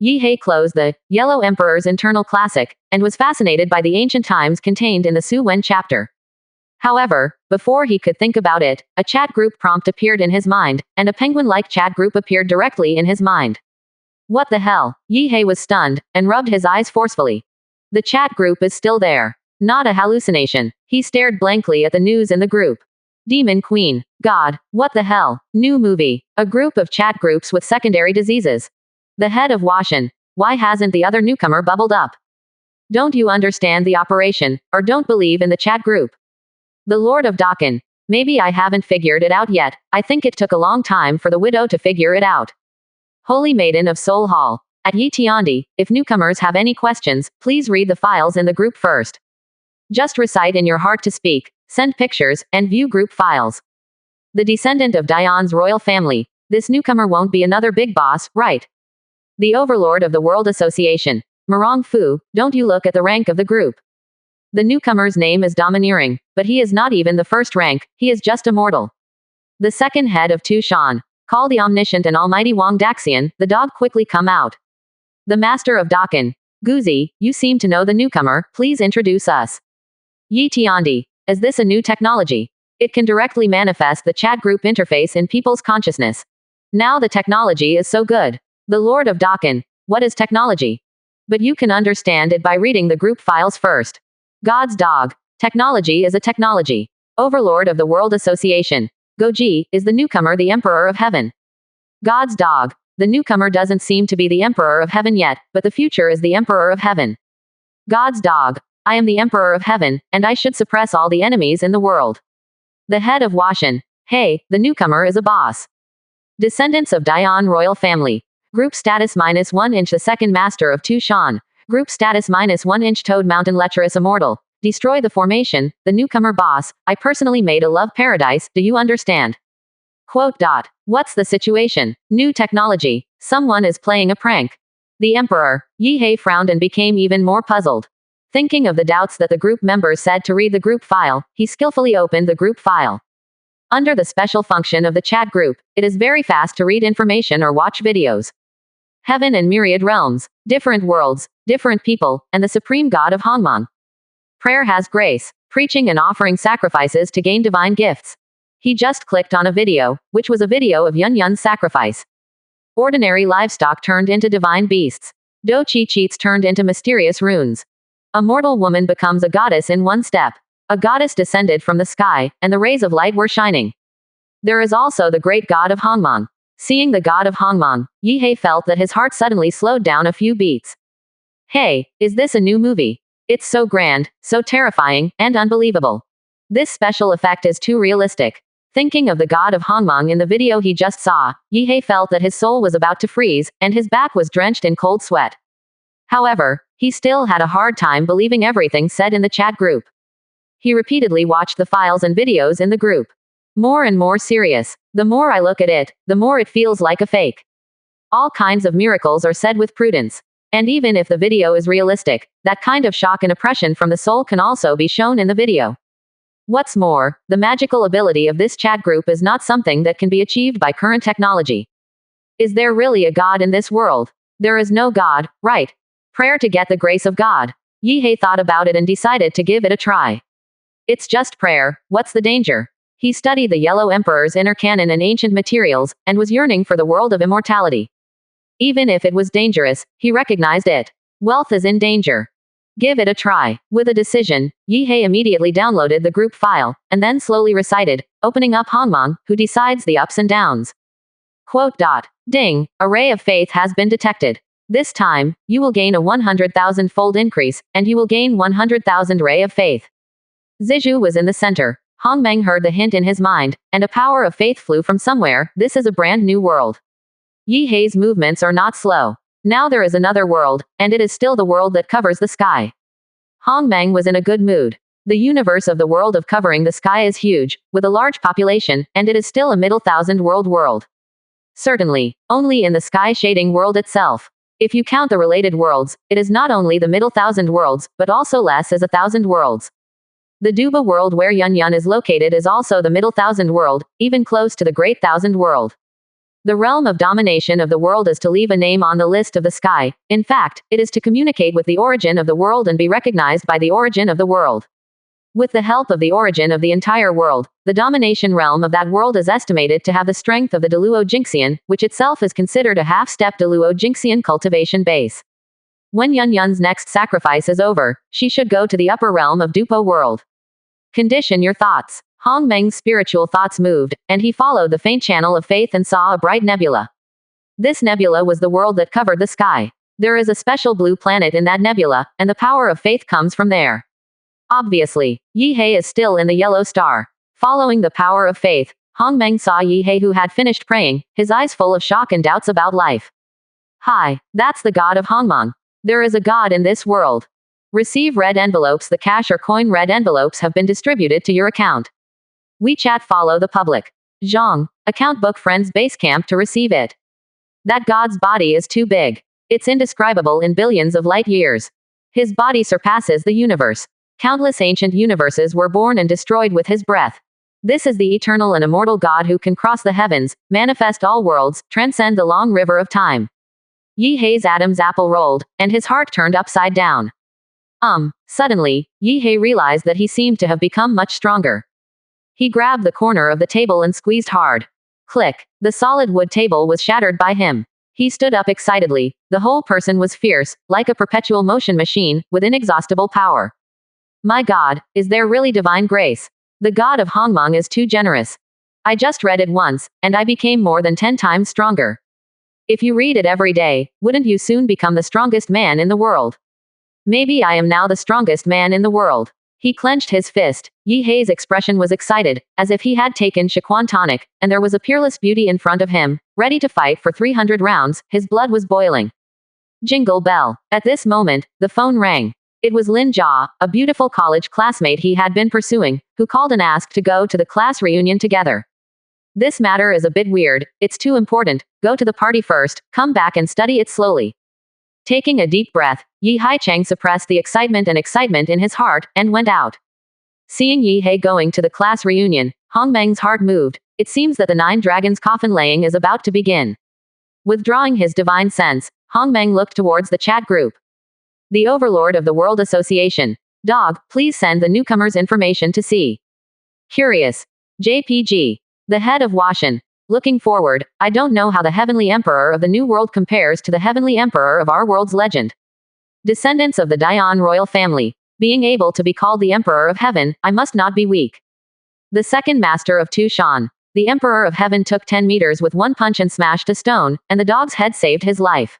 Yi Hei closed the Yellow Emperor's internal classic, and was fascinated by the ancient times contained in the Su Wen chapter. However, before he could think about it, a chat group prompt appeared in his mind, and a penguin-like chat group appeared directly in his mind. What the hell? Yi Hei was stunned, and rubbed his eyes forcefully. The chat group is still there. Not a hallucination. He stared blankly at the news in the group. Demon Queen. God, what the hell? New movie. A group of chat groups with secondary diseases. The head of Washin. Why hasn't the other newcomer bubbled up? Don't you understand the operation, or don't believe in the chat group? The Lord of Dakin. Maybe I haven't figured it out yet. I think it took a long time for the widow to figure it out. Holy Maiden of Soul Hall. At Tiandi, if newcomers have any questions, please read the files in the group first. Just recite in your heart to speak, send pictures, and view group files. The descendant of Dian's royal family. This newcomer won't be another big boss, right? The overlord of the World Association. Morong Fu, don't you look at the rank of the group. The newcomer's name is domineering, but he is not even the first rank, he is just a mortal. The second head of Tu Shan. Call the omniscient and almighty Wang Daxian, the dog quickly come out. The master of Dakin. Guzi, you seem to know the newcomer, please introduce us. Yi Tiandi. Is this a new technology? It can directly manifest the chat group interface in people's consciousness. Now the technology is so good. The Lord of Dakin. What is technology? But you can understand it by reading the group files first. God's dog. Technology is a technology. Overlord of the World Association. Goji, is the newcomer the Emperor of Heaven? God's dog. The newcomer doesn't seem to be the Emperor of Heaven yet, but the future is the Emperor of Heaven. God's dog. I am the Emperor of Heaven, and I should suppress all the enemies in the world. The head of Washin. Hey, the newcomer is a boss. Descendants of Dian royal family. Group status -1 inch. The second master of Tushan. Group status -1 inch. Toad Mountain lecherous immortal. Destroy the formation, the newcomer boss. I personally made a love paradise, do you understand? Quote. What's the situation? New technology. Someone is playing a prank. The emperor, Yihei, frowned and became even more puzzled. Thinking of the doubts that the group members said to read the group file, he skillfully opened the group file. Under the special function of the chat group, it is very fast to read information or watch videos. Heaven and myriad realms, different worlds, different people, and the supreme god of Hongmong. Prayer has grace, preaching and offering sacrifices to gain divine gifts. He just clicked on a video, which was a video of Yun Yun's sacrifice. Ordinary livestock turned into divine beasts. Dochi cheats turned into mysterious runes. A mortal woman becomes a goddess in one step. A goddess descended from the sky, and the rays of light were shining. There is also the great god of Hongmong. Seeing the god of Hongmong, Yihei felt that his heart suddenly slowed down a few beats. Hey, is this a new movie? It's so grand, so terrifying, and unbelievable. This special effect is too realistic. Thinking of the god of Hongmong in the video he just saw, Yihei felt that his soul was about to freeze, and his back was drenched in cold sweat. However, he still had a hard time believing everything said in the chat group. He repeatedly watched the files and videos in the group. More and more serious. The more I look at it, the more it feels like a fake. All kinds of miracles are said with prudence. And even if the video is realistic, that kind of shock and oppression from the soul can also be shown in the video. What's more, the magical ability of this chat group is not something that can be achieved by current technology. Is there really a God in this world? There is no God, right? Prayer to get the grace of God. Yihei thought about it and decided to give it a try. It's just prayer, what's the danger? He studied the Yellow Emperor's inner canon and ancient materials, and was yearning for the world of immortality. Even if it was dangerous, he recognized it. Wealth is in danger. Give it a try. With a decision, Yihei immediately downloaded the group file, and then slowly recited, opening up Hongmong, who decides the ups and downs. Quote. Ding, a ray of faith has been detected. This time, you will gain a 100,000-fold increase, and you will gain 100,000 ray of faith. Zizhu was in the center. Hongmeng heard the hint in his mind, and a power of faith flew from somewhere. This is a brand new world. Yihei's movements are not slow. Now there is another world, and it is still the world that covers the sky. Hongmeng was in a good mood. The universe of the world of covering the sky is huge, with a large population, and it is still a middle thousand-world world. Certainly, only in the sky shading world itself. If you count the related worlds, it is not only the middle thousand worlds, but also less as 1,000 worlds. The Duba world where Yun Yun is located is also the middle thousand world, even close to the great thousand world. The realm of domination of the world is to leave a name on the list of the sky. In fact, it is to communicate with the origin of the world and be recognized by the origin of the world. With the help of the origin of the entire world, the domination realm of that world is estimated to have the strength of the Deluo Jinxian, which itself is considered a half-step Deluo Jinxian cultivation base. When Yun Yun's next sacrifice is over, she should go to the upper realm of Dupo world. Condition your thoughts. Hongmeng's spiritual thoughts moved, and he followed the faint channel of faith and saw a bright nebula. This nebula was the world that covered the sky. There is a special blue planet in that nebula, and the power of faith comes from there. Obviously, Yihei is still in the yellow star. Following the power of faith, Hongmeng saw Yihei who had finished praying, his eyes full of shock and doubts about life. Hi, that's the god of Hongmong. There is a god in this world. Receive red envelopes. The cash or coin red envelopes have been distributed to your account. WeChat follow the public. Zhang, account book friends Basecamp to receive it. That god's body is too big. It's indescribable in billions of light years. His body surpasses the universe. Countless ancient universes were born and destroyed with his breath. This is the eternal and immortal God who can cross the heavens, manifest all worlds, transcend the long river of time. Yihei's Adam's apple rolled, and his heart turned upside down. Suddenly, Yihei realized that he seemed to have become much stronger. He grabbed the corner of the table and squeezed hard. Click. The solid wood table was shattered by him. He stood up excitedly. The whole person was fierce, like a perpetual motion machine, with inexhaustible power. My God, is there really divine grace? The god of Hongmong is too generous. I just read it once, and I became more than 10 times stronger. If you read it every day, wouldn't you soon become the strongest man in the world? Maybe I am now the strongest man in the world. He clenched his fist. Yi Hei's expression was excited, as if he had taken Shaquan tonic, and there was a peerless beauty in front of him, ready to fight for 300 rounds. His blood was boiling. Jingle bell. At this moment, the phone rang. It was Lin Jia, a beautiful college classmate he had been pursuing, who called and asked to go to the class reunion together. This matter is a bit weird, it's too important, go to the party first, come back and study it slowly. Taking a deep breath, Yi Haicheng suppressed the excitement in his heart, and went out. Seeing Yi Hei going to the class reunion, Hong Meng's heart moved. It seems that the 9 dragons coffin laying is about to begin. Withdrawing his divine sense, Hong Meng looked towards the chat group. The overlord of the World Association. Dog, please send the newcomers information to see. Curious. JPG. The head of Washan. Looking forward, I don't know how the Heavenly Emperor of the New World compares to the Heavenly Emperor of our world's legend. Descendants of the Dian royal family. Being able to be called the Emperor of Heaven, I must not be weak. The second master of Tu Shan. The Emperor of Heaven took 10 meters with one punch and smashed a stone, and the dog's head saved his life.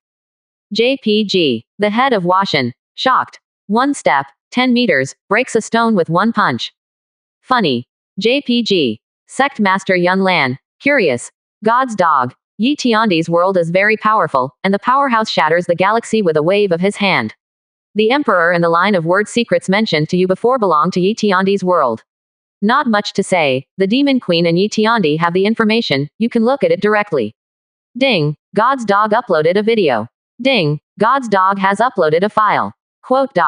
JPG. The head of Washan. Shocked. 1 step, 10 meters, breaks a stone with 1 punch. Funny. JPG. Sect Master Yun Lan. Curious. God's dog. Yi Tiandi's world is very powerful, and the powerhouse shatters the galaxy with a wave of his hand. The Emperor and the line of word secrets mentioned to you before belong to Yi Tiandi's world. Not much to say, the Demon Queen and Yi Tiandi have the information, you can look at it directly. Ding. God's dog uploaded a video. Ding. God's dog has uploaded a file. Quote.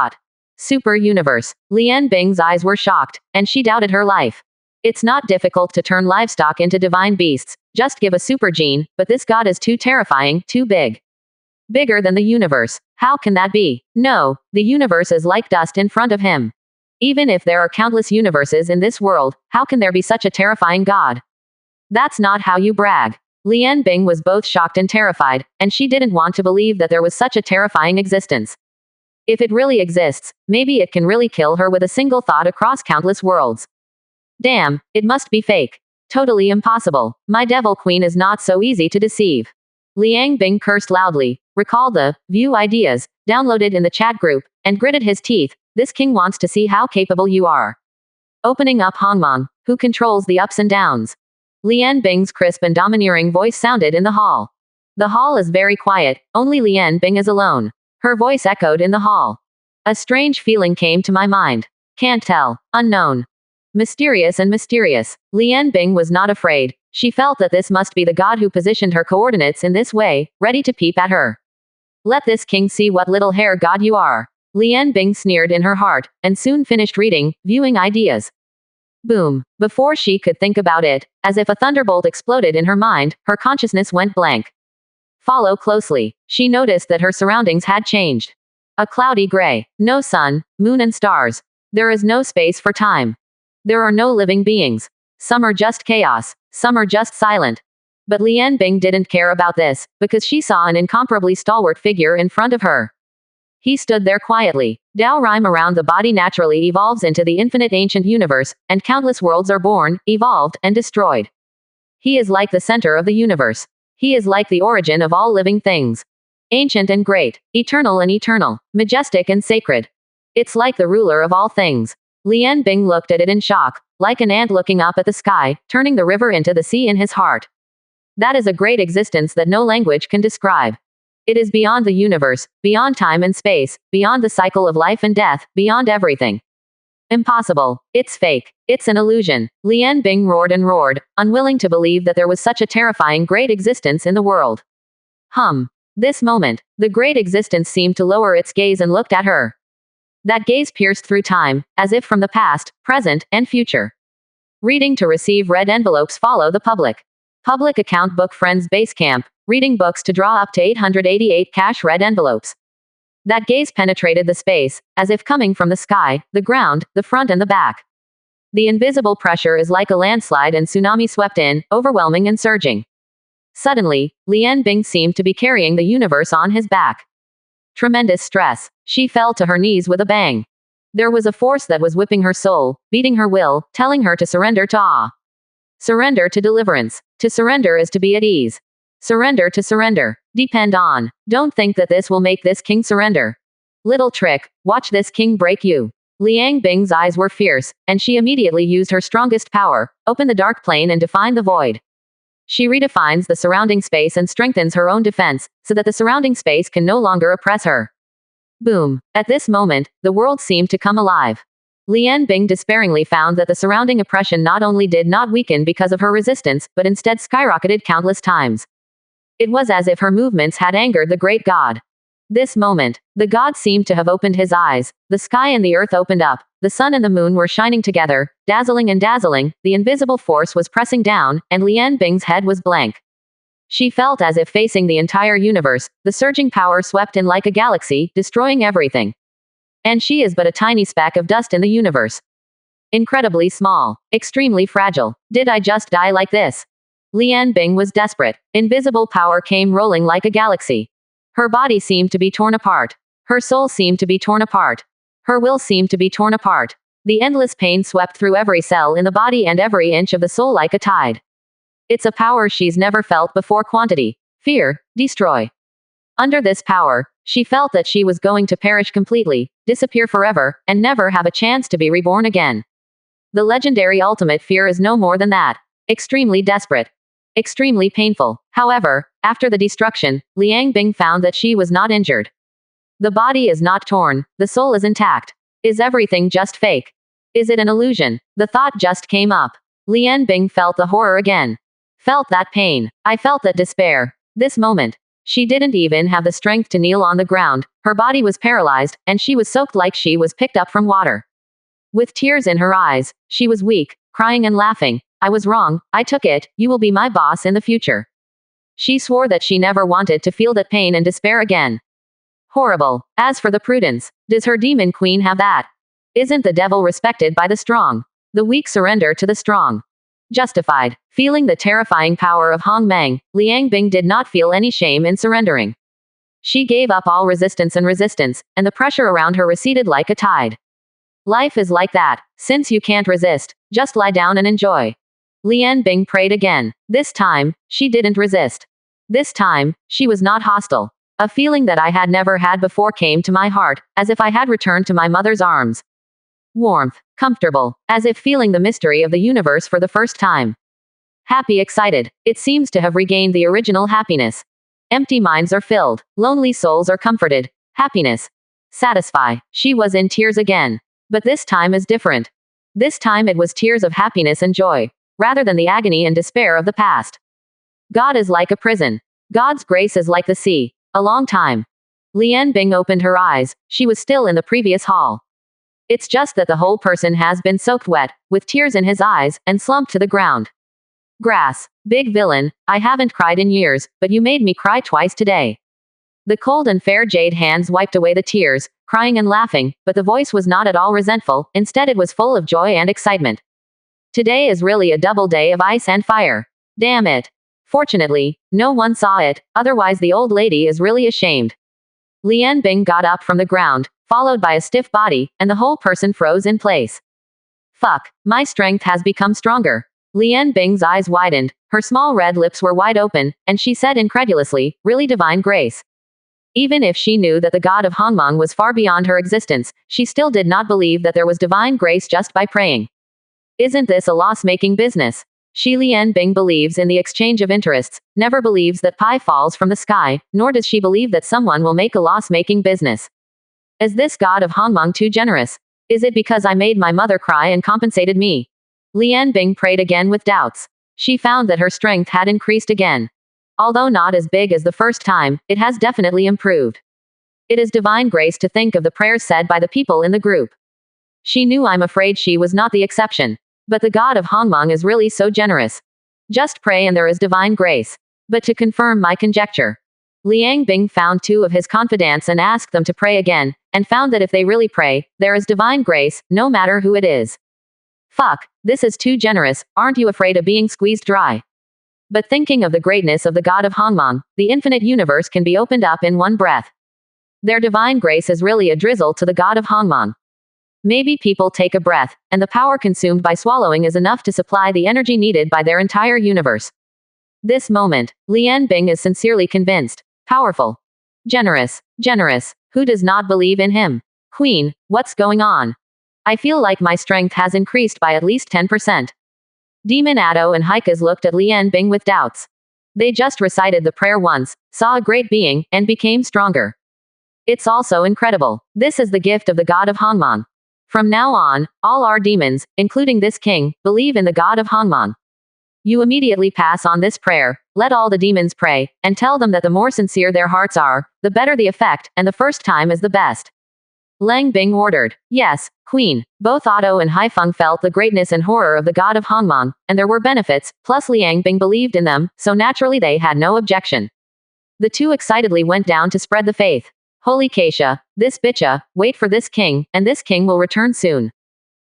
Super universe. Lian Bing's eyes were shocked, and she doubted her life. It's not difficult to turn livestock into divine beasts, just give a super gene, but this god is too terrifying, too big. Bigger than the universe. How can that be? No, the universe is like dust in front of him. Even if there are countless universes in this world, how can there be such a terrifying god? That's not how you brag. Lian Bing was both shocked and terrified, and she didn't want to believe that there was such a terrifying existence. If it really exists, maybe it can really kill her with a single thought across countless worlds. Damn, it must be fake. Totally impossible. My devil queen is not so easy to deceive. Liang Bing cursed loudly, recalled the view ideas downloaded in the chat group, and gritted his teeth. This king wants to see how capable you are. Opening up Hongmong, who controls the ups and downs. Lian Bing's crisp and domineering voice sounded in the hall. The hall is very quiet, only Lian Bing is alone. Her voice echoed in the hall. A strange feeling came to my mind. Can't tell. Unknown. Mysterious and mysterious. Lian Bing was not afraid. She felt that this must be the god who positioned her coordinates in this way, ready to peep at her. Let this king see what little hair god you are. Lian Bing sneered in her heart, and soon finished reading, viewing ideas. Boom. Before she could think about it, as if a thunderbolt exploded in her mind, her consciousness went blank. Follow closely. She noticed that her surroundings had changed. A cloudy gray. No sun, moon and stars. There is no space for time. There are no living beings. Some are just chaos. Some are just silent. But Lian Bing didn't care about this, because she saw an incomparably stalwart figure in front of her. He stood there quietly. Dao rhyme around the body naturally evolves into the infinite ancient universe, and countless worlds are born, evolved, and destroyed. He is like the center of the universe. He is like the origin of all living things. Ancient and great, eternal and eternal, majestic and sacred. It's like the ruler of all things. Lian Bing looked at it in shock, like an ant looking up at the sky, turning the river into the sea in his heart. That is a great existence that no language can describe. It is beyond the universe, beyond time and space, beyond the cycle of life and death, beyond everything. Impossible. It's fake. It's an illusion. Lian Bing roared and roared, unwilling to believe that there was such a terrifying great existence in the world. This moment, the great existence seemed to lower its gaze and looked at her. That gaze pierced through time, as if from the past, present, and future. Reading to receive red envelopes. Follow the public account Book Friends Basecamp, reading books to draw up to 888 cash red envelopes. That gaze penetrated the space, as if coming from the sky, the ground, the front and the back. The invisible pressure is like a landslide and tsunami swept in, overwhelming and surging. Suddenly, Lian Bing seemed to be carrying the universe on his back. Tremendous stress. She fell to her knees with a bang. There was a force that was whipping her soul, beating her will, telling her to surrender to awe. Surrender to deliverance. To surrender is to be at ease. Surrender to surrender. Depend on. Don't think that this will make this king surrender. Little trick, watch this king break you. Liang Bing's eyes were fierce, and she immediately used her strongest power, opened the dark plane and defined the void. She redefines the surrounding space and strengthens her own defense, so that the surrounding space can no longer oppress her. Boom. At this moment, the world seemed to come alive. Lian Bing despairingly found that the surrounding oppression not only did not weaken because of her resistance, but instead skyrocketed countless times. It was as if her movements had angered the great god. This moment, the god seemed to have opened his eyes, the sky and the earth opened up, the sun and the moon were shining together, dazzling and dazzling, the invisible force was pressing down, and Lian Bing's head was blank. She felt as if facing the entire universe, the surging power swept in like a galaxy, destroying everything. And she is but a tiny speck of dust in the universe. Incredibly small. Extremely fragile. Did I just die like this? Lian Bing was desperate. Invisible power came rolling like a galaxy. Her body seemed to be torn apart. Her soul seemed to be torn apart. Her will seemed to be torn apart. The endless pain swept through every cell in the body and every inch of the soul like a tide. It's a power she's never felt before. Quantity. Fear. Destroy. Under this power, she felt that she was going to perish completely, disappear forever, and never have a chance to be reborn again. The legendary ultimate fear is no more than that. Extremely desperate. Extremely painful. However, after the destruction, Liang Bing found that she was not injured. The body is not torn, the soul is intact. Is everything just fake? Is it an illusion? The thought just came up. Lian Bing felt the horror again. Felt that pain. I felt that despair. This moment. She didn't even have the strength to kneel on the ground, her body was paralyzed, and she was soaked like she was picked up from water. With tears in her eyes, she was weak, crying and laughing. I was wrong, I took it, you will be my boss in the future. She swore that she never wanted to feel that pain and despair again. Horrible. As for the prudence, does her demon queen have that? Isn't the devil respected by the strong? The weak surrender to the strong. Justified. Feeling the terrifying power of Hong Meng, Liang Bing did not feel any shame in surrendering. She gave up all resistance, and the pressure around her receded like a tide. Life is like that. Since you can't resist, just lie down and enjoy. Lian Bing prayed again. This time, she didn't resist. This time, she was not hostile. A feeling that I had never had before came to my heart, as if I had returned to my mother's arms. Warmth. Comfortable. As if feeling the mystery of the universe for the first time. Happy, excited. It seems to have regained the original happiness. Empty minds are filled. Lonely souls are comforted. Happiness. Satisfy. She was in tears again. But this time is different. This time it was tears of happiness and joy, rather than the agony and despair of the past. God is like a prison. God's grace is like the sea. A long time. Lian Bing opened her eyes. She was still in the previous hall. It's just that the whole person has been soaked wet, with tears in his eyes, and slumped to the ground. Grass. Big villain, I haven't cried in years, but you made me cry twice today. The cold and fair jade hands wiped away the tears, crying and laughing, but the voice was not at all resentful, instead it was full of joy and excitement. Today is really a double day of ice and fire. Damn it. Fortunately, no one saw it, otherwise the old lady is really ashamed. Lian Bing got up from the ground, followed by a stiff body, and the whole person froze in place. Fuck, my strength has become stronger. Lian Bing's eyes widened, her small red lips were wide open, and she said incredulously, really divine grace. Even if she knew that the god of Hongmeng was far beyond her existence, she still did not believe that there was divine grace just by praying. Isn't this a loss-making business? Shi Lian Bing believes in the exchange of interests, never believes that pie falls from the sky, nor does she believe that someone will make a loss-making business. Is this god of Hongmeng too generous? Is it because I made my mother cry and compensated me? Lian Bing prayed again with doubts. She found that her strength had increased again. Although not as big as the first time, it has definitely improved. It is divine grace to think of the prayers said by the people in the group. She knew I'm afraid she was not the exception. But the god of Hongmeng is really so generous. Just pray and there is divine grace. But to confirm my conjecture, Liang Bing found two of his confidants and asked them to pray again, and found that if they really pray, there is divine grace, no matter who it is. Fuck, this is too generous, aren't you afraid of being squeezed dry? But thinking of the greatness of the god of Hongmeng, the infinite universe can be opened up in one breath. Their divine grace is really a drizzle to the god of Hongmeng. Maybe people take a breath, and the power consumed by swallowing is enough to supply the energy needed by their entire universe. This moment, Lian Bing is sincerely convinced. Powerful. Generous. Generous. Who does not believe in him? Queen, what's going on? I feel like my strength has increased by at least 10%. Demon Addo and Haikas looked at Lian Bing with doubts. They just recited the prayer once, saw a great being, and became stronger. It's also incredible. This is the gift of the god of Hongmong. From now on, all our demons, including this king, believe in the god of Hongmong. You immediately pass on this prayer, let all the demons pray, and tell them that the more sincere their hearts are, the better the effect, and the first time is the best. Lang Bing ordered. Yes, Queen. Both Addo and Haifeng felt the greatness and horror of the god of Hongmong, and there were benefits, plus Liang Bing believed in them, so naturally they had no objection. The two excitedly went down to spread the faith. Holy Keisha, this bitcha, wait for this king, and this king will return soon.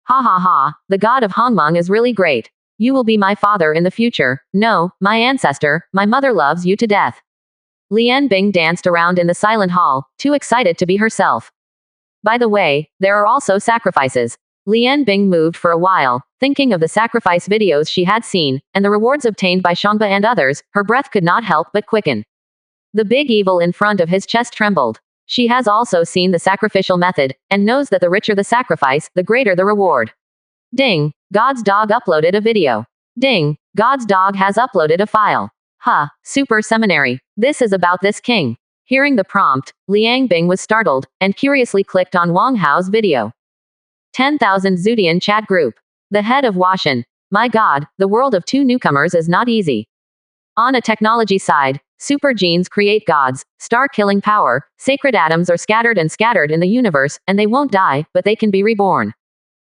Ha ha ha, the god of Hongmong is really great. You will be my father in the future. No, my ancestor, my mother loves you to death. Lian Bing danced around in the silent hall, too excited to be herself. By the way, there are also sacrifices. Lian Bing moved for a while, thinking of the sacrifice videos she had seen, and the rewards obtained by Shangba and others, her breath could not help but quicken. The big evil in front of his chest trembled. She has also seen the sacrificial method, and knows that the richer the sacrifice, the greater the reward. Ding! God's dog uploaded a video. Ding! God's dog has uploaded a file. Huh, super seminary. This is about this king. Hearing the prompt, Liang Bing was startled, and curiously clicked on Wang Hao's video. 10,000 Zudian chat group. The head of Washan. My god, the world of two newcomers is not easy. On a technology side, super genes create gods, star-killing power, sacred atoms are scattered in the universe, and they won't die, but they can be reborn.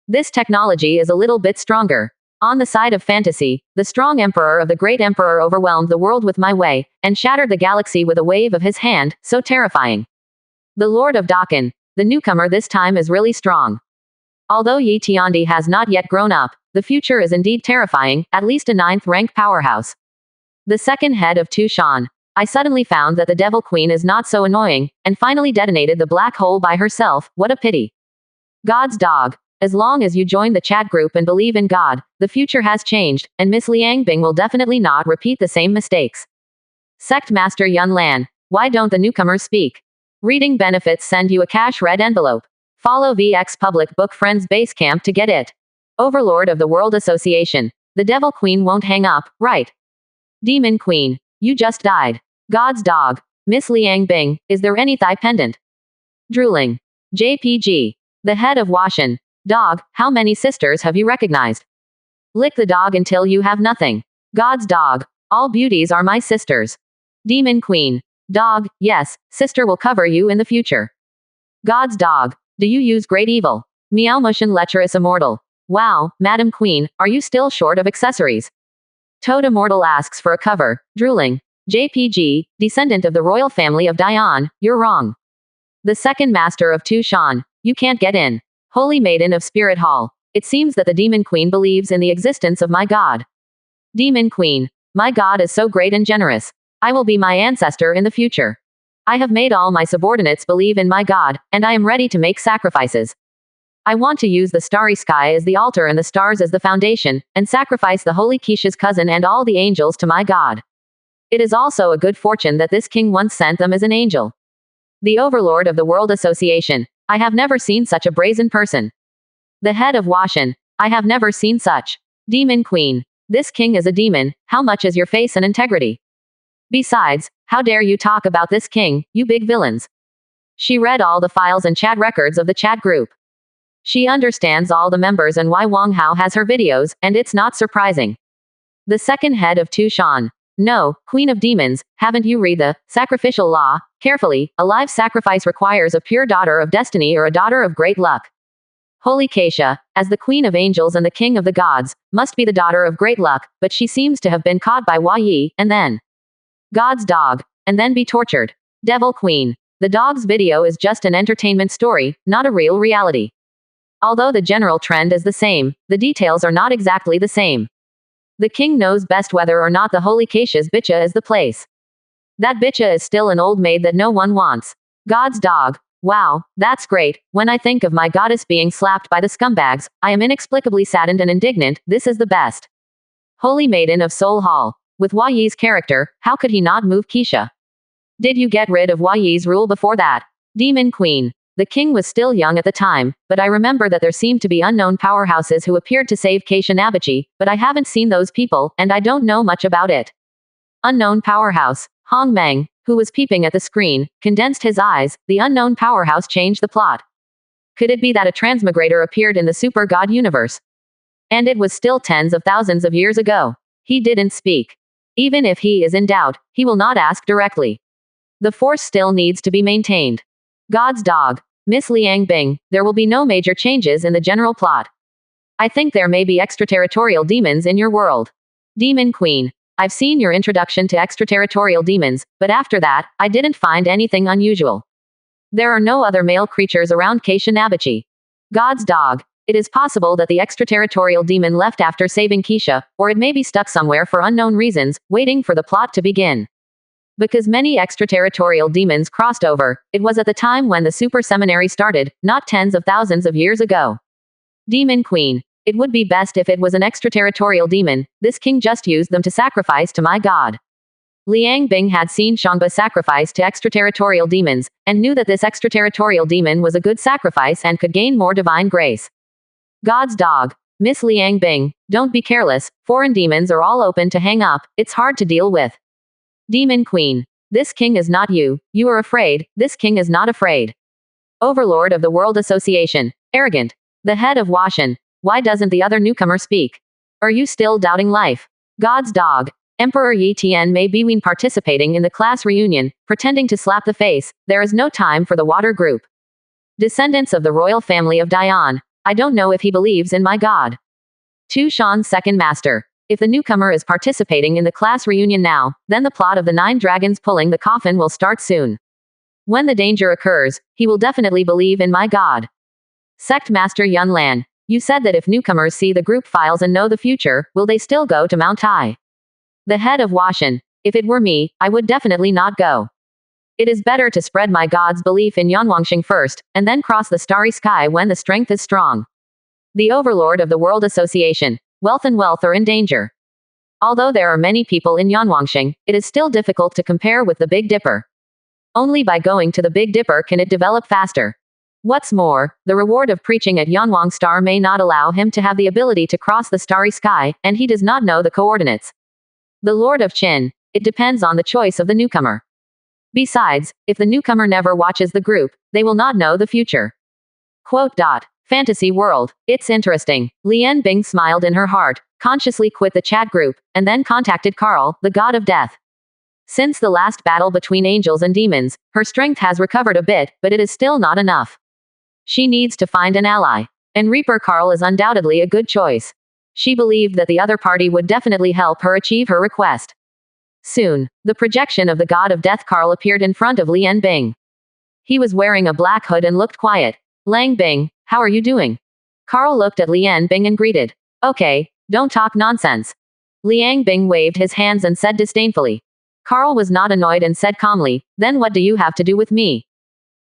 This technology is a little bit stronger. On the side of fantasy, the strong emperor of the great emperor overwhelmed the world with my way, and shattered the galaxy with a wave of his hand, so terrifying. The Lord of Dakan, the newcomer this time is really strong. Although Yi Tiandi has not yet grown up, the future is indeed terrifying, at least a 9th rank powerhouse. The second head of Tushan. I suddenly found that the Devil Queen is not so annoying, and finally detonated the black hole by herself, what a pity. God's dog. As long as you join the chat group and believe in God, the future has changed, and Miss Liang Bing will definitely not repeat the same mistakes. Sect Master Yun Lan. Why don't the newcomers speak? Reading benefits send you a cash red envelope. Follow VX Public Book Friends Basecamp to get it. Overlord of the World Association. The Devil Queen won't hang up, right? Demon Queen. You just died. God's dog. Miss Liang Bing, is there any thigh pendant? Drooling. JPG. The head of Washan. Dog, how many sisters have you recognized? Lick the dog until you have nothing. God's dog. All beauties are my sisters. Demon Queen. Dog, yes, sister will cover you in the future. God's dog. Do you use great evil? Meowmushin lecherous immortal. Wow, Madam Queen, are you still short of accessories? Toad Immortal asks for a cover. Drooling. JPG, descendant of the royal family of Dian, you're wrong. The second master of Tushan. You can't get in. Holy Maiden of Spirit Hall. It seems that the Demon Queen believes in the existence of my god. Demon Queen. My god is so great and generous. I will be my ancestor in the future. I have made all my subordinates believe in my god, and I am ready to make sacrifices. I want to use the starry sky as the altar and the stars as the foundation, and sacrifice the holy Keisha's cousin and all the angels to my god. It is also a good fortune that this king once sent them as an angel. The overlord of the World Association. I have never seen such a brazen person. The head of Washan. I have never seen such. Demon Queen. This king is a demon, how much is your face and integrity? Besides, how dare you talk about this king, you big villains. She read all the files and chat records of the chat group. She understands all the members and why Wang Hao has her videos, and it's not surprising. The second head of Tushan. No, Queen of Demons, haven't you read the sacrificial law carefully? A live sacrifice requires a pure daughter of destiny or a daughter of great luck. Holy Keisha, as the Queen of Angels and the King of the Gods, must be the daughter of great luck, but she seems to have been caught by Hua Yi, and then God's dog, and then be tortured. Devil Queen. The dog's video is just an entertainment story, not a real reality. Although the general trend is the same, the details are not exactly the same. The king knows best whether or not the Holy Keisha's bitcha is the place. That bitcha is still an old maid that no one wants. God's dog. Wow, that's great. When I think of my goddess being slapped by the scumbags, I am inexplicably saddened and indignant. This is the best. Holy Maiden of Soul Hall. With Hua Yi's character, how could he not move Keisha? Did you get rid of Hua Yi's rule before that? Demon Queen. The king was still young at the time, but I remember that there seemed to be unknown powerhouses who appeared to save Keisha Nabachi, but I haven't seen those people, and I don't know much about it. Unknown powerhouse. Hong Meng, who was peeping at the screen, condensed his eyes. The unknown powerhouse changed the plot. Could it be that a transmigrator appeared in the super god universe? And it was still tens of thousands of years ago. He didn't speak. Even if he is in doubt, he will not ask directly. The force still needs to be maintained. God's dog. Miss Liang Bing, there will be no major changes in the general plot. I think there may be extraterritorial demons in your world. Demon Queen. I've seen your introduction to extraterritorial demons, but after that, I didn't find anything unusual. There are no other male creatures around Keisha Nabachi. God's dog. It is possible that the extraterritorial demon left after saving Keisha, or it may be stuck somewhere for unknown reasons, waiting for the plot to begin. Because many extraterritorial demons crossed over, it was at the time when the super seminary started, not tens of thousands of years ago. Demon Queen. It would be best if it was an extraterritorial demon. This king just used them to sacrifice to my god. Liang Bing had seen Shangba sacrifice to extraterritorial demons, and knew that this extraterritorial demon was a good sacrifice and could gain more divine grace. God's dog. Miss Liang Bing, don't be careless. Foreign demons are all open to hang up. It's hard to deal with. Demon Queen. This king is not you. You are afraid. This king is not afraid. Overlord of the World Association. Arrogant. The head of Washan. Why doesn't the other newcomer speak? Are you still doubting life? God's dog. Emperor Yi Tian may be participating in the class reunion, pretending to slap the face. There is no time for the water group. Descendants of the royal family of Dian. I don't know if he believes in my god. Tu Shan's second master. If the newcomer is participating in the class reunion now, then the plot of the 9 dragons pulling the coffin will start soon. When the danger occurs, he will definitely believe in my god. Sect Master Yun Lan. You said that if newcomers see the group files and know the future, will they still go to Mount Tai? The head of Washan. If it were me, I would definitely not go. It is better to spread my god's belief in Yanwangxing first, and then cross the starry sky when the strength is strong. The overlord of the World Association. Wealth and wealth are in danger. Although there are many people in Yanwangxing, it is still difficult to compare with the Big Dipper. Only by going to the Big Dipper can it develop faster. What's more, the reward of preaching at Yanwang Star may not allow him to have the ability to cross the starry sky, and he does not know the coordinates. The Lord of Qin. It depends on the choice of the newcomer. Besides, if the newcomer never watches the group, they will not know the future. Quote. Fantasy world. It's interesting. Lian Bing smiled in her heart, consciously quit the chat group, and then contacted Carl, the god of death. Since the last battle between angels and demons, her strength has recovered a bit, but it is still not enough. She needs to find an ally. And Reaper Carl is undoubtedly a good choice. She believed that the other party would definitely help her achieve her request. Soon, the projection of the god of death Carl appeared in front of Lian Bing. He was wearing a black hood and looked quiet. Lang Bing, how are you doing? Carl looked at Lian Bing and greeted. Okay, don't talk nonsense. Liang Bing waved his hands and said disdainfully. Carl was not annoyed and said calmly, then what do you have to do with me?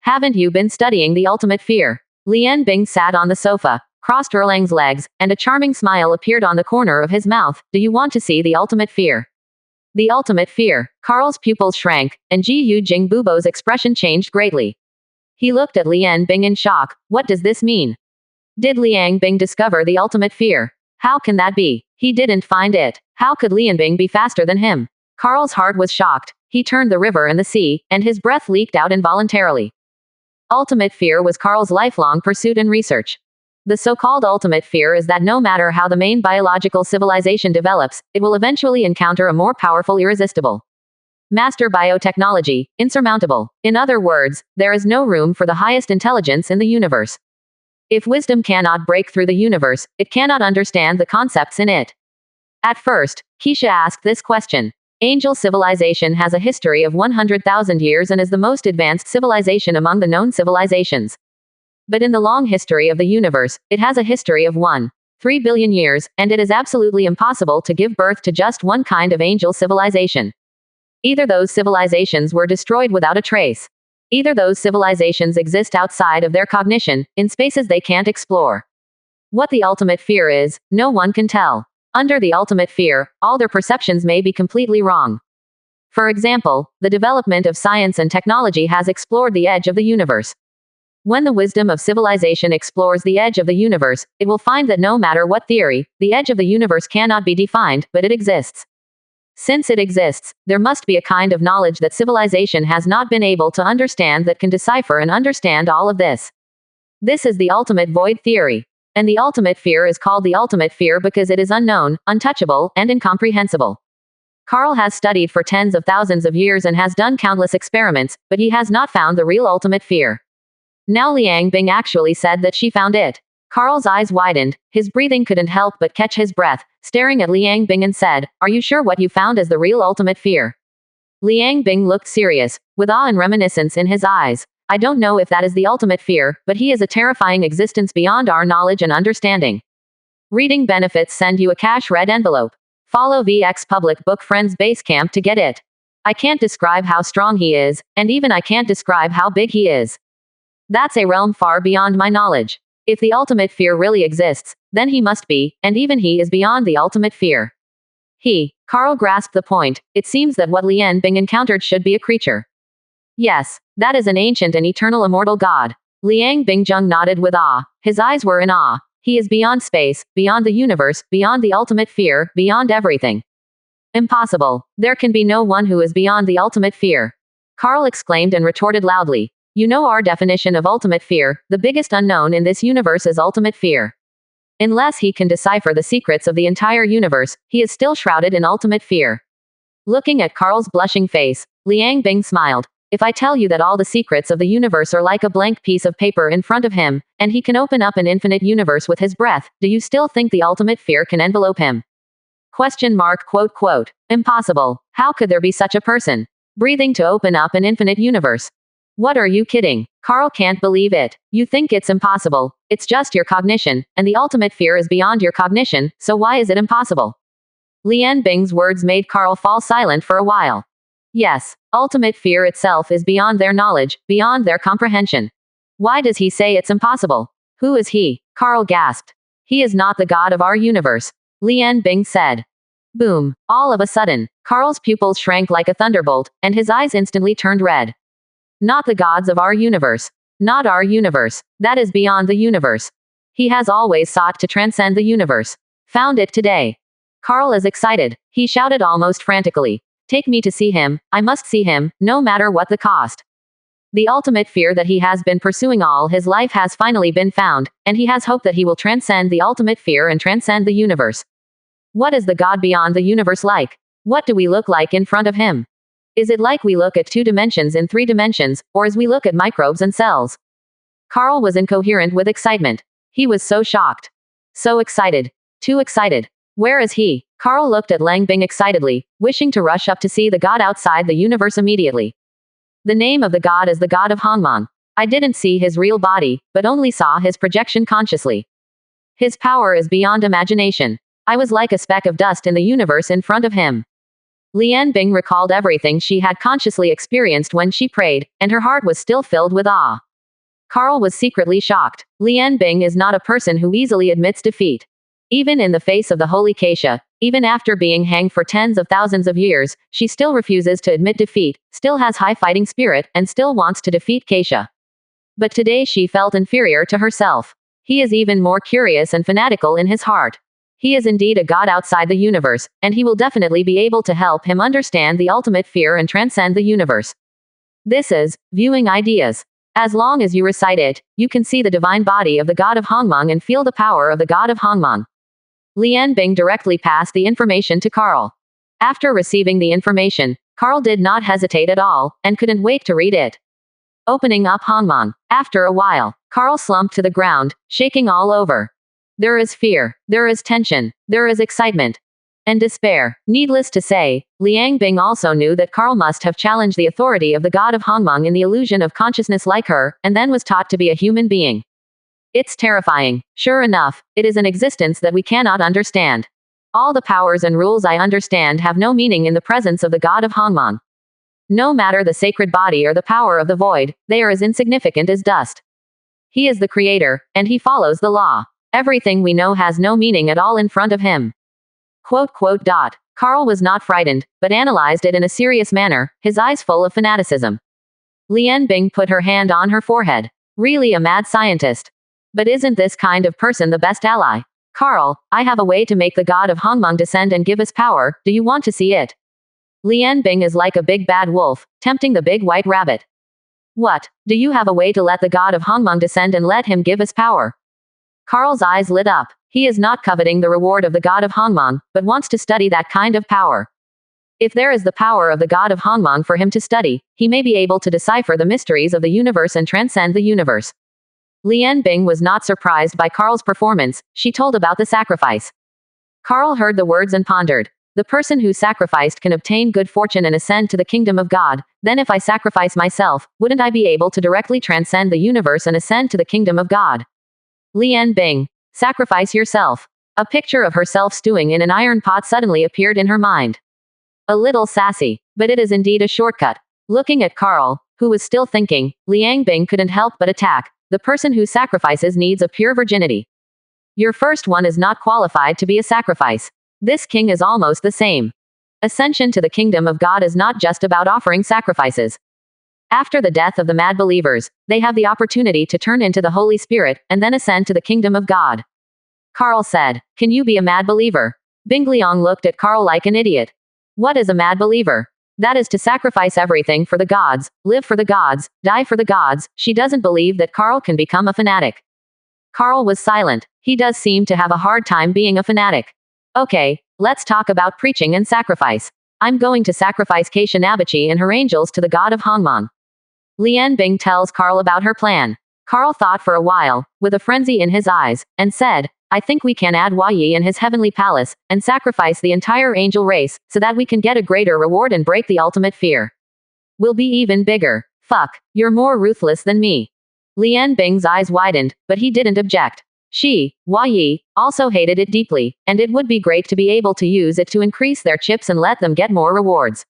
Haven't you been studying the ultimate fear? Lian Bing sat on the sofa, crossed Erlang's legs, and a charming smile appeared on the corner of his mouth. Do you want to see the ultimate fear? The ultimate fear. Carl's pupils shrank, and Ji Yu Jing Bubo's expression changed greatly. He looked at Lian Bing in shock. What does this mean? Did Liang Bing discover the ultimate fear? How can that be? He didn't find it. How could Lian Bing be faster than him? Carl's heart was shocked. He turned the river and the sea, and his breath leaked out involuntarily. Ultimate fear was Carl's lifelong pursuit and research. The so-called ultimate fear is that no matter how the main biological civilization develops, it will eventually encounter a more powerful irresistible master biotechnology, insurmountable. In other words, there is no room for the highest intelligence in the universe. If wisdom cannot break through the universe, it cannot understand the concepts in it. At first, Keisha asked this question. Angel civilization has a history of 100,000 years and is the most advanced civilization among the known civilizations. But in the long history of the universe, it has a history of 1.3 billion years, and it is absolutely impossible to give birth to just one kind of angel civilization. Either those civilizations were destroyed without a trace. Either those civilizations exist outside of their cognition, in spaces they can't explore. What the ultimate fear is, no one can tell. Under the ultimate fear, all their perceptions may be completely wrong. For example, the development of science and technology has explored the edge of the universe. When the wisdom of civilization explores the edge of the universe, it will find that no matter what theory, the edge of the universe cannot be defined, but it exists. Since it exists, there must be a kind of knowledge that civilization has not been able to understand that can decipher and understand all of this. This is the ultimate void theory. And the ultimate fear is called the ultimate fear because it is unknown, untouchable, and incomprehensible. Carl has studied for tens of thousands of years and has done countless experiments, but he has not found the real ultimate fear. Now Liang Bing actually said that she found it. Carl's eyes widened, his breathing couldn't help but catch his breath, staring at Liang Bing and said, "Are you sure what you found is the real ultimate fear?" Liang Bing looked serious, with awe and reminiscence in his eyes. "I don't know if that is the ultimate fear, but he is a terrifying existence beyond our knowledge and understanding." Reading benefits send you a cash red envelope. Follow VX Public Book Friends Basecamp to get it. I can't describe how strong he is, and even I can't describe how big he is. That's a realm far beyond my knowledge. If the ultimate fear really exists, then he must be, and even he is beyond the ultimate fear. Carl grasped the point. It seems that what Liang Bing encountered should be a creature. Yes, that is an ancient and eternal immortal god. Liang Bingjung nodded with awe. His eyes were in awe. He is beyond space, beyond the universe, beyond the ultimate fear, beyond everything. Impossible. There can be no one who is beyond the ultimate fear. Carl exclaimed and retorted loudly. You know our definition of ultimate fear, the biggest unknown in this universe is ultimate fear. Unless he can decipher the secrets of the entire universe, he is still shrouded in ultimate fear. Looking at Carl's blushing face, Liang Bing smiled. If I tell you that all the secrets of the universe are like a blank piece of paper in front of him, and he can open up an infinite universe with his breath, do you still think the ultimate fear can envelope him? ? Impossible. How could there be such a person? Breathing to open up an infinite universe. What are you kidding? Carl can't believe it. You think it's impossible. It's just your cognition, and the ultimate fear is beyond your cognition, so why is it impossible? Liang Bing's words made Carl fall silent for a while. Yes, ultimate fear itself is beyond their knowledge, beyond their comprehension. Why does he say it's impossible? Who is he? Carl gasped. He is not the god of our universe. Liang Bing said. Boom. All of a sudden, Carl's pupils shrank like a thunderbolt, and his eyes instantly turned red. Not the gods of our universe. Not our universe. That is beyond the universe. He has always sought to transcend the universe. Found it today. Carl is excited. He shouted almost frantically. Take me to see him. I must see him, no matter what the cost. The ultimate fear that he has been pursuing all his life has finally been found, and he has hope that he will transcend the ultimate fear and transcend the universe. What is the God beyond the universe like? What do we look like in front of him? Is it like we look at 2 dimensions in 3 dimensions, or as we look at microbes and cells? Carl was incoherent with excitement. He was so shocked. So excited. Too excited. Where is he? Carl looked at Liang Bing excitedly, wishing to rush up to see the god outside the universe immediately. The name of the god is the god of Hongmong. I didn't see his real body, but only saw his projection consciously. His power is beyond imagination. I was like a speck of dust in the universe in front of him. Liang Bing recalled everything she had consciously experienced when she prayed, and her heart was still filled with awe. Carl was secretly shocked. Liang Bing is not a person who easily admits defeat. Even in the face of the holy Keisha, even after being hanged for tens of thousands of years, she still refuses to admit defeat, still has high fighting spirit, and still wants to defeat Keisha. But today she felt inferior to herself. He is even more curious and fanatical in his heart. He is indeed a god outside the universe, and he will definitely be able to help him understand the ultimate fear and transcend the universe. This is viewing ideas. As long as you recite it, you can see the divine body of the god of Hongmong and feel the power of the god of Hongmong. Liang Bing directly passed the information to Carl. After receiving the information, Carl did not hesitate at all, and couldn't wait to read it. Opening up Hongmong. After a while, Carl slumped to the ground, shaking all over. There is fear, there is tension, there is excitement, and despair. Needless to say, Liang Bing also knew that Carl must have challenged the authority of the god of Hongmong in the illusion of consciousness like her, and then was taught to be a human being. It's terrifying. Sure enough, it is an existence that we cannot understand. All the powers and rules I understand have no meaning in the presence of the god of Hongmong. No matter the sacred body or the power of the void, they are as insignificant as dust. He is the creator, and he follows the law. Everything we know has no meaning at all in front of him. ... Carl was not frightened, but analyzed it in a serious manner, his eyes full of fanaticism. Liang Bing put her hand on her forehead. Really a mad scientist. But isn't this kind of person the best ally? Carl, I have a way to make the god of Hongmeng descend and give us power, do you want to see it? Lian Bing is like a big bad wolf, tempting the big white rabbit. What? Do you have a way to let the god of Hongmeng descend and let him give us power? Carl's eyes lit up. He is not coveting the reward of the god of Hongmeng, but wants to study that kind of power. If there is the power of the god of Hongmeng for him to study, he may be able to decipher the mysteries of the universe and transcend the universe. Lian Bing was not surprised by Carl's performance. She told about the sacrifice. Carl heard the words and pondered. The person who sacrificed can obtain good fortune and ascend to the kingdom of God. Then if I sacrifice myself, wouldn't I be able to directly transcend the universe and ascend to the kingdom of God? Lian Bing. Sacrifice yourself. A picture of herself stewing in an iron pot suddenly appeared in her mind. A little sassy, but it is indeed a shortcut. Looking at Carl, who was still thinking, Liang Bing couldn't help but attack. The person who sacrifices needs a pure virginity. Your first one is not qualified to be a sacrifice. This king is almost the same. Ascension to the kingdom of God is not just about offering sacrifices. After the death of the mad believers, they have the opportunity to turn into the Holy Spirit, and then ascend to the kingdom of God. Carl said, can you be a mad believer? Bingliang looked at Carl like an idiot. What is a mad believer? That is to sacrifice everything for the gods, live for the gods, die for the gods. She doesn't believe that Carl can become a fanatic. Carl was silent. He does seem to have a hard time being a fanatic. Okay, let's talk about preaching and sacrifice. I'm going to sacrifice Keisha Nabachi and her angels to the god of Hongmeng. Lian Bing tells Carl about her plan. Carl thought for a while, with a frenzy in his eyes, and said, I think we can add Hua Yi in his heavenly palace, and sacrifice the entire angel race, so that we can get a greater reward and break the ultimate fear. We'll be even bigger. Fuck, you're more ruthless than me. Lian Bing's eyes widened, but he didn't object. She, Hua Yi, also hated it deeply, and it would be great to be able to use it to increase their chips and let them get more rewards.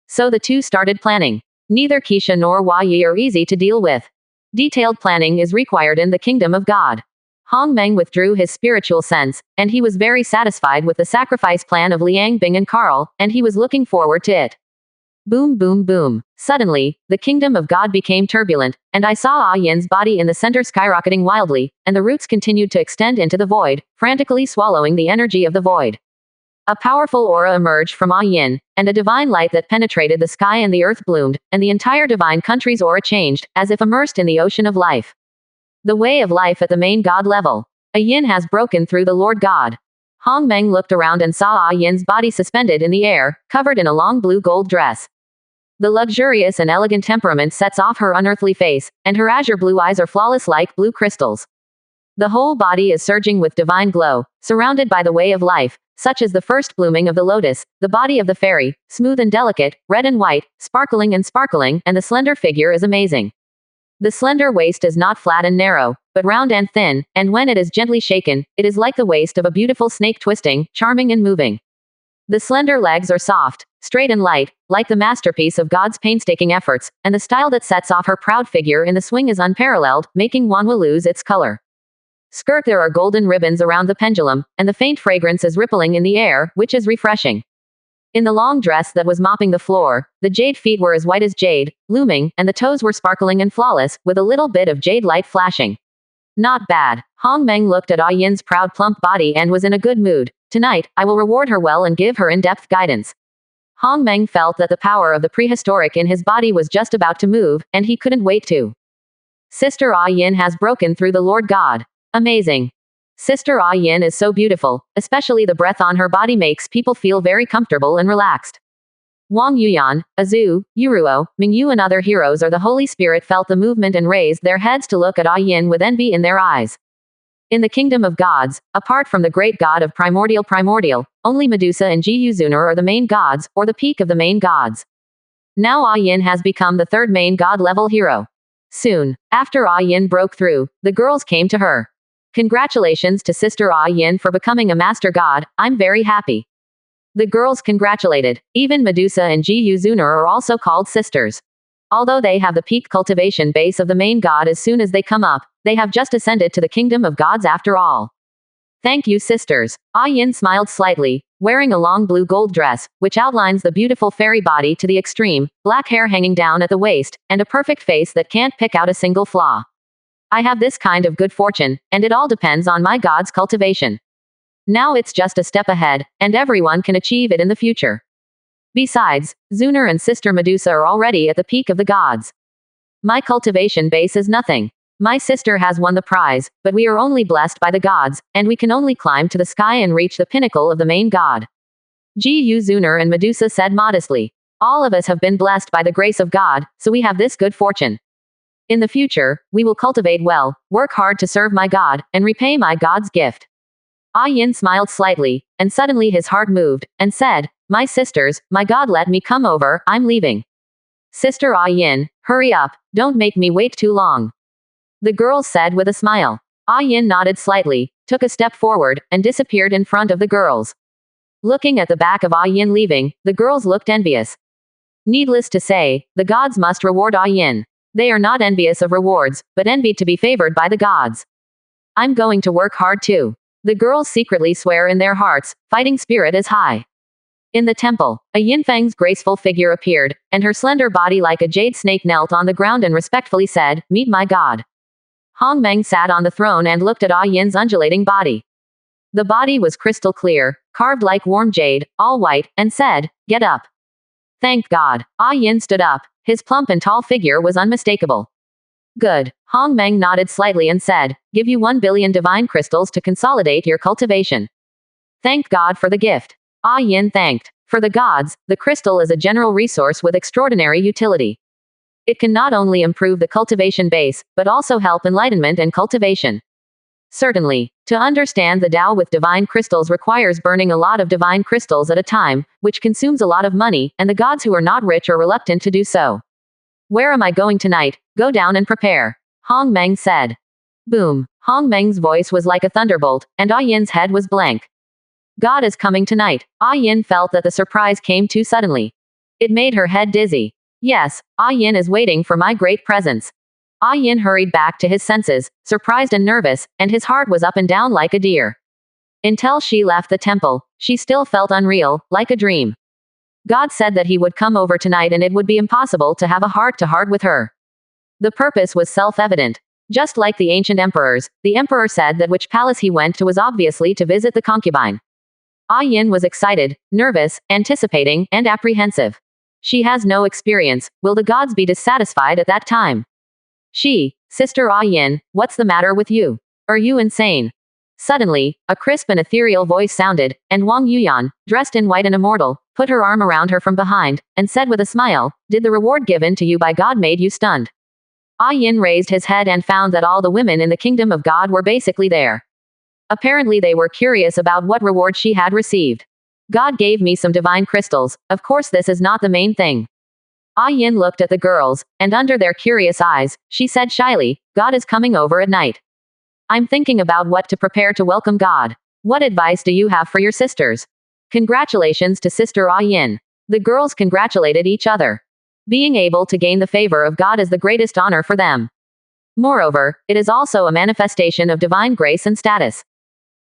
So the two started planning. Neither Keisha nor Hua Yi are easy to deal with. Detailed planning is required in the kingdom of God. Hongmeng withdrew his spiritual sense, and he was very satisfied with the sacrifice plan of Liang Bing and Carl, and he was looking forward to it. Boom boom boom. Suddenly, the kingdom of God became turbulent, and I saw Ah Yin's body in the center skyrocketing wildly, and the roots continued to extend into the void, frantically swallowing the energy of the void. A powerful aura emerged from Ah Yin, and a divine light that penetrated the sky and the earth bloomed, and the entire divine country's aura changed, as if immersed in the ocean of life. The way of life at the main god level. Ah Yin has broken through the Lord God. Hongmeng looked around and saw Ah Yin's body suspended in the air, covered in a long blue gold dress. The luxurious and elegant temperament sets off her unearthly face, and her azure blue eyes are flawless like blue crystals. The whole body is surging with divine glow, surrounded by the way of life, such as the first blooming of the lotus, the body of the fairy, smooth and delicate, red and white, sparkling, and the slender figure is amazing. The slender waist is not flat and narrow, but round and thin, and when it is gently shaken, it is like the waist of a beautiful snake twisting, charming and moving. The slender legs are soft, straight and light, like the masterpiece of God's painstaking efforts, and the style that sets off her proud figure in the swing is unparalleled, making Wanhua lose its color. Skirt there are golden ribbons around the pendulum, and the faint fragrance is rippling in the air, which is refreshing. In the long dress that was mopping the floor, the jade feet were as white as jade, looming, and the toes were sparkling and flawless, with a little bit of jade light flashing. Not bad. Hongmeng looked at Ah Yin's proud plump body and was in a good mood. Tonight, I will reward her well and give her in-depth guidance. Hongmeng felt that the power of the prehistoric in his body was just about to move, and he couldn't wait to. Sister Ah Yin has broken through the Lord God. Amazing. Sister Ah Yin is so beautiful, especially the breath on her body makes people feel very comfortable and relaxed. Wang Yuyan, Azu, Yuruo, Mingyu and other heroes or the Holy Spirit felt the movement and raised their heads to look at Ah Yin with envy in their eyes. In the kingdom of gods, apart from the great god of primordial, only Medusa and Guu Zunar are the main gods, or the peak of the main gods. Now Ah Yin has become the third main god-level hero. Soon, after Ah Yin broke through, the girls came to her. Congratulations to Sister Ah Yin for becoming a master god, I'm very happy. The girls congratulated. Even Medusa and Guu Zunar are also called sisters. Although they have the peak cultivation base of the main god as soon as they come up, they have just ascended to the kingdom of gods after all. Thank you sisters. Ah Yin smiled slightly, wearing a long blue gold dress, which outlines the beautiful fairy body to the extreme, black hair hanging down at the waist, and a perfect face that can't pick out a single flaw. I have this kind of good fortune, and it all depends on my God's cultivation. Now it's just a step ahead, and everyone can achieve it in the future. Besides, Zunar and Sister Medusa are already at the peak of the gods. My cultivation base is nothing. My sister has won the prize, but we are only blessed by the gods, and we can only climb to the sky and reach the pinnacle of the main god. Guu Zunar and Medusa said modestly. All of us have been blessed by the grace of God, so we have this good fortune. In the future, we will cultivate well, work hard to serve my God, and repay my God's gift. Yin smiled slightly, and suddenly his heart moved, and said, My sisters, my God let me come over, I'm leaving. Sister Yin, hurry up, don't make me wait too long. The girls said with a smile. Yin nodded slightly, took a step forward, and disappeared in front of the girls. Looking at the back of Yin leaving, the girls looked envious. Needless to say, the gods must reward Yin. They are not envious of rewards, but envied to be favored by the gods. I'm going to work hard too. The girls secretly swear in their hearts, fighting spirit is high. In the temple, a Yinfeng's graceful figure appeared, and her slender body like a jade snake knelt on the ground and respectfully said, Meet my God. Hongmeng sat on the throne and looked at Yin's undulating body. The body was crystal clear, carved like warm jade, all white, and said, Get up. Thank God. Yin stood up. His plump and tall figure was unmistakable. Good. Hongmeng nodded slightly and said, Give you 1 billion divine crystals to consolidate your cultivation. Thank God for the gift. Yin thanked. For the gods, the crystal is a general resource with extraordinary utility. It can not only improve the cultivation base, but also help enlightenment and cultivation. Certainly, to understand the Tao with divine crystals requires burning a lot of divine crystals at a time, which consumes a lot of money, and the gods who are not rich are reluctant to do so. Where am I going tonight? Go down and prepare. Hongmeng said. Boom. Hongmeng's voice was like a thunderbolt, and Yin's head was blank. God is coming tonight. Yin felt that the surprise came too suddenly. It made her head dizzy. Yes, Yin is waiting for my great presence. Yin hurried back to his senses, surprised and nervous, and his heart was up and down like a deer. Until she left the temple, she still felt unreal, like a dream. God said that he would come over tonight and it would be impossible to have a heart-to-heart with her. The purpose was self-evident. Just like the ancient emperors, the emperor said that which palace he went to was obviously to visit the concubine. Yin was excited, nervous, anticipating, and apprehensive. She has no experience. Will the gods be dissatisfied at that time? Sister Yin, what's the matter with you? Are you insane? Suddenly, a crisp and ethereal voice sounded, and Wang Yuyan, dressed in white and immortal, put her arm around her from behind, and said with a smile, Did the reward given to you by God made you stunned? Yin raised his head and found that all the women in the kingdom of God were basically there. Apparently they were curious about what reward she had received. God gave me some divine crystals, of course this is not the main thing. Yin looked at the girls, and under their curious eyes, she said shyly, God is coming over at night. I'm thinking about what to prepare to welcome God. What advice do you have for your sisters? Congratulations to Sister Yin. The girls congratulated each other. Being able to gain the favor of God is the greatest honor for them. Moreover, it is also a manifestation of divine grace and status.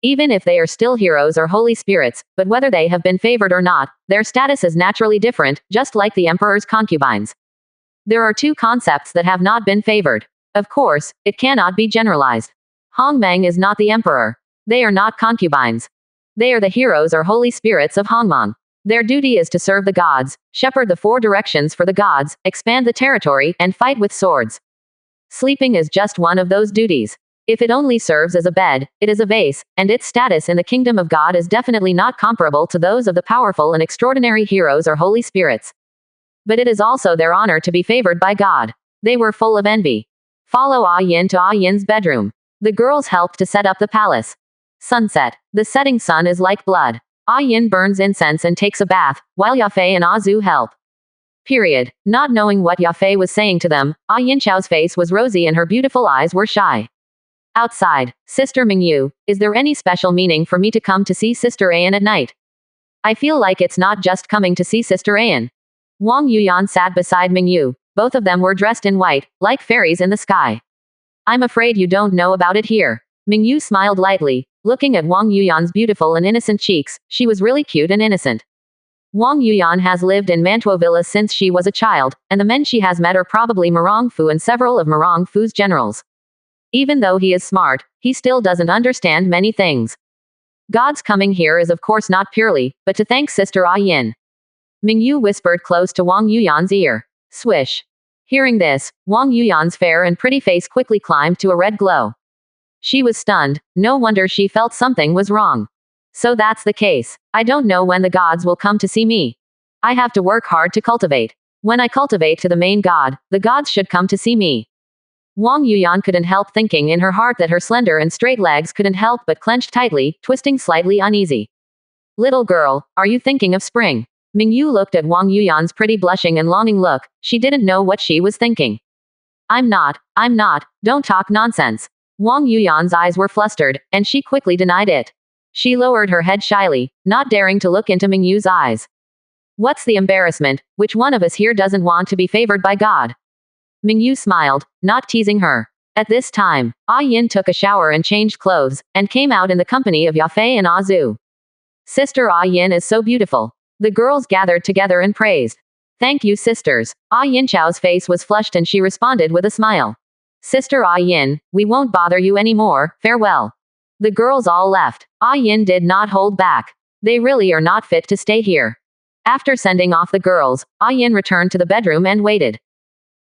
Even if they are still heroes or holy spirits, but whether they have been favored or not, their status is naturally different, just like the emperor's concubines. There are two concepts that have not been favored. Of course, it cannot be generalized. Hongmeng is not the emperor. They are not concubines. They are the heroes or holy spirits of Hongmeng. Their duty is to serve the gods, shepherd the 4 directions for the gods, expand the territory, and fight with swords. Sleeping is just one of those duties. If it only serves as a bed, it is a vase, and its status in the kingdom of God is definitely not comparable to those of the powerful and extraordinary heroes or holy spirits. But it is also their honor to be favored by God. They were full of envy. Follow Yin to Yin's bedroom. The girls helped to set up the palace. Sunset. The setting sun is like blood. Yin burns incense and takes a bath, while Yafei and Azu help. Period. Not knowing what Yafei was saying to them, Yin Chao's face was rosy and her beautiful eyes were shy. Outside, Sister Mingyu, is there any special meaning for me to come to see Sister Ayan at night? I feel like it's not just coming to see Sister Ayan. Wang Yuyan sat beside Mingyu. Both of them were dressed in white, like fairies in the sky. I'm afraid you don't know about it here. Mingyu smiled lightly, looking at Wang Yuyan's beautiful and innocent cheeks. She was really cute and innocent. Wang Yuyan has lived in Mantua Villa since she was a child, and the men she has met are probably Marong Fu and several of Marong Fu's generals. Even though he is smart, he still doesn't understand many things. God's coming here is of course not purely, but to thank Sister Ah Yin. Mingyu whispered close to Wang Yuyan's ear. Swish. Hearing this, Wang Yuyan's fair and pretty face quickly climbed to a red glow. She was stunned, no wonder she felt something was wrong. So that's the case. I don't know when the gods will come to see me. I have to work hard to cultivate. When I cultivate to the main god, the gods should come to see me. Wang Yuyan couldn't help thinking in her heart that her slender and straight legs couldn't help but clenched tightly, twisting slightly uneasy. Little girl, are you thinking of spring? Mingyu looked at Wang Yuyan's pretty blushing and longing look. She didn't know what she was thinking. I'm not, don't talk nonsense. Wang Yuyan's eyes were flustered, and she quickly denied it. She lowered her head shyly, not daring to look into Mingyu's eyes. What's the embarrassment? Which one of us here doesn't want to be favored by God? Mingyu smiled, not teasing her. At this time, Ah Yin took a shower and changed clothes, and came out in the company of Yafei and Ah Zhu. Sister Ah Yin is so beautiful. The girls gathered together and praised. Thank you, sisters. Ah Yin Chao's face was flushed and she responded with a smile. Sister Ah Yin, we won't bother you anymore, farewell. The girls all left. Ah Yin did not hold back. They really are not fit to stay here. After sending off the girls, Ah Yin returned to the bedroom and waited.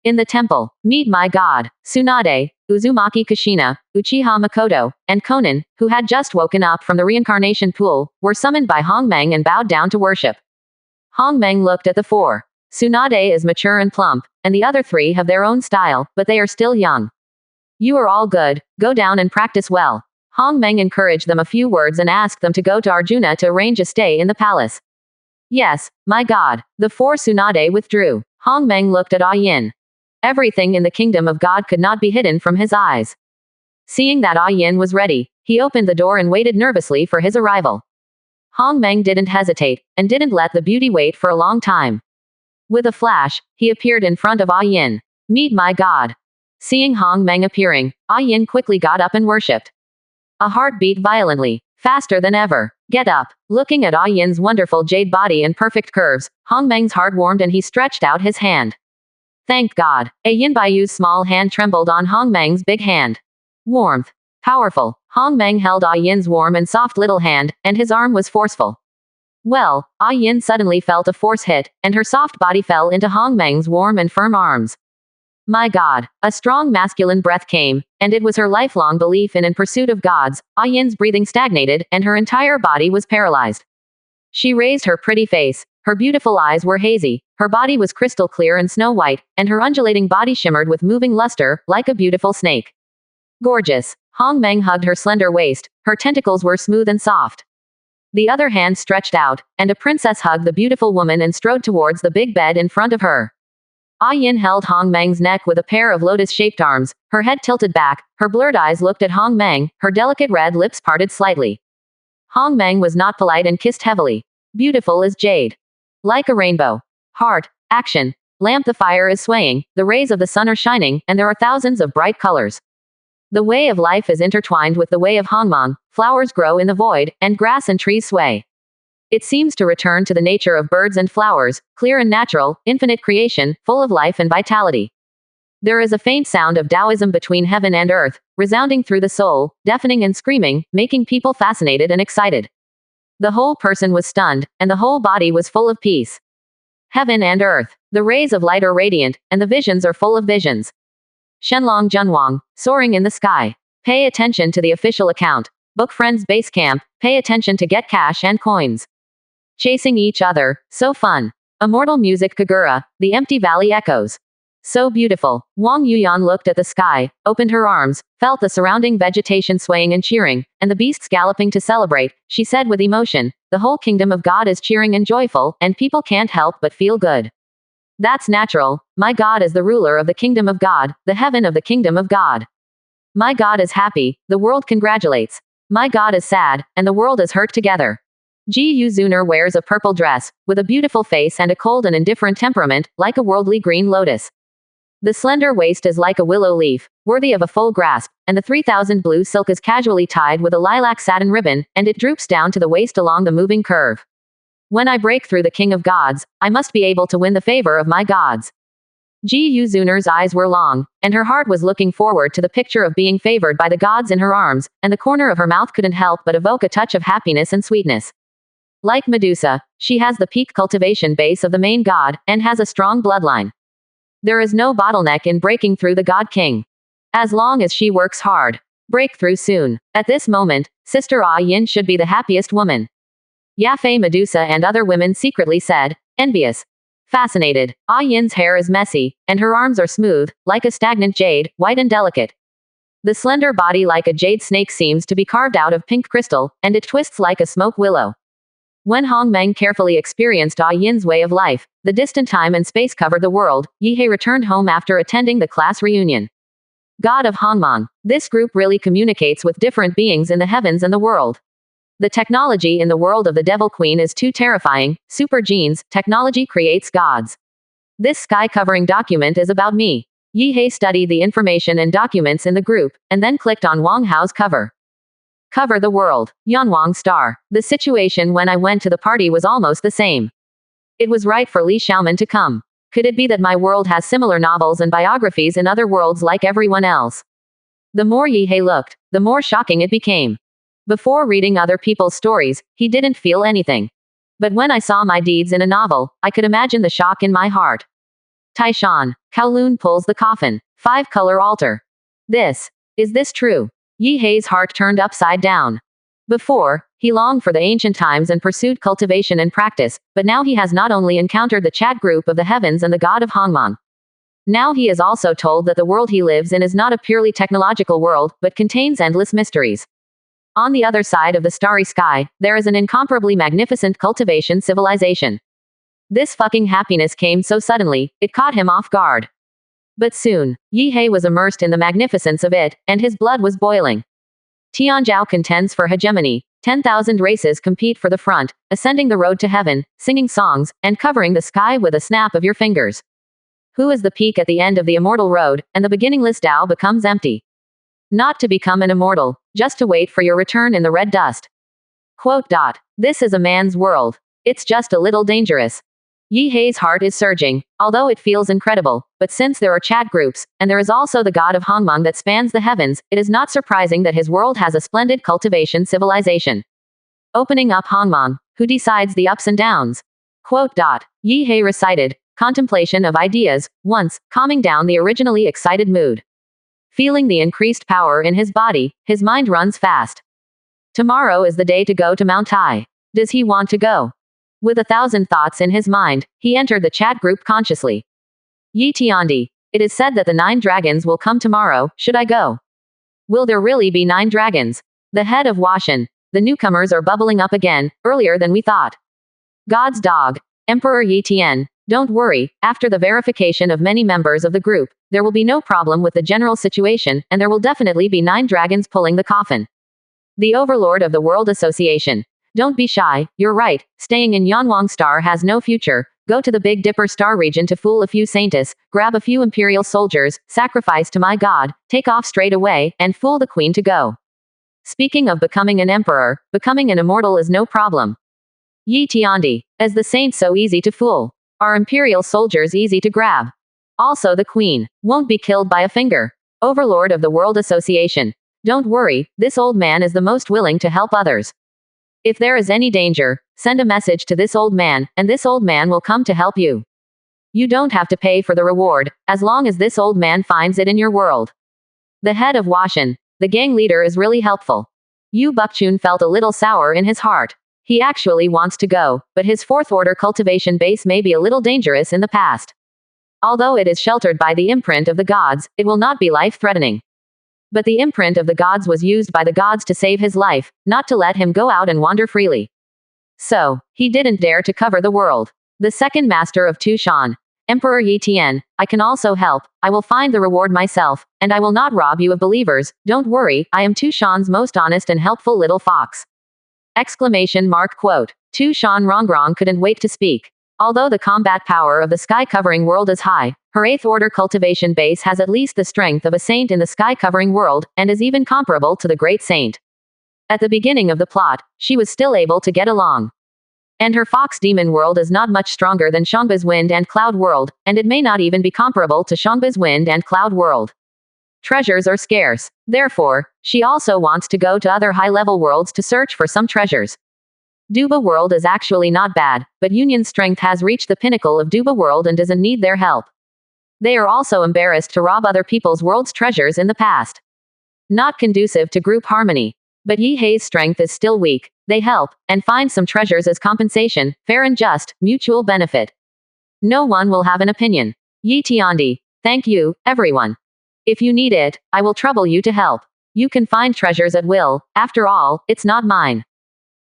In the temple, meet my god, Tsunade, Uzumaki Kushina, Uchiha Makoto, and Konan, who had just woken up from the reincarnation pool, were summoned by Hongmeng and bowed down to worship. Hongmeng looked at the four. Tsunade is mature and plump, and the other three have their own style, but they are still young. You are all good, go down and practice well. Hongmeng encouraged them a few words and asked them to go to Arjuna to arrange a stay in the palace. Yes, my god. The four Tsunade withdrew. Hongmeng looked at Ah Yin. Everything in the kingdom of God could not be hidden from his eyes. Seeing that Ah Yin was ready, he opened the door and waited nervously for his arrival. Hongmeng didn't hesitate, and didn't let the beauty wait for a long time. With a flash, he appeared in front of Ah Yin. Meet my god. Seeing Hongmeng appearing, Ah Yin quickly got up and worshipped. A heart beat violently, faster than ever. Get up. Looking at Ah Yin's wonderful jade body and perfect curves, Hongmeng's heart warmed and he stretched out his hand. Thank God. Yin Baiyu's small hand trembled on Hongmeng's big hand. Warmth. Powerful. Hongmeng held Ah Yin's warm and soft little hand, and his arm was forceful. Well, Ah Yin suddenly felt a force hit, and her soft body fell into Hongmeng's warm and firm arms. My God. A strong masculine breath came, and it was her lifelong belief in pursuit of gods. Ah Yin's breathing stagnated, and her entire body was paralyzed. She raised her pretty face. Her beautiful eyes were hazy, her body was crystal clear and snow white, and her undulating body shimmered with moving luster, like a beautiful snake. Gorgeous. Hongmeng hugged her slender waist, her tentacles were smooth and soft. The other hand stretched out, and a princess hugged the beautiful woman and strode towards the big bed in front of her. Ah Yin held Hongmeng's neck with a pair of lotus-shaped arms, her head tilted back, her blurred eyes looked at Hongmeng, her delicate red lips parted slightly. Hongmeng was not polite and kissed heavily. Beautiful as jade. Like a rainbow. Heart. Action. Lamp. The fire is swaying, the rays of the sun are shining, and there are thousands of bright colors. The way of life is intertwined with the way of Hongmeng, flowers grow in the void, and grass and trees sway. It seems to return to the nature of birds and flowers, clear and natural, infinite creation, full of life and vitality. There is a faint sound of Taoism between heaven and earth, resounding through the soul, deafening and screaming, making people fascinated and excited. The whole person was stunned, and the whole body was full of peace. Heaven and earth. The rays of light are radiant, and the visions are full of visions. Shenlong Junwang, soaring in the sky. Pay attention to the official account. Book Friends Base Camp, pay attention to get cash and coins. Chasing each other, so fun. Immortal music Kagura, the empty valley echoes. So beautiful. Wang Yuyan looked at the sky, opened her arms, felt the surrounding vegetation swaying and cheering, and the beasts galloping to celebrate. She said with emotion, the whole kingdom of God is cheering and joyful, and people can't help but feel good. That's natural. My God is the ruler of the kingdom of God, the heaven of the kingdom of God. My God is happy, the world congratulates. My God is sad, and the world is hurt together. Guu Zunar wears a purple dress, with a beautiful face and a cold and indifferent temperament, like a worldly green lotus. The slender waist is like a willow leaf, worthy of a full grasp, and the 3000 blue silk is casually tied with a lilac satin ribbon, and it droops down to the waist along the moving curve. When I break through the king of gods, I must be able to win the favor of my gods. Guu Zunar's eyes were long, and her heart was looking forward to the picture of being favored by the gods in her arms, and the corner of her mouth couldn't help but evoke a touch of happiness and sweetness. Like Medusa, she has the peak cultivation base of the main god, and has a strong bloodline. There is no bottleneck in breaking through the God King. As long as she works hard. Breakthrough soon. At this moment, Sister Ah Yin should be the happiest woman. Yafei Medusa and other women secretly said, envious. Fascinated. Ah Yin's hair is messy, and her arms are smooth, like a stagnant jade, white and delicate. The slender body like a jade snake seems to be carved out of pink crystal, and it twists like a smoke willow. When Hong Meng carefully experienced Ah Yin's way of life, the distant time and space covered the world, Yihei returned home after attending the class reunion. God of Hongmong. This group really communicates with different beings in the heavens and the world. The technology in the world of the Devil Queen is too terrifying. Super genes, technology creates gods. This sky-covering document is about me. Yihei studied the information and documents in the group, and then clicked on Wang Hao's cover. Cover the world. Yanwang star. The situation when I went to the party was almost the same. It was right for Li Xiaoman to come. Could it be that my world has similar novels and biographies in other worlds like everyone else? The more Yihei looked, the more shocking it became. Before reading other people's stories, he didn't feel anything. But when I saw my deeds in a novel, I could imagine the shock in my heart. Taishan. Kowloon pulls the coffin. 5-color altar. Is this true? Yihei's heart turned upside down. Before, he longed for the ancient times and pursued cultivation and practice, but now he has not only encountered the chat group of the heavens and the god of Hongmong. Now he is also told that the world he lives in is not a purely technological world, but contains endless mysteries. On the other side of the starry sky, there is an incomparably magnificent cultivation civilization. This fucking happiness came so suddenly, it caught him off guard. But soon, Yihei was immersed in the magnificence of it, and his blood was boiling. Tianzhou contends for hegemony. 10,000 races compete for the front, ascending the road to heaven, singing songs, and covering the sky with a snap of your fingers. Who is the peak at the end of the immortal road, and the beginningless Tao becomes empty. Not to become an immortal, just to wait for your return in the red dust. This is a man's world. It's just a little dangerous. Yihei's heart is surging, although it feels incredible, but since there are chat groups, and there is also the god of Hongmong that spans the heavens, it is not surprising that his world has a splendid cultivation civilization. Opening up Hongmong, who decides the ups and downs? Yihei recited, contemplation of ideas, once, calming down the originally excited mood. Feeling the increased power in his body, his mind runs fast. Tomorrow is the day to go to Mount Tai. Does he want to go? With 1,000 thoughts in his mind, he entered the chat group consciously. Yi Tiandi. It is said that the 9 dragons will come tomorrow, should I go? Will there really be 9 dragons? The head of Washan. The newcomers are bubbling up again, earlier than we thought. God's dog. Emperor Yi Tian. Don't worry, after the verification of many members of the group, there will be no problem with the general situation, and there will definitely be 9 dragons pulling the coffin. The overlord of the World Association. Don't be shy, you're right, staying in Yanwang Star has no future. Go to the Big Dipper Star region to fool a few saints, grab a few imperial soldiers, sacrifice to my god, take off straight away, and fool the queen to go. Speaking of becoming an emperor, becoming an immortal is no problem. Yi Tiandi. As the saint so easy to fool. Are imperial soldiers easy to grab? Also the queen. Won't be killed by a finger. Overlord of the World Association. Don't worry, this old man is the most willing to help others. If there is any danger, send a message to this old man, and this old man will come to help you. You don't have to pay for the reward, as long as this old man finds it in your world. The head of Washan. The gang leader is really helpful. Yu Bukchun felt a little sour in his heart. He actually wants to go, but his 4th order cultivation base may be a little dangerous in the past. Although it is sheltered by the imprint of the gods, it will not be life-threatening. But the imprint of the gods was used by the gods to save his life, not to let him go out and wander freely. So, he didn't dare to cover the world. The second master of Tushan. Emperor Yi Tian, I can also help, I will find the reward myself, and I will not rob you of believers, don't worry, I am Tushan's most honest and helpful little fox. ! Tushan Rongrong couldn't wait to speak. Although the combat power of the sky-covering world is high, her 8th order cultivation base has at least the strength of a saint in the sky-covering world, and is even comparable to the great saint. At the beginning of the plot, she was still able to get along. And her fox demon world is not much stronger than Xiangba's wind and cloud world, and it may not even be comparable to Xiangba's wind and cloud world. Treasures are scarce. Therefore, she also wants to go to other high-level worlds to search for some treasures. Duba world is actually not bad, but Union's strength has reached the pinnacle of Duba world and doesn't need their help. They are also embarrassed to rob other people's world's treasures in the past. Not conducive to group harmony. But Yi Hei's strength is still weak. They help, and find some treasures as compensation, fair and just, mutual benefit. No one will have an opinion. Yi Tiandi. Thank you, everyone. If you need it, I will trouble you to help. You can find treasures at will, after all, it's not mine.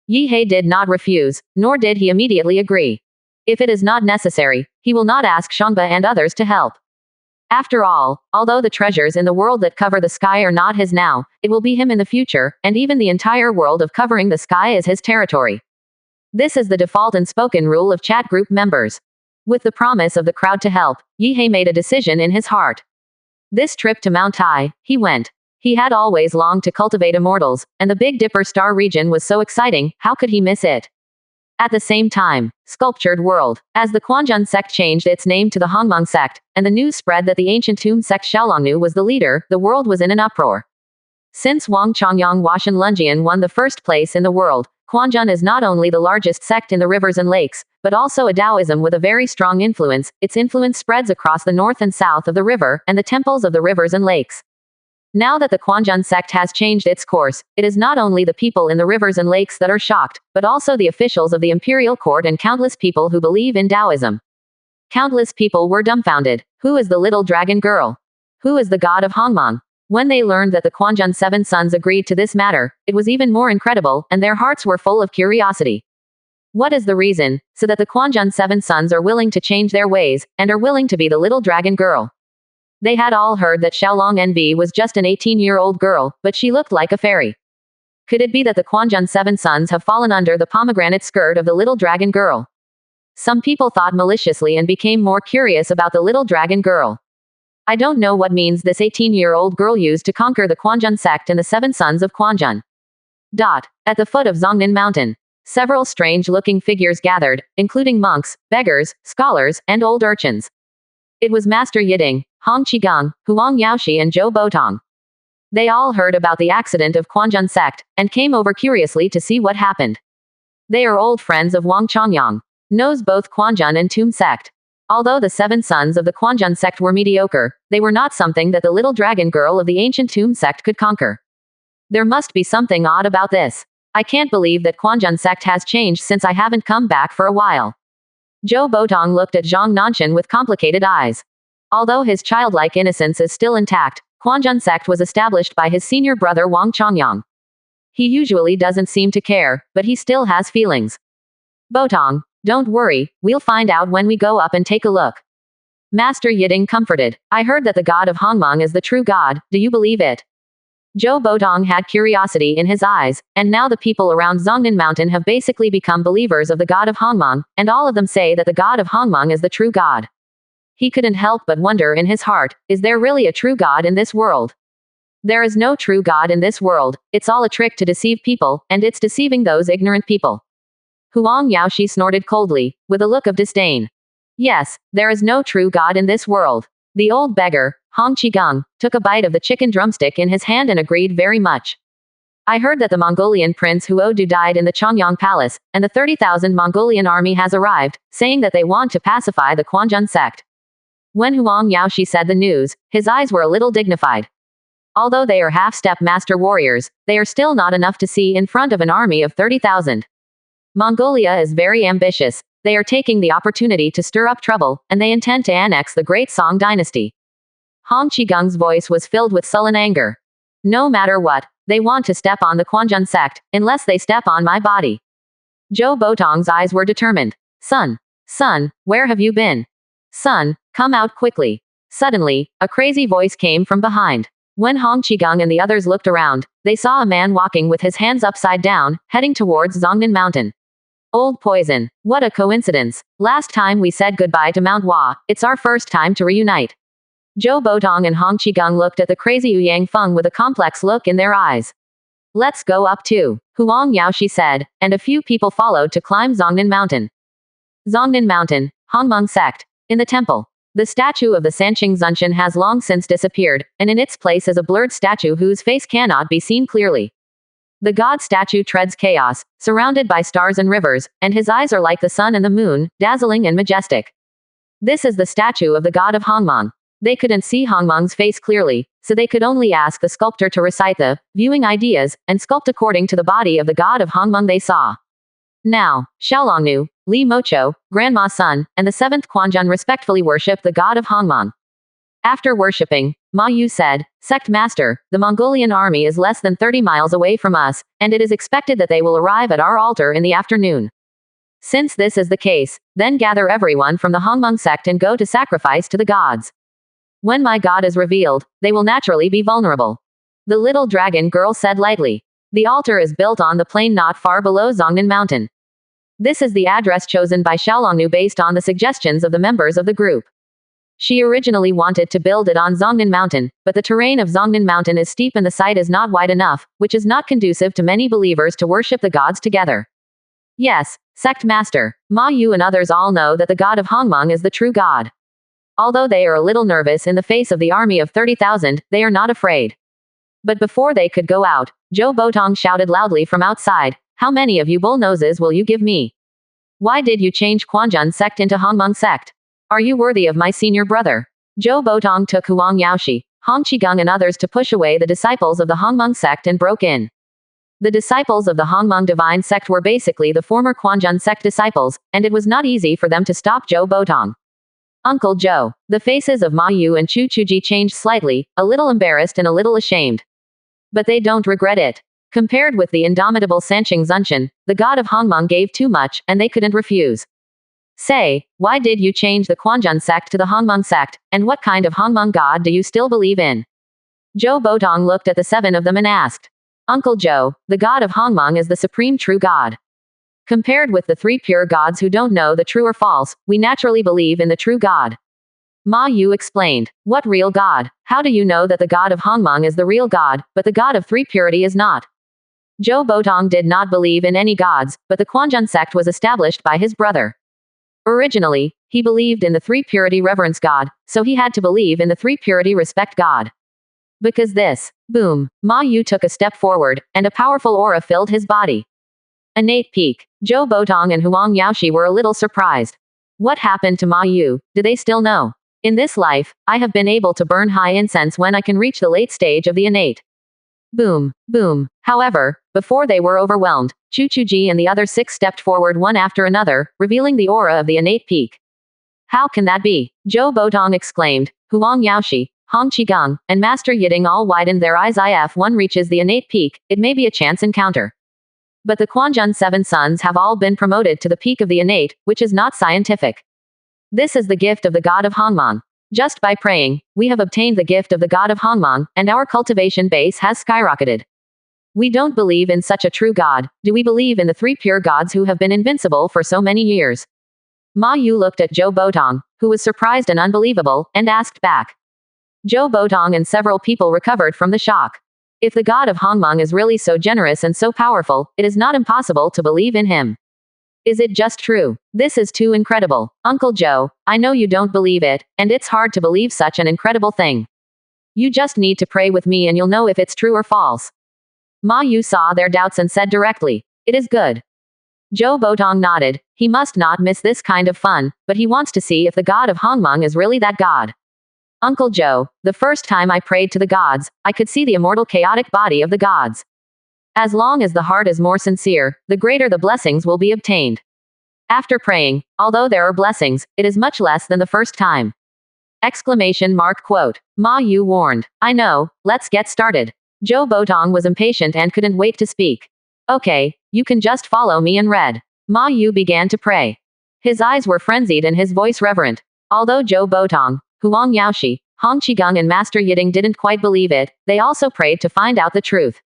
Yi Hei did not refuse, nor did he immediately agree. If it is not necessary, he will not ask Xiangba and others to help. After all, although the treasures in the world that cover the sky are not his now, it will be him in the future, and even the entire world of covering the sky is his territory. This is the default and spoken rule of chat group members. With the promise of the crowd to help, Yi Hei made a decision in his heart. This trip to Mount Tai, he went. He had always longed to cultivate immortals, and the Big Dipper star region was so exciting, how could he miss it? At the same time, Sculptured World. As the Quanjun sect changed its name to the Hongmong sect, and the news spread that the ancient tomb sect Xiaolongnu was the leader, the world was in an uproar. Since Wang Chongyang Washan Lunjian won the first place in the world, Quanjun is not only the largest sect in the rivers and lakes, but also a Taoism with a very strong influence. Its influence spreads across the north and south of the river, and the temples of the rivers and lakes. Now that the Quanjun sect has changed its course, it is not only the people in the rivers and lakes that are shocked, but also the officials of the imperial court and countless people who believe in Taoism. Countless people were dumbfounded. Who is the little dragon girl? Who is the god of Hongmong? When they learned that the Quanjun seven sons agreed to this matter, it was even more incredible, and their hearts were full of curiosity. What is the reason, so that the Quanjun seven sons are willing to change their ways, and are willing to be the little dragon girl? They had all heard that Xiaolong Envy was just an 18-year-old girl, but she looked like a fairy. Could it be that the Quanjun seven sons have fallen under the pomegranate skirt of the little dragon girl? Some people thought maliciously and became more curious about the little dragon girl. I don't know what means this 18-year-old girl used to conquer the Quanjun sect and the seven sons of Quanjun. At the foot of Zongnan Mountain, several strange-looking figures gathered, including monks, beggars, scholars, and old urchins. It was Master Yiding, Hong Qigong, Huang Yaoshi and Zhou Botong. They all heard about the accident of Quanjun sect, and came over curiously to see what happened. They are old friends of Wang Chongyang. Knows both Quanjun and Tomb sect. Although the seven sons of the Quanjun sect were mediocre, they were not something that the little dragon girl of the ancient Tomb sect could conquer. There must be something odd about this. I can't believe that Quanjun sect has changed since I haven't come back for a while. Zhou Botong looked at Zhang Nanshan with complicated eyes. Although his childlike innocence is still intact, Quanjun sect was established by his senior brother Wang Chongyang. He usually doesn't seem to care, but he still has feelings. Botong, don't worry, we'll find out when we go up and take a look. Master Yiding comforted. I heard that the god of Hongmong is the true god, do you believe it? Zhou Botong had curiosity in his eyes, and now the people around Zongnan Mountain have basically become believers of the god of Hongmong, and all of them say that the god of Hongmong is the true god. He couldn't help but wonder in his heart, is there really a true god in this world? There is no true god in this world, it's all a trick to deceive people, and it's deceiving those ignorant people. Huang Yaoshi snorted coldly, with a look of disdain. Yes, there is no true god in this world. The old beggar, Hong Qigong, took a bite of the chicken drumstick in his hand and agreed very much. I heard that the Mongolian prince Huodu died in the Chongyang palace, and the 30,000 Mongolian army has arrived, saying that they want to pacify the Quanjun sect. When Huang Yaoshi said the news, his eyes were a little dignified. Although they are half-step master warriors, they are still not enough to see in front of an army of 30,000. Mongolia is very ambitious. They are taking the opportunity to stir up trouble, and they intend to annex the Great Song dynasty. Hong Qigong's voice was filled with sullen anger. No matter what, they want to step on the Quanjun sect, unless they step on my body. Zhou Botong's eyes were determined. Son, where have you been? Son, come out quickly. Suddenly, a crazy voice came from behind. When Hong Qigong and the others looked around, they saw a man walking with his hands upside down, heading towards Zongnan Mountain. Old poison. What a coincidence. Last time we said goodbye to Mount Hua, it's our first time to reunite. Zhou Botong and Hong Qigong looked at the crazy Yu Yang Feng with a complex look in their eyes. Let's go up too, Huang Yaoshi said, and a few people followed to climb Zongnan Mountain. Zongnan Mountain, Hongmeng sect. In the temple, the statue of the Sanqing Zunshan has long since disappeared, and in its place is a blurred statue whose face cannot be seen clearly. The god statue treads chaos, surrounded by stars and rivers, and his eyes are like the sun and the moon, dazzling and majestic. This is the statue of the god of Hongmeng. They couldn't see Hongmeng's face clearly, so they could only ask the sculptor to recite the viewing ideas and sculpt according to the body of the god of Hongmeng they saw. Now, Xiaolongnu, Li Mocho, Grandma's son, and the seventh Quanjun respectfully worship the god of Hongmeng. After worshipping, Ma Yu said, "Sect Master, the Mongolian army is less than 30 miles away from us, and it is expected that they will arrive at our altar in the afternoon. Since this is the case, then gather everyone from the Hongmeng sect and go to sacrifice to the gods. When my god is revealed, they will naturally be vulnerable." The little dragon girl said lightly. The altar is built on the plain not far below Zongnan Mountain. This is the address chosen by Xiaolongnu based on the suggestions of the members of the group. She originally wanted to build it on Zongnan Mountain, but the terrain of Zongnan Mountain is steep and the site is not wide enough, which is not conducive to many believers to worship the gods together. Yes, Sect Master, Ma Yu and others all know that the god of Hongmeng is the true god. Although they are a little nervous in the face of the army of 30,000, they are not afraid. But before they could go out, Zhou Botong shouted loudly from outside, "How many of you bullnoses will you give me? Why did you change Quanjun sect into Hongmeng sect? Are you worthy of my senior brother?" Zhou Botong took Huang Yaoshi, Hong Qigong and others to push away the disciples of the Hongmeng sect and broke in. The disciples of the Hongmeng divine sect were basically the former Quanjun sect disciples, and it was not easy for them to stop Zhou Botong. Uncle Zhou. The faces of Ma Yu and Chu Chuji changed slightly, a little embarrassed and a little ashamed. But they don't regret it. Compared with the indomitable Sanqing Zunshan, the god of Hongmeng gave too much, and they couldn't refuse. Say, why did you change the Quanjun sect to the Hongmeng sect, and what kind of Hongmeng god do you still believe in? Zhou Botong looked at the seven of them and asked. Uncle Zhou, the god of Hongmeng is the supreme true god. Compared with the three pure gods who don't know the true or false, we naturally believe in the true god. Ma Yu explained. What real god? How do you know that the god of Hongmeng is the real god, but the god of three purity is not? Zhou Botong did not believe in any gods, but the Quanjun sect was established by his brother. Originally, he believed in the three purity reverence god, so he had to believe in the three purity respect god. Because this, boom, Ma Yu took a step forward, and a powerful aura filled his body. Innate peak. Zhou Botong and Huang Yaoshi were a little surprised. What happened to Ma Yu? Do they still know? In this life, I have been able to burn high incense when I can reach the late stage of the innate. Boom, boom. However, before they were overwhelmed, Chu Chuji and the other six stepped forward one after another, revealing the aura of the innate peak. How can that be? Zhou Botong exclaimed. Huang Yaoshi, Hong Qigong, and Master Yiding all widened their eyes. If one reaches the innate peak, it may be a chance encounter. But the Quanjun seven sons have all been promoted to the peak of the innate, which is not scientific. This is the gift of the god of Hongmeng. Just by praying, we have obtained the gift of the god of Hongmeng, and our cultivation base has skyrocketed. We don't believe in such a true god. Do we believe in the three pure gods who have been invincible for so many years? Ma Yu looked at Zhou Botong, who was surprised and unbelievable, and asked back. Zhou Botong and several people recovered from the shock. If the god of Hongmeng is really so generous and so powerful, it is not impossible to believe in him. Is it just true? This is too incredible. Uncle Zhou, I know you don't believe it, and it's hard to believe such an incredible thing. You just need to pray with me and you'll know if it's true or false. Ma Yu saw their doubts and said directly, it is good. Zhou Botong nodded. He must not miss this kind of fun, but he wants to see if the god of Hongmeng is really that god. Uncle Zhou, the first time I prayed to the gods, I could see the immortal chaotic body of the gods. As long as the heart is more sincere, the greater the blessings will be obtained. After praying, although there are blessings, it is much less than the first time. Exclamation mark quote. Ma Yu warned. I know, let's get started. Zhou Botong was impatient and couldn't wait to speak. Okay, you can just follow me and read. Ma Yu began to pray. His eyes were frenzied and his voice reverent. Although Zhou Botong, Huang Yaoshi, Hong Qigong and Master Yiding didn't quite believe it, they also prayed to find out the truth.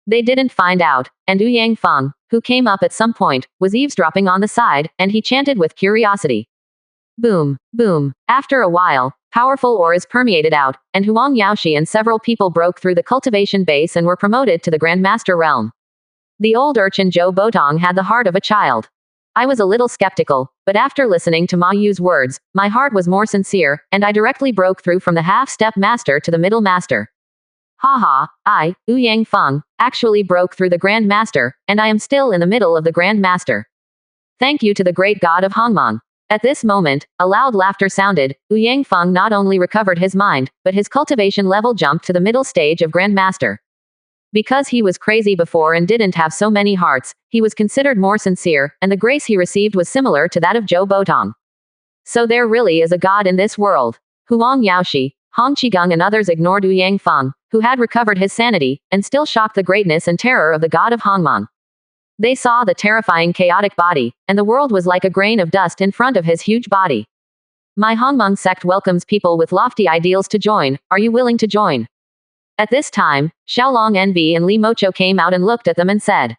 They didn't find out, and Yu Yangfeng, who came up at some point, was eavesdropping on the side, and he chanted with curiosity. Boom, boom. After a while, Powerful auras permeated out, and Huang Yaoshi and several people broke through the cultivation base and were promoted to the Grandmaster realm. The old urchin Zhou Botong had the heart of a child. I was a little skeptical, but after listening to Ma Yu's words, my heart was more sincere, and I directly broke through from the half-step master to the middle master. Haha, I, Wu Yang Feng, actually broke through the Grand Master, and I am still in the middle of the Grand Master. Thank you to the great god of Hongmong. At this moment, a loud laughter sounded. Wu Yang Feng not only recovered his mind, but his cultivation level jumped to the middle stage of Grand Master. Because he was crazy before and didn't have so many hearts, he was considered more sincere, and the grace he received was similar to that of Zhou Botong. So there really is a god in this world. Huang Yaoshi, Hong Qigong and others ignored Wu Yang Feng, who had recovered his sanity, and still shocked the greatness and terror of the god of Hongmong. They saw the terrifying chaotic body, and the world was like a grain of dust in front of his huge body. My Hongmong sect welcomes people with lofty ideals to join. Are you willing to join? At this time, Xiaolong Envy and Li Mocho came out and looked at them and said,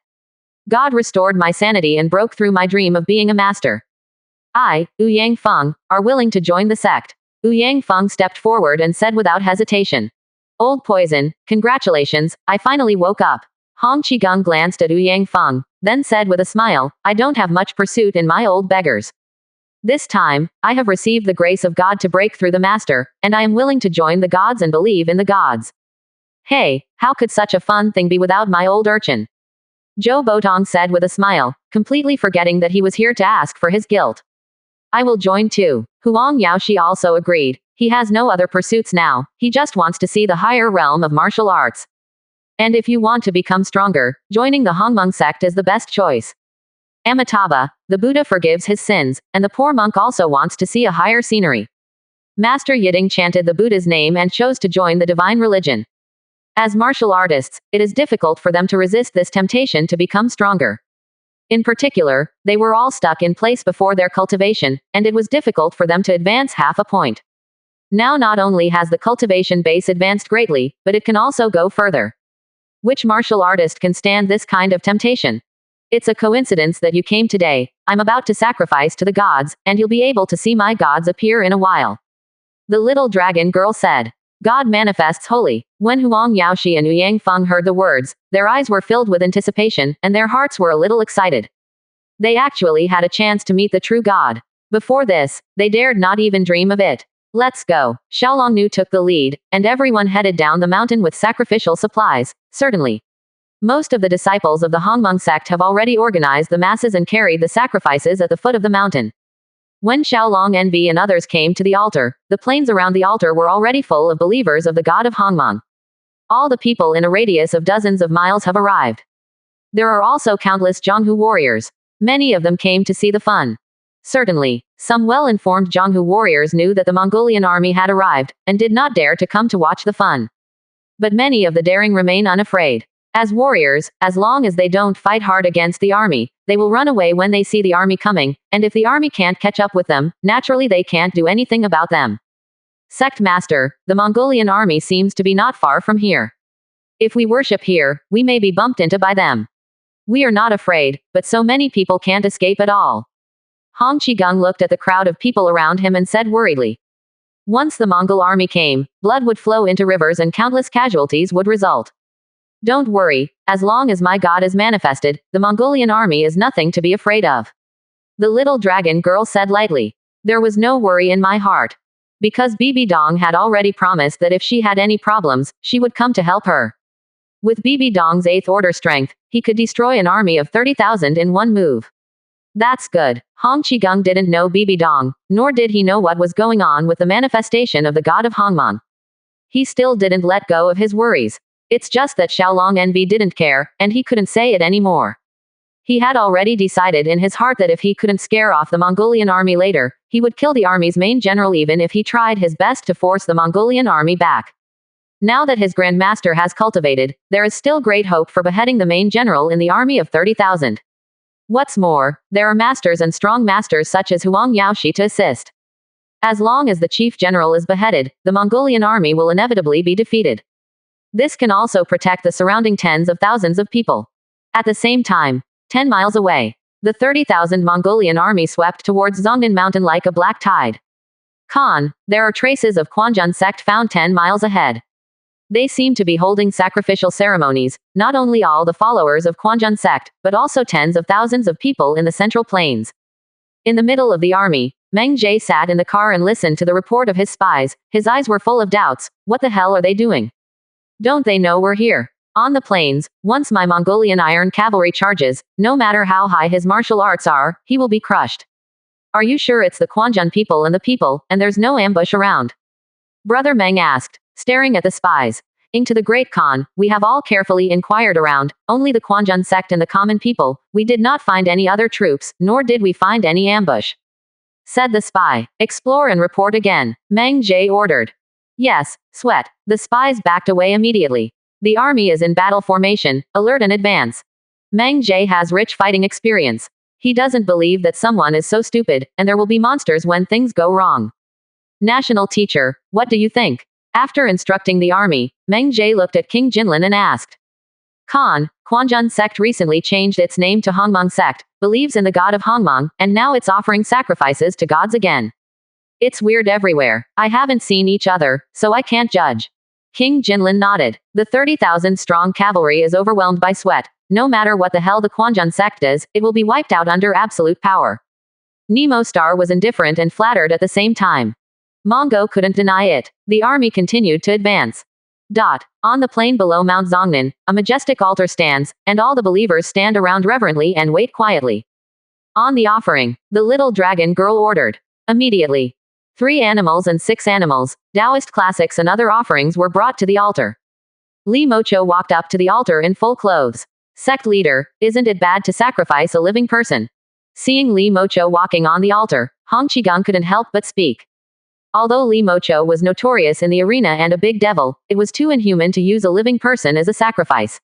God restored my sanity and broke through my dream of being a master. I, Wu Yang Feng, are willing to join the sect. Wu Yang Feng stepped forward and said without hesitation. Old poison, congratulations, I finally woke up. Hong Qigong glanced at Wu Yang Feng, then said with a smile, I don't have much pursuit in my old beggars. This time, I have received the grace of God to break through the master, and I am willing to join the gods and believe in the gods. Hey, how could such a fun thing be without my old urchin? Zhou Botong said with a smile, completely forgetting that he was here to ask for his guilt. I will join too. Huang Yaoshi also agreed. He has no other pursuits now, he just wants to see the higher realm of martial arts. And if you want to become stronger, joining the Hongmong sect is the best choice. Amitabha, the Buddha forgives his sins, and the poor monk also wants to see a higher scenery. Master Yiding chanted the Buddha's name and chose to join the divine religion. As martial artists, it is difficult for them to resist this temptation to become stronger. In particular, they were all stuck in place before their cultivation, and it was difficult for them to advance half a point. Now not only has the cultivation base advanced greatly, but it can also go further. Which martial artist can stand this kind of temptation? It's a coincidence that you came today. I'm about to sacrifice to the gods, and you'll be able to see my gods appear in a while. The little dragon girl said. God manifests holy. When Huang Yaoshi and Wu Yang Feng heard the words, their eyes were filled with anticipation, and their hearts were a little excited. They actually had a chance to meet the true God. Before this, they dared not even dream of it. Let's go. Xiaolong Nu took the lead, and everyone headed down the mountain with sacrificial supplies, certainly. Most of the disciples of the Hongmong sect have already organized the masses and carried the sacrifices at the foot of the mountain. When Xiaolong Envy and others came to the altar, the plains around the altar were already full of believers of the god of Hongmong. All the people in a radius of dozens of miles have arrived. There are also countless Zhonghu warriors. Many of them came to see the fun. Certainly, some well-informed Zhonghu warriors knew that the Mongolian army had arrived, and did not dare to come to watch the fun. But many of the daring remain unafraid. As warriors, as long as they don't fight hard against the army, they will run away when they see the army coming, and if the army can't catch up with them, naturally they can't do anything about them. Sect Master, the Mongolian army seems to be not far from here. If we worship here, we may be bumped into by them. We are not afraid, but so many people can't escape at all. Hong Qigong looked at the crowd of people around him and said worriedly. Once the Mongol army came, blood would flow into rivers and countless casualties would result. Don't worry, as long as my god is manifested, the Mongolian army is nothing to be afraid of. The little dragon girl said lightly. There was no worry in my heart. Because Bibi Dong had already promised that if she had any problems, she would come to help her. With Bibi Dong's 8th order strength, he could destroy an army of 30,000 in one move. That's good. Hong Qigong didn't know Bibi Dong, nor did he know what was going on with the manifestation of the god of Hongmong. He still didn't let go of his worries. It's just that Xiaolong Envy didn't care, and he couldn't say it anymore. He had already decided in his heart that if he couldn't scare off the Mongolian army later, he would kill the army's main general even if he tried his best to force the Mongolian army back. Now that his Grand Master has cultivated, there is still great hope for beheading the main general in the army of 30,000. What's more, there are masters and strong masters such as Huang Yaoshi to assist. As long as the chief general is beheaded, the Mongolian army will inevitably be defeated. This can also protect the surrounding tens of thousands of people. At the same time, 10 miles away, the 30,000 Mongolian army swept towards Zhongnan Mountain like a black tide. Khan, there are traces of Quanjun sect found 10 miles ahead. They seem to be holding sacrificial ceremonies, not only all the followers of Quanjun sect, but also tens of thousands of people in the Central Plains. In the middle of the army, Meng Jie sat in the car and listened to the report of his spies. His eyes were full of doubts. What the hell are they doing? Don't they know we're here? On the plains, once my Mongolian iron cavalry charges, no matter how high his martial arts are, he will be crushed. Are you sure it's the Quanjun people, and there's no ambush around? Brother Meng asked, staring at the spies. Into the Great Khan, we have all carefully inquired around, only the Quanjun sect and the common people, we did not find any other troops, nor did we find any ambush. Said the spy. Explore and report again, Meng Jie ordered. Yes, sweat. The spies backed away immediately. The army is in battle formation, alert and advance. Meng Jie has rich fighting experience. He doesn't believe that someone is so stupid, and there will be monsters when things go wrong. National teacher, what do you think? After instructing the army, Meng Jie looked at King Jinlin and asked. Khan, Quanjun sect recently changed its name to Hongmong sect, believes in the god of Hongmong, and now it's offering sacrifices to gods again. It's weird everywhere. I haven't seen each other, so I can't judge. King Jinlin nodded. The 30,000 strong cavalry is overwhelmed by sweat. No matter what the hell the Quanjun sect is, it will be wiped out under absolute power. Nemo Star was indifferent and flattered at the same time. Mongo couldn't deny it. The army continued to advance. On the plain below Mount Zongnan, a majestic altar stands, and all the believers stand around reverently and wait quietly. On the offering, the little dragon girl ordered. Immediately. 3 animals and 6 animals, Taoist classics and other offerings were brought to the altar. Li Mocho walked up to the altar in full clothes. Sect leader, isn't it bad to sacrifice a living person? Seeing Li Mocho walking on the altar, Hong Qigong couldn't help but speak. Although Li Mocho was notorious in the arena and a big devil, it was too inhuman to use a living person as a sacrifice.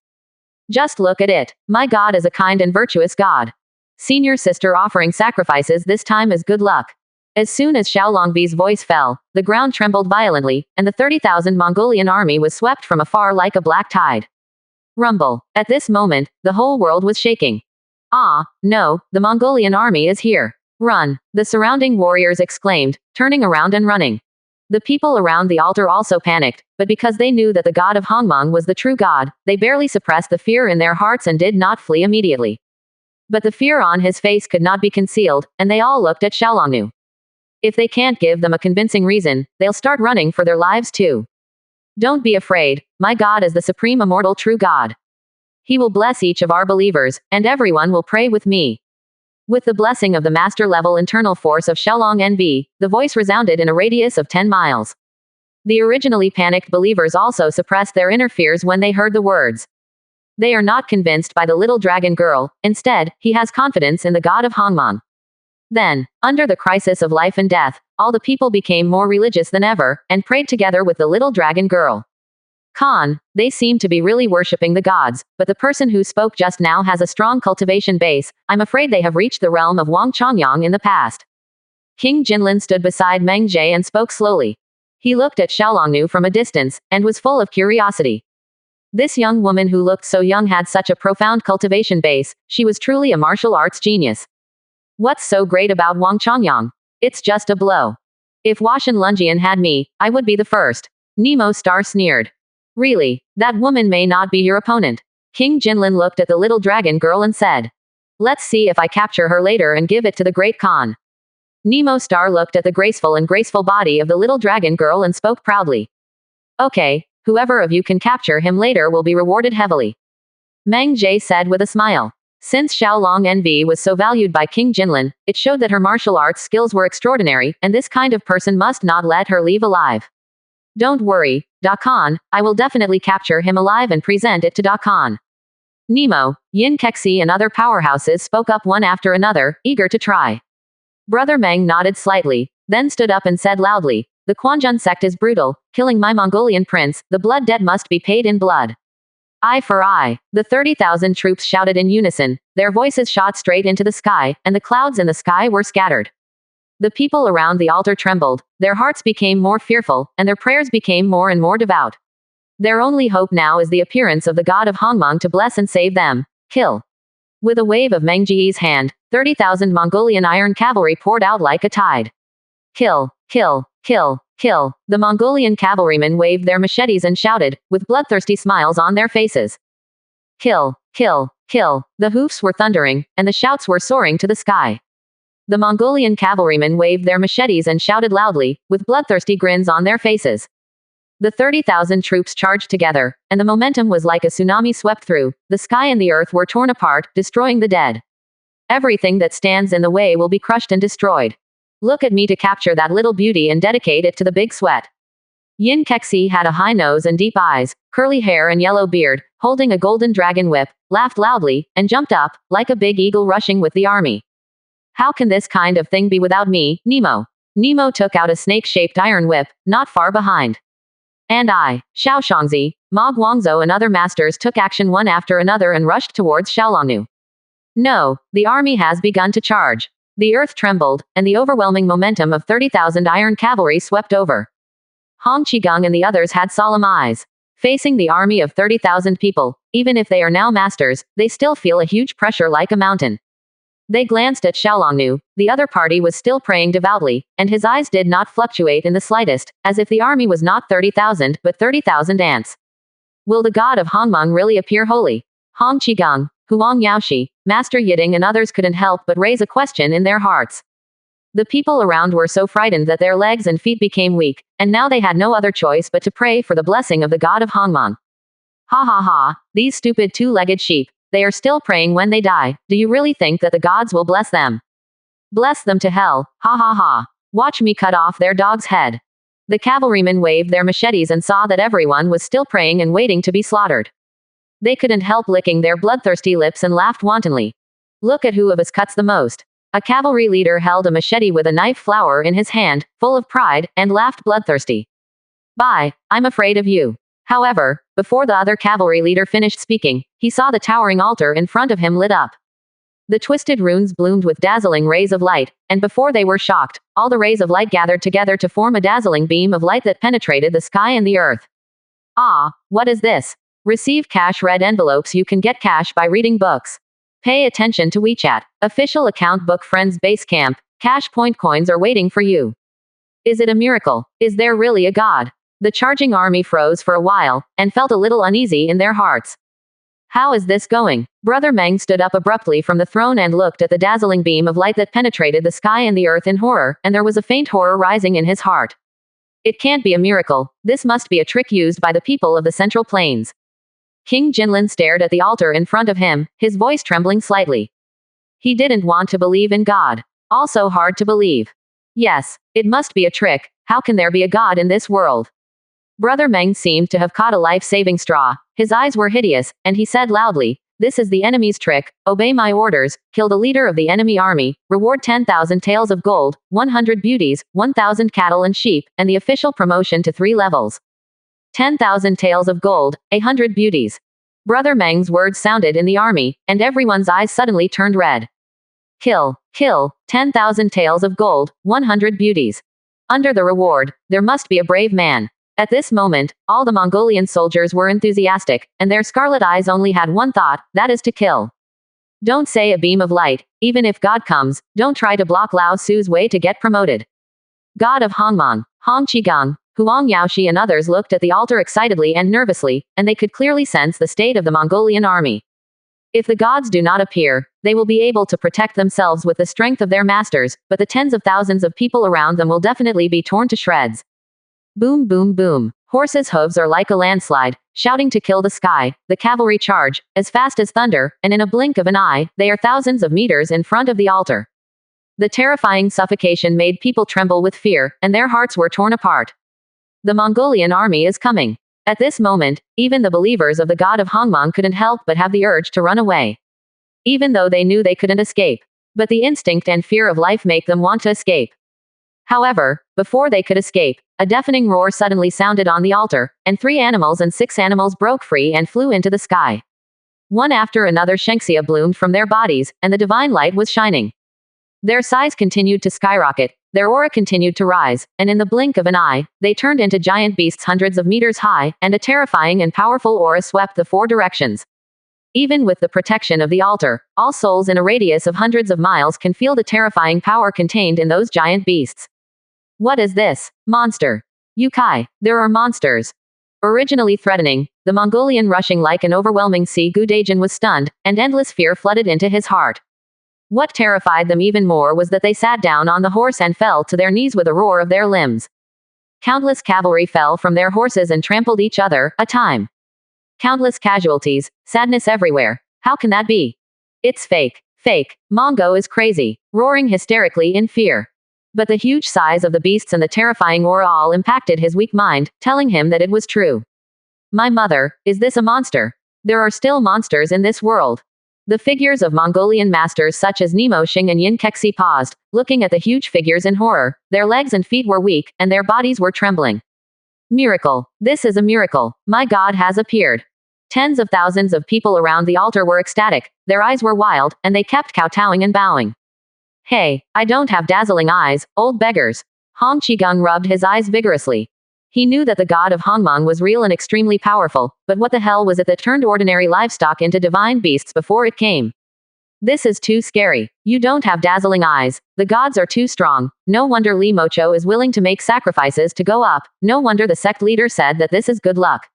Just look at it. My god is a kind and virtuous god. Senior sister offering sacrifices this time is good luck. As soon as Xiaolongbi's voice fell, the ground trembled violently, and the 30,000 Mongolian army was swept from afar like a black tide. Rumble. At this moment, the whole world was shaking. Ah, no, the Mongolian army is here. Run, the surrounding warriors exclaimed, turning around and running. The people around the altar also panicked, but because they knew that the god of Hongmong was the true god, they barely suppressed the fear in their hearts and did not flee immediately. But the fear on his face could not be concealed, and they all looked at Xiaolongnu. If they can't give them a convincing reason, they'll start running for their lives too. Don't be afraid, my God is the supreme immortal true God. He will bless each of our believers, and everyone will pray with me. With the blessing of the master-level internal force of Xiaolong NB, the voice resounded in a radius of 10 miles. The originally panicked believers also suppressed their inner fears when they heard the words. They are not convinced by the little dragon girl, instead, he has confidence in the god of Hongmong. Then, under the crisis of life and death, all the people became more religious than ever, and prayed together with the little dragon girl. Khan, they seem to be really worshipping the gods, but the person who spoke just now has a strong cultivation base. I'm afraid they have reached the realm of Wang Chongyang in the past. King Jinlin stood beside Meng Jie and spoke slowly. He looked at Xiaolongnu from a distance, and was full of curiosity. This young woman who looked so young had such a profound cultivation base. She was truly a martial arts genius. What's so great about Wang Chongyang? It's just a blow. If Washan Lungian had me, I would be the first. Nemo Star sneered. Really, that woman may not be your opponent. King Jinlin looked at the little dragon girl and said. Let's see if I capture her later and give it to the great Khan. Nemo Star looked at the graceful body of the little dragon girl and spoke proudly. Okay, whoever of you can capture him later will be rewarded heavily. Meng Jie said with a smile. Since Xiaolong NV was so valued by King Jinlin, it showed that her martial arts skills were extraordinary, and this kind of person must not let her leave alive. Don't worry, Da Khan, I will definitely capture him alive and present it to Da Khan. Nemo, Yin Kexi and other powerhouses spoke up one after another, eager to try. Brother Meng nodded slightly, then stood up and said loudly, the Quanjun sect is brutal, killing my Mongolian prince, the blood debt must be paid in blood. Eye for eye, the 30,000 troops shouted in unison, their voices shot straight into the sky, and the clouds in the sky were scattered. The people around the altar trembled, their hearts became more fearful, and their prayers became more and more devout. Their only hope now is the appearance of the god of Hongmong to bless and save them. Kill. With a wave of Meng Jie's hand, 30,000 Mongolian iron cavalry poured out like a tide. Kill, kill, Kill! Kill! The Mongolian cavalrymen waved their machetes and shouted, with bloodthirsty smiles on their faces. Kill! Kill! Kill! The hoofs were thundering, and the shouts were soaring to the sky. The Mongolian cavalrymen waved their machetes and shouted loudly, with bloodthirsty grins on their faces. The 30,000 troops charged together, and the momentum was like a tsunami swept through. The sky and the earth were torn apart, destroying the dead. Everything that stands in the way will be crushed and destroyed. Look at me to capture that little beauty and dedicate it to the big sweat. Yin Kexi had a high nose and deep eyes, curly hair and yellow beard, holding a golden dragon whip, laughed loudly, and jumped up, like a big eagle rushing with the army. How can this kind of thing be without me, Nemo? Nemo took out a snake-shaped iron whip, not far behind. And I, Xiao Shangzi, Ma Guangzhou and other masters took action one after another and rushed towards Xiaolongnu. No, the army has begun to charge. The earth trembled, and the overwhelming momentum of 30,000 iron cavalry swept over. Hong Qigong and the others had solemn eyes. Facing the army of 30,000 people, even if they are now masters, they still feel a huge pressure like a mountain. They glanced at Xiaolongnu. The other party was still praying devoutly, and his eyes did not fluctuate in the slightest, as if the army was not 30,000 but 30,000 ants. Will the god of Hongmeng really appear holy? Hong Qigong, Huang Yaoshi, Master Yiding and others couldn't help but raise a question in their hearts. The people around were so frightened that their legs and feet became weak, and now they had no other choice but to pray for the blessing of the god of Hongmeng. Ha ha ha, these stupid two-legged sheep. They are still praying when they die. Do you really think that the gods will bless them? Bless them to hell. Ha ha ha. Watch me cut off their dog's head. The cavalrymen waved their machetes and saw that everyone was still praying and waiting to be slaughtered. They couldn't help licking their bloodthirsty lips and laughed wantonly. Look at who of us cuts the most. A cavalry leader held a machete with a knife flower in his hand, full of pride, and laughed bloodthirsty. Bye, I'm afraid of you. However, before the other cavalry leader finished speaking, he saw the towering altar in front of him lit up. The twisted runes bloomed with dazzling rays of light, and before they were shocked, all the rays of light gathered together to form a dazzling beam of light that penetrated the sky and the earth. Ah, what is this? Receive cash red envelopes. You can get cash by reading books. Pay attention to WeChat. Official account book Friends Base Camp. Cash point coins are waiting for you. Is it a miracle? Is there really a god? The charging army froze for a while, and felt a little uneasy in their hearts. How is this going? Brother Meng stood up abruptly from the throne and looked at the dazzling beam of light that penetrated the sky and the earth in horror, and there was a faint horror rising in his heart. It can't be a miracle. This must be a trick used by the people of the Central Plains. King Jinlin stared at the altar in front of him, his voice trembling slightly. He didn't want to believe in God. Also hard to believe. Yes, it must be a trick. How can there be a god in this world? Brother Meng seemed to have caught a life-saving straw. His eyes were hideous, and he said loudly, "This is the enemy's trick. Obey my orders. Kill the leader of the enemy army. Reward 10,000 taels of gold, 100 beauties, 1,000 cattle and sheep, and the official promotion to 3 levels. 10,000 taels of gold, 100 beauties." Brother Meng's words sounded in the army, and everyone's eyes suddenly turned red. Kill, 10,000 taels of gold, 100 beauties. Under the reward, there must be a brave man. At this moment, all the Mongolian soldiers were enthusiastic, and their scarlet eyes only had one thought, that is to kill. Don't say a beam of light, even if God comes, don't try to block Lao Su's way to get promoted. God of Hongmeng, Hong Qigong, Huang Yaoshi and others looked at the altar excitedly and nervously, and they could clearly sense the state of the Mongolian army. If the gods do not appear, they will be able to protect themselves with the strength of their masters, but the tens of thousands of people around them will definitely be torn to shreds. Boom boom boom. Horses' hooves are like a landslide, shouting to kill the sky. The cavalry charge, as fast as thunder, and in a blink of an eye, they are thousands of meters in front of the altar. The terrifying suffocation made people tremble with fear, and their hearts were torn apart. The Mongolian army is coming. At this moment, even the believers of the god of Hongmeng couldn't help but have the urge to run away. Even though they knew they couldn't escape. But the instinct and fear of life make them want to escape. However, before they could escape, a deafening roar suddenly sounded on the altar, and 3 animals and 6 animals broke free and flew into the sky. One after another Shenxia bloomed from their bodies, and the divine light was shining. Their size continued to skyrocket, their aura continued to rise, and in the blink of an eye, they turned into giant beasts hundreds of meters high, and a terrifying and powerful aura swept the 4 directions. Even with the protection of the altar, all souls in a radius of hundreds of miles can feel the terrifying power contained in those giant beasts. What is this? Monster. Yukai. There are monsters. Originally threatening, the Mongolian rushing like an overwhelming sea, Guu Daijin was stunned, and endless fear flooded into his heart. What terrified them even more was that they sat down on the horse and fell to their knees with a roar of their limbs. Countless cavalry fell from their horses and trampled each other, a time. Countless casualties, sadness everywhere. How can that be? It's fake. Fake. Mongo is crazy, roaring hysterically in fear. But the huge size of the beasts and the terrifying aura all impacted his weak mind, telling him that it was true. My mother, is this a monster? There are still monsters in this world. The figures of Mongolian masters such as Nemo Xing and Yin Kexi paused, looking at the huge figures in horror. Their legs and feet were weak, and their bodies were trembling. Miracle. This is a miracle. My God has appeared. Tens of thousands of people around the altar were ecstatic, their eyes were wild, and they kept kowtowing and bowing. Hey, I don't have dazzling eyes, old beggars. Hong Qigong rubbed his eyes vigorously. He knew that the god of Hongmong was real and extremely powerful, but what the hell was it that turned ordinary livestock into divine beasts before it came? This is too scary. You don't have dazzling eyes. The gods are too strong. No wonder Li Mocho is willing to make sacrifices to go up. No wonder the sect leader said that this is good luck.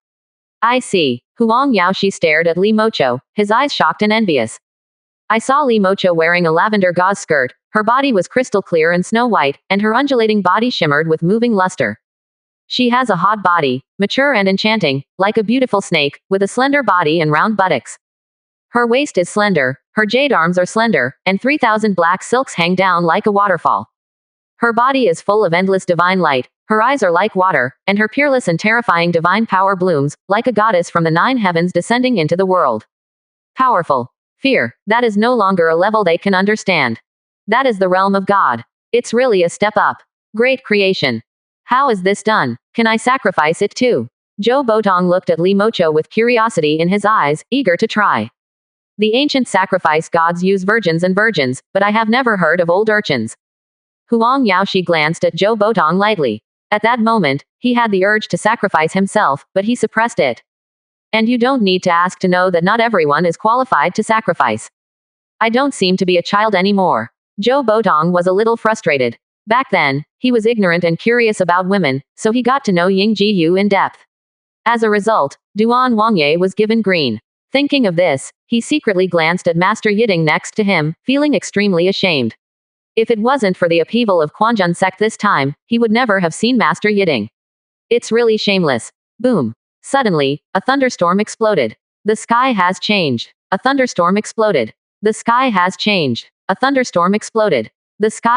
I see. Huang Yaoshi stared at Li Mocho, his eyes shocked and envious. I saw Li Mocho wearing a lavender gauze skirt. Her body was crystal clear and snow white, and her undulating body shimmered with moving luster. She has a hot body, mature and enchanting, like a beautiful snake, with a slender body and round buttocks. Her waist is slender, her jade arms are slender, and 3,000 black silks hang down like a waterfall. Her body is full of endless divine light, her eyes are like water, and her peerless and terrifying divine power blooms, like a goddess from the 9 heavens descending into the world. Powerful. Fear, that is no longer a level they can understand. That is the realm of God. It's really a step up. Great creation. How is this done? Can I sacrifice it too? Zhou Botong looked at Li Mocho with curiosity in his eyes, eager to try. The ancient sacrifice gods use virgins and virgins, but I have never heard of old urchins. Huang Yaoshi glanced at Zhou Botong lightly. At that moment, he had the urge to sacrifice himself, but he suppressed it. And you don't need to ask to know that not everyone is qualified to sacrifice. I don't seem to be a child anymore. Zhou Botong was a little frustrated. Back then, he was ignorant and curious about women, so he got to know Ying Jiyu in depth. As a result, Duan Wangye was given green. Thinking of this, he secretly glanced at Master Yiding next to him, feeling extremely ashamed. If it wasn't for the upheaval of Quanjun sect this time, he would never have seen Master Yiding. It's really shameless. Boom. Suddenly, a thunderstorm exploded. The sky has changed. A thunderstorm exploded. The sky has changed. A thunderstorm exploded. The sky